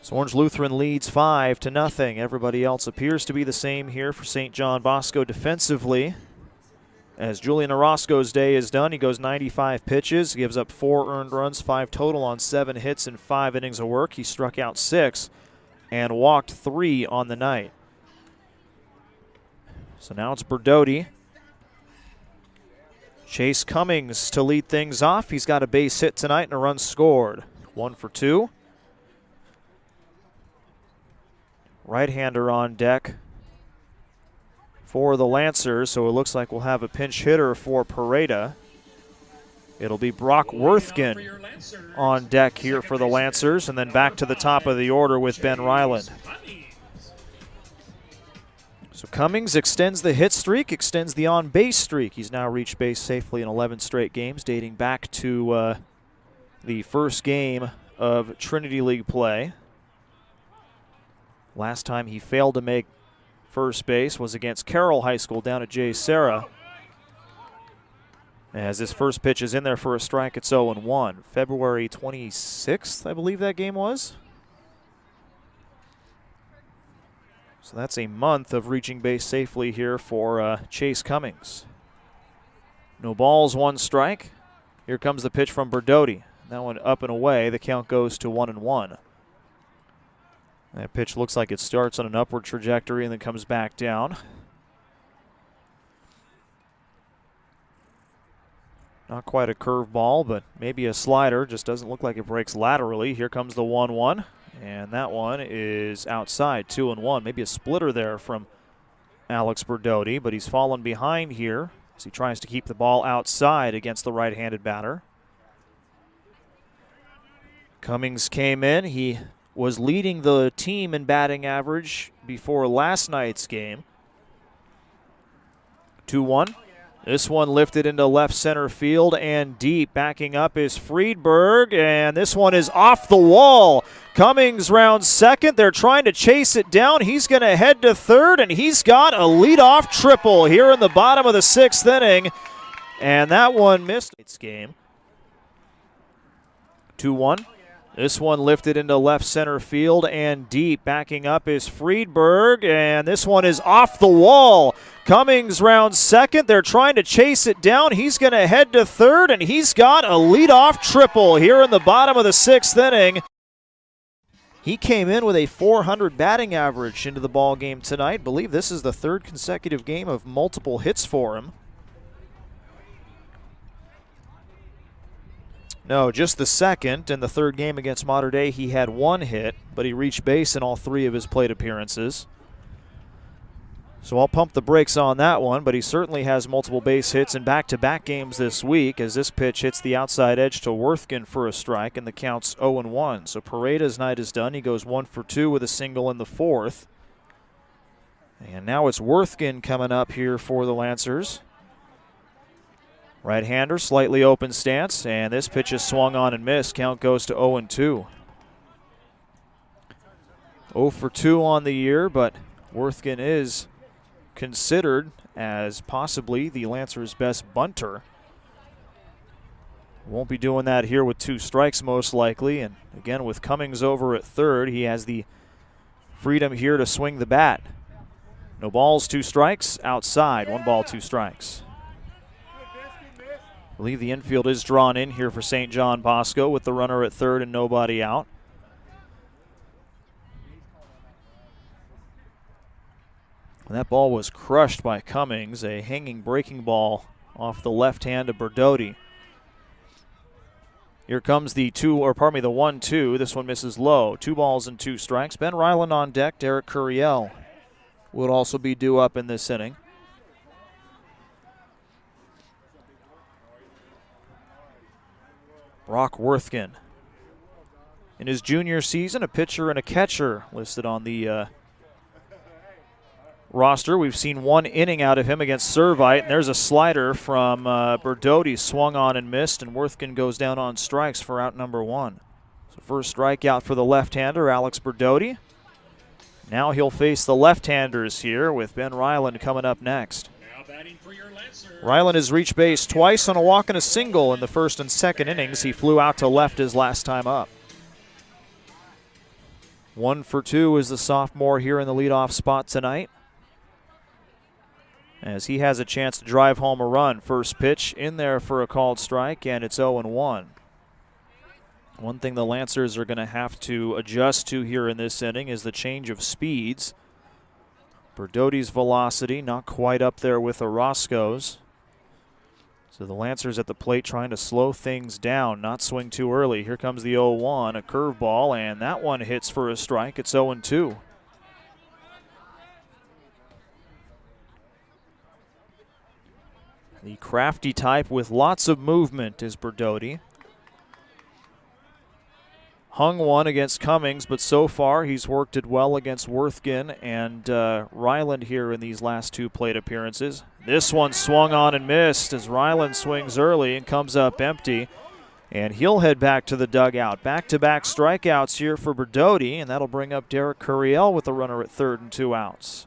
So Orange Lutheran leads 5-0. Everybody else appears to be the same here for St. John Bosco defensively. As Julian Orozco's day is done, he goes 95 pitches, gives up 4 earned runs, 5 total on 7 hits in 5 innings of work. He struck out 6 and walked 3 on the night. So now it's Berdotti. Chase Cummings to lead things off. He's got a base hit tonight and a run scored. 1 for 2. Right-hander on deck for the Lancers, so it looks like we'll have a pinch hitter for Pereida. It'll be Brock Worthgen on deck here for the Lancers, and then back to the top of the order with Ben Ryland. So Cummings extends the hit streak, extends the on-base streak. He's now reached base safely in 11 straight games, dating back to the first game of Trinity League play. Last time he failed to make first base was against Carroll High School down at J. Sarah. As his first pitch is in there for a strike, it's 0-1. February 26th, I believe that game was. So that's a month of reaching base safely here for Chase Cummings. No balls, 1 strike. Here comes the pitch from Berdotti. That one up and away. The count goes to 1-1. That pitch looks like it starts on an upward trajectory and then comes back down. Not quite a curveball, but maybe a slider. Just doesn't look like it breaks laterally. Here comes the 1-1, and that one is outside, 2-1. Maybe a splitter there from Alex Berdotti, but he's fallen behind here as he tries to keep the ball outside against the right-handed batter. Cummings came in. He was leading the team in batting average before last night's game. 2-1. This one lifted into left center field and deep. Backing up is Friedberg, and this one is off the wall. Cummings rounds second. They're trying to chase it down. He's going to head to third, and he's got a leadoff triple here in the bottom of the 6th inning. And that one missed its game. 2-1. This one lifted into left center field and deep. Backing up is Friedberg, and this one is off the wall. Cummings rounds second. They're trying to chase it down. He's going to head to third, and he's got a leadoff triple here in the bottom of the 6th inning. He came in with a .400 batting average into the ball game tonight. I believe this is the 3rd consecutive game of multiple hits for him. No, just the 2nd. In the 3rd game against Mater Dei, he had 1 hit, but he reached base in all 3 of his plate appearances. So I'll pump the brakes on that one, but he certainly has multiple base hits in back-to-back games this week as this pitch hits the outside edge to Worthgen for a strike, and the count's 0-1. So Pereida's night is done. He goes 1 for 2 with a single in the fourth. And now it's Worthgen coming up here for the Lancers. Right-hander, slightly open stance, and this pitch is swung on and missed. Count goes to 0-2. 0 for 2 on the year, but Worthgen is considered as possibly the Lancers' best bunter. Won't be doing that here with 2 strikes most likely, and again with Cummings over at third, he has the freedom here to swing the bat. No balls, 2 strikes, outside, 1 ball, 2 strikes. I believe the infield is drawn in here for St. John Bosco with the runner at third and nobody out. That ball was crushed by Cummings, a hanging breaking ball off the left hand of Berdotti. Here comes the 1-2. This one misses low. 2 balls and 2 strikes. Ben Ryland on deck. Derek Curiel will also be due up in this inning. Brock Worthgen. In his junior season, a pitcher and a catcher listed on the roster. We've seen 1 inning out of him against Servite, and there's a slider from Berdotti, swung on and missed, and Worthgen goes down on strikes for out number 1. So first strikeout for the left-hander, Alex Berdotti. Now he'll face the left-handers here with Ben Ryland coming up next. Ryland has reached base twice on a walk and a single in the first and second innings. He flew out to left his last time up. 1 for 2 is the sophomore here in the leadoff spot tonight, as he has a chance to drive home a run. First pitch in there for a called strike, and it's 0-1. One thing the Lancers are going to have to adjust to here in this inning is the change of speeds. Berdotti's velocity not quite up there with Orozco's. So the Lancers at the plate trying to slow things down, not swing too early. Here comes the 0-1, a curveball, and that one hits for a strike. It's 0-2. The crafty type with lots of movement is Berdotti. Hung one against Cummings, but so far he's worked it well against Worthgen and Ryland here in these last 2 plate appearances. This one swung on and missed as Ryland swings early and comes up empty. And he'll head back to the dugout. Back-to-back strikeouts here for Berdotti, and that'll bring up Derek Curiel with the runner at third and 2 outs.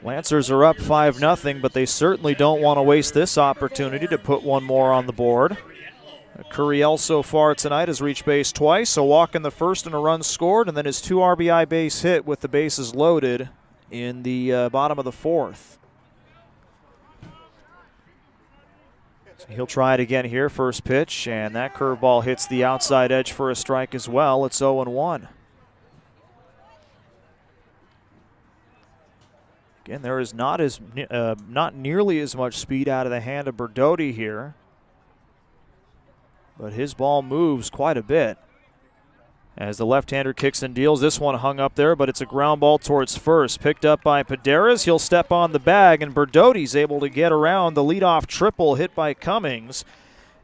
Lancers are up 5-0, but they certainly don't want to waste this opportunity to put 1 more on the board. Curiel so far tonight has reached base twice, a walk in the first and a run scored, and then his 2 RBI base hit with the bases loaded in the bottom of the fourth. So he'll try it again here, first pitch, and that curveball hits the outside edge for a strike as well. It's 0-1. Again, there is not nearly as much speed out of the hand of Berdotti here, but his ball moves quite a bit. As the left-hander kicks and deals, this one hung up there, but it's a ground ball towards first. Picked up by Paderas. He'll step on the bag, and Berdotti's able to get around the leadoff triple hit by Cummings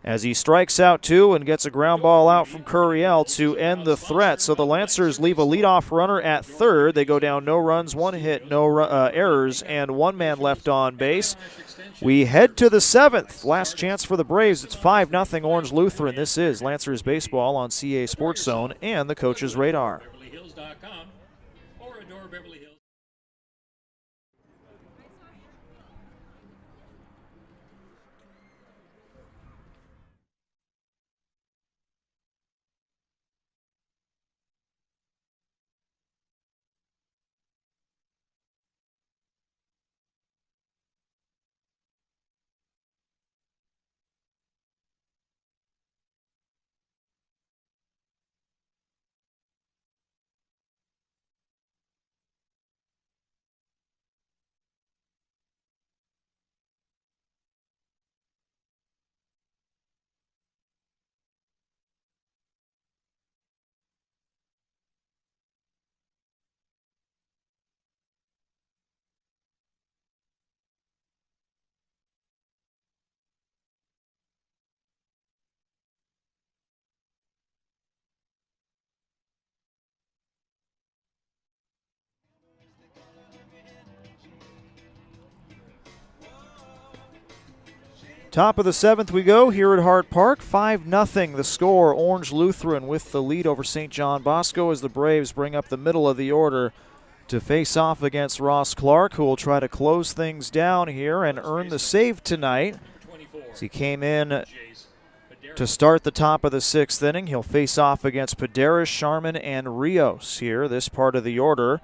as he strikes out 2 and gets a ground ball out from Curiel to end the threat. So the Lancers leave a leadoff runner at third. They go down no runs, 1 hit, no errors, and 1 man left on base. We head to the 7th. Last chance for the Braves. It's 5-0 Orange Lutheran. This is Lancers Baseball on CA Sports Zone and the Coach's Radar. Top of the 7th we go here at Hart Park. 5-0 the score. Orange Lutheran with the lead over St. John Bosco as the Braves bring up the middle of the order to face off against Ross Clark, who will try to close things down here and earn the save tonight. As he came in to start the top of the 6th inning, he'll face off against Paderas, Sharman, and Rios here. This part of the order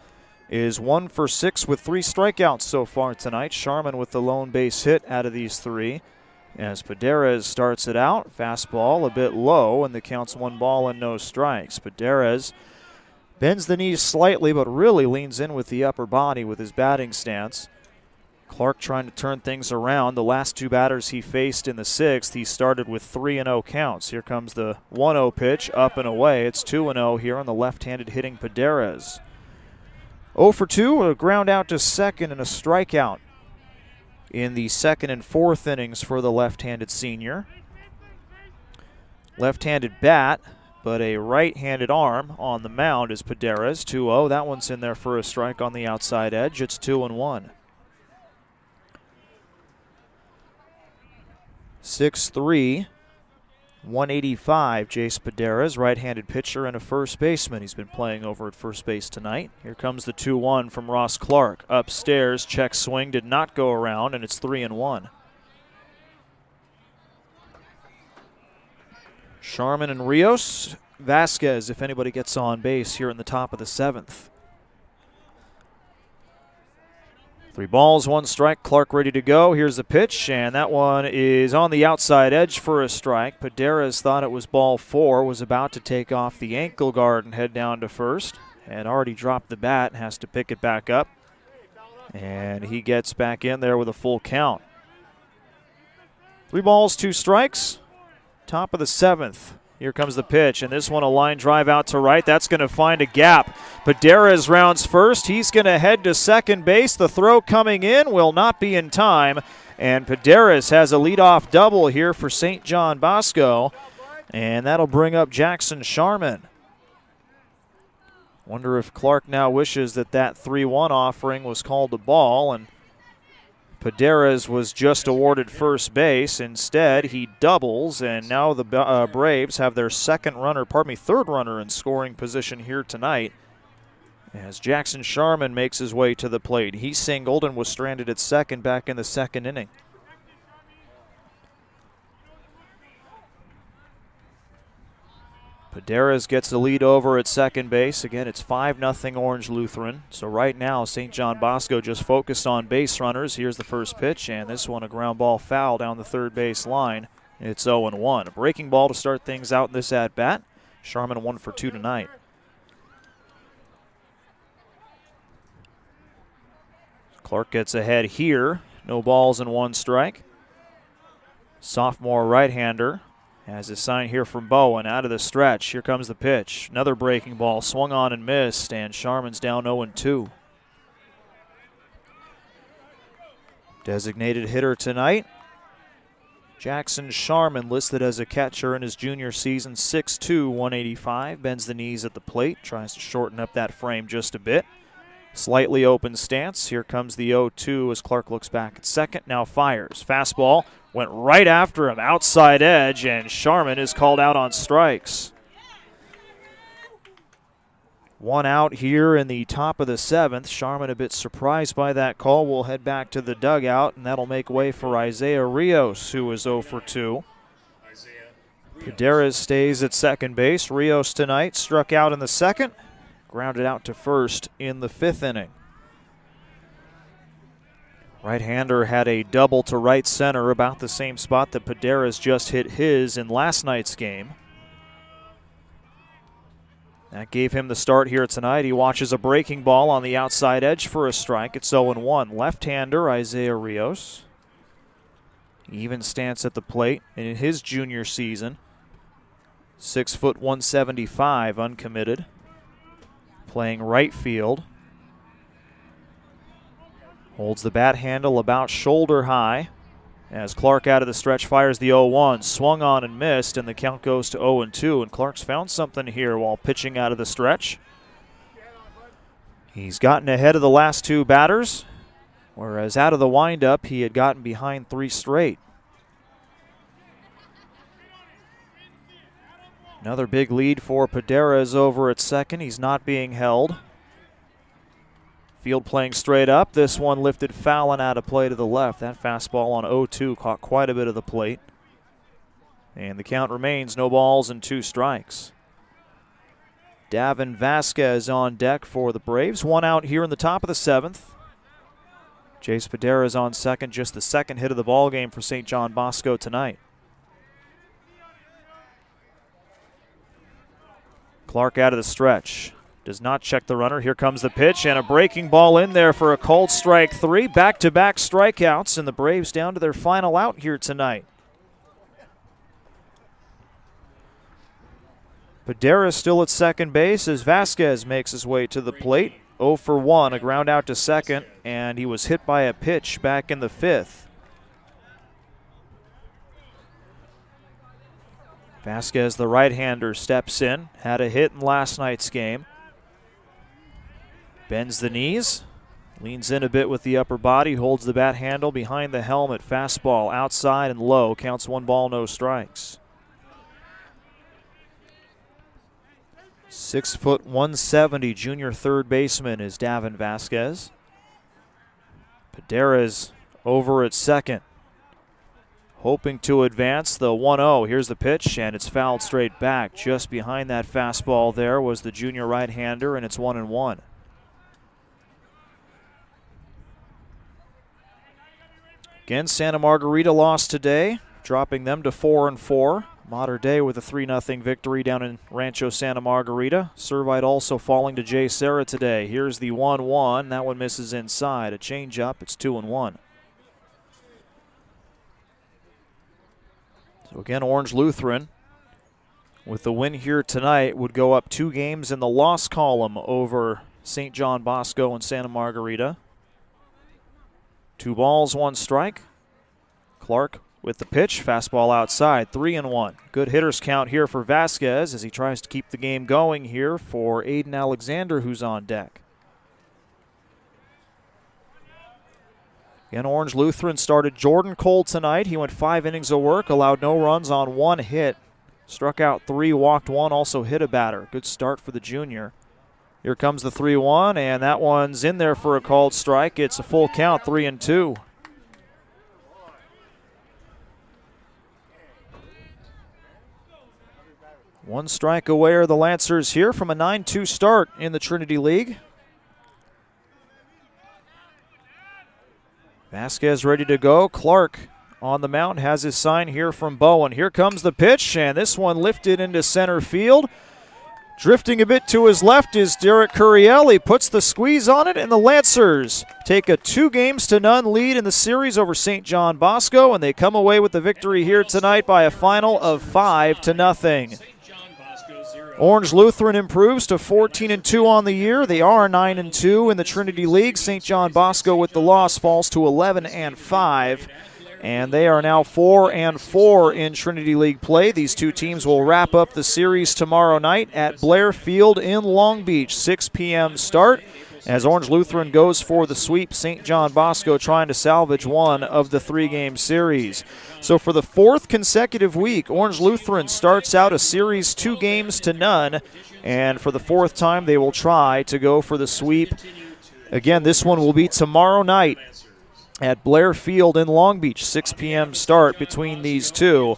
is 1 for 6 with 3 strikeouts so far tonight. Sharman with the lone base hit out of these 3. As Paderas starts it out, fastball a bit low, and the count's 1 ball and no strikes. Paderas bends the knees slightly, but really leans in with the upper body with his batting stance. Clark trying to turn things around. The last 2 batters he faced in the 6th, he started with 3-0 counts. Here comes the 1-0 pitch, up and away. It's 2-0 here on the left-handed hitting Paderas. 0 for 2, a ground out to second and a strikeout in the 2nd and 4th innings for the left-handed senior. Left-handed bat, but a right-handed arm on the mound is Paderas. 2-0. That one's in there for a strike on the outside edge. It's 2-1. 6'3", 185, Jace Paderas, right-handed pitcher and a first baseman. He's been playing over at first base tonight. Here comes the 2-1 from Ross Clark. Upstairs, check swing, did not go around, and it's 3-1. Sharman and Rios. Vasquez, if anybody gets on base here in the top of the 7th. 3 balls, 1 strike. Clark ready to go. Here's the pitch, and that one is on the outside edge for a strike. Paderas thought it was ball 4, was about to take off the ankle guard and head down to first, and already dropped the bat, has to pick it back up. And he gets back in there with a full count. 3 balls, 2 strikes. Top of the 7th. Here comes the pitch, and this one a line drive out to right. That's going to find a gap. Paderas rounds first. He's going to head to second base. The throw coming in will not be in time, and Paderas has a leadoff double here for St. John Bosco, and that'll bring up Jackson Sharman. Wonder if Clark now wishes that 3-1 offering was called a ball, and Paderas was just awarded first base. Instead, he doubles, and now the Braves have their third runner in scoring position here tonight as Jackson Sharman makes his way to the plate. He singled and was stranded at second back in the 2nd inning. Paderas gets the lead over at second base. Again, it's 5-0 Orange Lutheran. So right now, St. John Bosco just focused on base runners. Here's the first pitch, and this one a ground ball foul down the third base line. It's 0-1. A breaking ball to start things out in this at-bat. Sharman 1 for 2 tonight. Clark gets ahead here. No balls and 1 strike. Sophomore right-hander has a sign here from Bowen out of the stretch. Here comes the pitch. Another breaking ball swung on and missed, and Sharman's down 0-2. Designated hitter tonight, Jackson Sharman, listed as a catcher in his junior season. 6'2", 185, bends the knees at the plate, tries to shorten up that frame just a bit. Slightly open stance. Here comes the 0-2 as Clark looks back at second. Now fires. Fastball went right after him, outside edge, and Sharman is called out on strikes. 1 out here in the top of the 7th. Sharman a bit surprised by that call. We'll head back to the dugout, and that'll make way for Isaiah Rios, who is 0 for 2. Paderas stays at second base. Rios tonight struck out in the 2nd. Grounded out to first in the 5th inning. Right-hander had a double to right center, about the same spot that Paderas just hit his in last night's game. That gave him the start here tonight. He watches a breaking ball on the outside edge for a strike. It's 0-1. Left-hander Isaiah Rios. Even stance at the plate in his junior season. 6 foot 175, uncommitted. Playing right field. Holds the bat handle about shoulder high as Clark out of the stretch fires the 0-1. Swung on and missed, and the count goes to 0-2. And Clark's found something here while pitching out of the stretch. He's gotten ahead of the last 2 batters, whereas out of the windup he had gotten behind 3 straight. Another big lead for Pereida over at second. He's not being held. Field playing straight up. This one lifted foul and out of play to the left. That fastball on 0-2 caught quite a bit of the plate. And the count remains no balls and 2 strikes. Davin Vasquez on deck for the Braves. 1 out here in the top of the 7th. Jace Pereida is on second, just the second hit of the ball game for St. John Bosco tonight. Clark out of the stretch. Does not check the runner. Here comes the pitch and a breaking ball in there for a called strike 3. Back-to-back strikeouts, and the Braves down to their final out here tonight. Pereira still at second base as Vasquez makes his way to the plate. 0 for 1, a ground out to second, and he was hit by a pitch back in the 5th. Vasquez, the right-hander, steps in. Had a hit in last night's game. Bends the knees, leans in a bit with the upper body, holds the bat handle behind the helmet. Fastball outside and low, counts 1 ball, no strikes. 6 foot 170 junior third baseman is Davin Vasquez. Pereira's over at second, hoping to advance the 1-0. Here's the pitch, and it's fouled straight back. Just behind that fastball there was the junior right-hander, and it's 1-1. Again, Santa Margarita lost today, dropping them to 4-4. Mater Dei with a 3-0 victory down in Rancho Santa Margarita. Servite also falling to Jay Serra today. Here's the 1-1. That one misses inside. A changeup. It's 2-1. So again, Orange Lutheran, with the win here tonight, would go up 2 games in the loss column over St. John Bosco and Santa Margarita. 2 balls, 1 strike. Clark with the pitch, fastball outside, 3-1. Good hitters count here for Vasquez as he tries to keep the game going here for Aiden Alexander, who's on deck. Again, Orange Lutheran started Jordan Cole tonight. He went 5 innings of work, allowed no runs on 1 hit. Struck out 3, walked 1, also hit a batter. Good start for the junior. Here comes the 3-1, and that one's in there for a called strike. It's a full count, 3-2. One strike away are the Lancers here from a 9-2 start in the Trinity League. Vasquez ready to go. Clark on the mound has his sign here from Bowen. Here comes the pitch, and this one lifted into center field. Drifting a bit to his left is Derek Curiel. He puts the squeeze on it, and the Lancers take a 2-0 lead in the series over St. John Bosco, and they come away with the victory here tonight by a final of 5-0. Orange Lutheran improves to 14-2 on the year. They are 9-2 in the Trinity League. St. John Bosco with the loss falls to 11-5. And they are now 4-4 in Trinity League play. These 2 teams will wrap up the series tomorrow night at Blair Field in Long Beach, 6 p.m. start. As Orange Lutheran goes for the sweep, St. John Bosco trying to salvage one of the 3-game series. So for the 4th consecutive week, Orange Lutheran starts out a series 2-0, and for the 4th time they will try to go for the sweep. Again, this one will be tomorrow night at Blair Field in Long Beach, 6 p.m. start between these 2.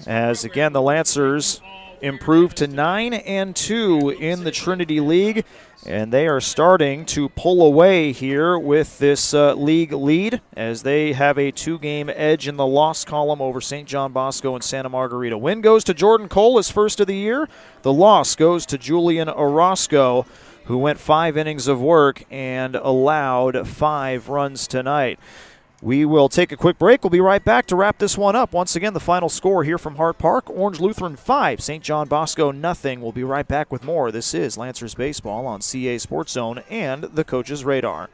As again, the Lancers improve to 9-2 in the Trinity League, and they are starting to pull away here with this league lead as they have a 2-game edge in the loss column over St. John Bosco and Santa Margarita. Win goes to Jordan Cole, his first of the year. The loss goes to Julian Orozco, who went 5 innings of work and allowed 5 runs tonight. We will take a quick break. We'll be right back to wrap this one up. Once again, the final score here from Hart Park, Orange Lutheran 5, St. John Bosco nothing. We'll be right back with more. This is Lancers Baseball on CA Sports Zone and the Coach's Radar.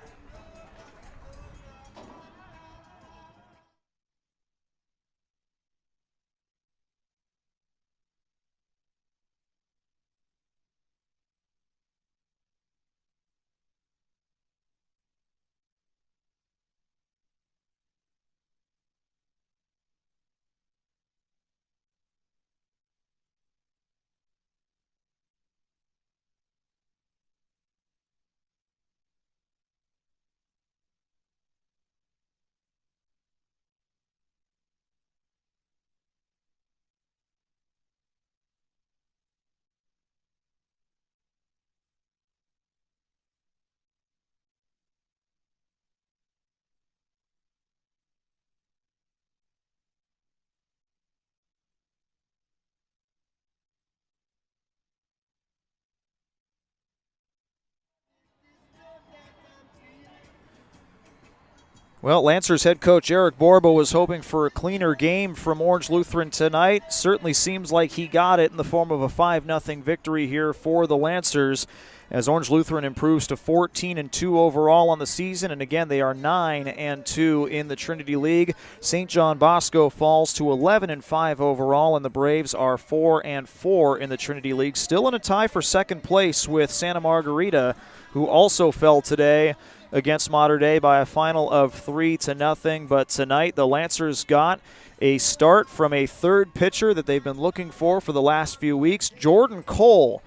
Well, Lancers head coach Eric Borba was hoping for a cleaner game from Orange Lutheran tonight. Certainly seems like he got it in the form of a 5-0 victory here for the Lancers, as Orange Lutheran improves to 14-2 overall on the season, and again they are 9-2 in the Trinity League. St. John Bosco falls to 11-5 overall, and the Braves are 4-4 in the Trinity League, still in a tie for second place with Santa Margarita, who also fell today against Mater Dei by a final of 3-0. But tonight the Lancers got a start from a third pitcher that they've been looking for the last few weeks. Jordan Cole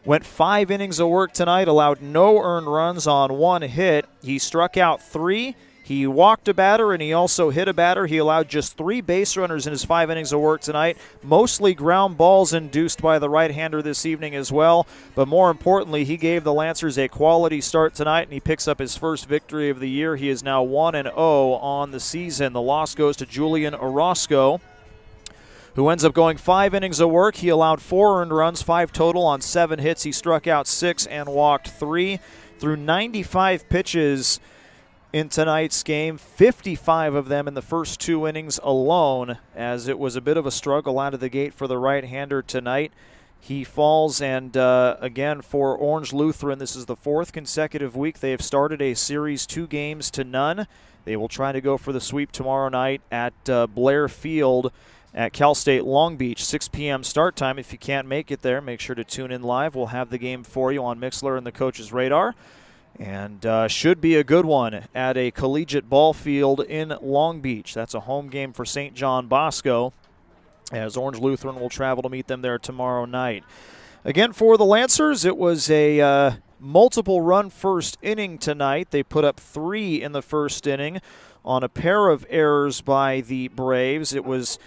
went 5 innings of work tonight, allowed no earned runs on 1 hit. He struck out 3. He walked a batter, and he also hit a batter. He allowed just 3 base runners in his 5 innings of work tonight, mostly ground balls induced by the right-hander this evening as well. But more importantly, he gave the Lancers a quality start tonight, and he picks up his first victory of the year. He is now 1-0 on the season. The loss goes to Julian Orozco, who ends up going 5 innings of work. He allowed 4 earned runs, 5 total on 7 hits. He struck out 6 and walked 3. Through 95 pitches in tonight's game, 55 of them in the first 2 innings alone, as it was a bit of a struggle out of the gate for the right-hander tonight. He falls, and again for Orange Lutheran, this is the 4th consecutive week they have started a series 2-0. They will try to go for the sweep tomorrow night at Blair Field at Cal State Long Beach, 6 p.m. start time. If you can't make it there, make sure to tune in live. We'll have the game for you on Mixlr and the coach's radar. And should be a good one at a collegiate ball field in Long Beach. That's a home game for St. John Bosco, as Orange Lutheran will travel to meet them there tomorrow night. Again, for the Lancers, it was a multiple-run first inning tonight. They put up 3 in the first inning on a pair of errors by the Braves. It was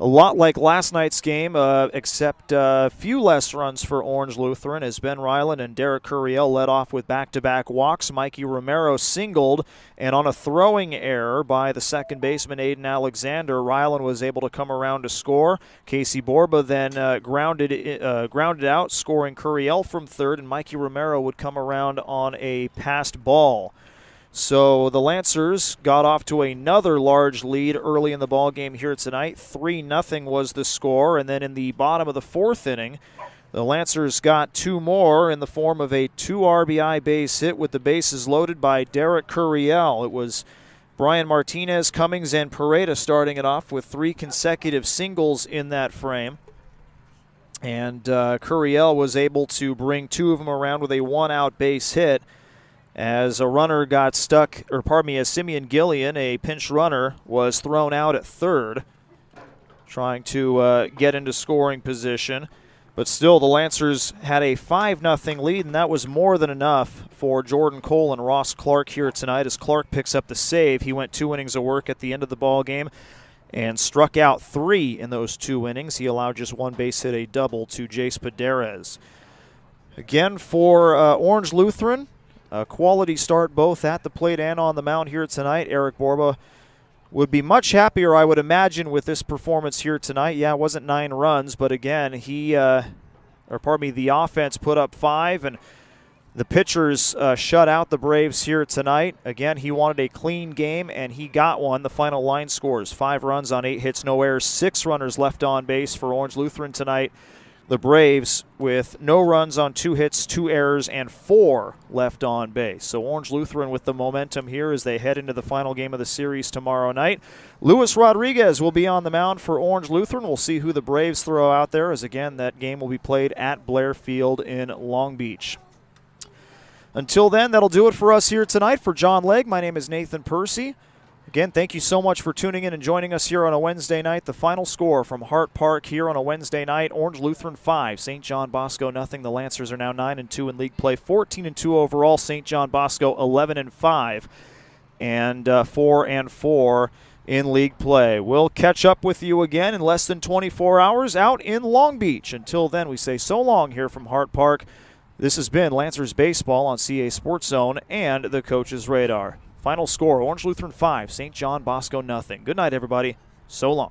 a lot like last night's game, except a few less runs for Orange Lutheran, as Ben Ryland and Derek Curiel led off with back-to-back walks. Mikey Romero singled, and on a throwing error by the second baseman Aiden Alexander, Ryland was able to come around to score. Casey Borba then grounded out, scoring Curiel from third, and Mikey Romero would come around on a passed ball. So the Lancers got off to another large lead early in the ball game here tonight. 3-0 was the score, and then in the bottom of the 4th inning, the Lancers got 2 more in the form of a 2 RBI base hit with the bases loaded by Derek Curiel. It was Brian Martinez, Cummings, and Pereida starting it off with 3 consecutive singles in that frame. And Curiel was able to bring 2 of them around with a 1-out base hit, as a runner got stuck, as Simeon Gillian, a pinch runner, was thrown out at third, trying to get into scoring position. But still, the Lancers had a 5-0 lead, and that was more than enough for Jordan Cole and Ross Clark here tonight, as Clark picks up the save. He went 2 innings of work at the end of the ball game and struck out 3 in those 2 innings. He allowed just 1 base hit, a double to Jace Paderes. Again, for Orange Lutheran, a quality start both at the plate and on the mound here tonight. Eric Borba would be much happier, I would imagine, with this performance here tonight. Yeah, it wasn't 9 runs, but again, the offense put up 5, and the pitchers shut out the Braves here tonight. Again, he wanted a clean game, and he got one. The final line scores: 5 runs on 8 hits, no errors, 6 runners left on base for Orange Lutheran tonight. The Braves with no runs on 2 hits, 2 errors, and 4 left on base. So Orange Lutheran with the momentum here as they head into the final game of the series tomorrow night. Luis Rodriguez will be on the mound for Orange Lutheran. We'll see who the Braves throw out there, as again that game will be played at Blair Field in Long Beach. Until then, that'll do it for us here tonight. For John Legg, my name is Nathan Percy. Again, thank you so much for tuning in and joining us here on a Wednesday night. The final score from Hart Park here on a Wednesday night: Orange Lutheran 5, St. John Bosco nothing. The Lancers are now 9-2 in league play, 14-2 overall. St. John Bosco 11-5 and 4-4 in league play. We'll catch up with you again in less than 24 hours out in Long Beach. Until then, we say so long here from Hart Park. This has been Lancers Baseball on CA Sports Zone and the Coach's Radar. Final score: Orange Lutheran 5, St. John Bosco nothing. Good night, everybody. So long.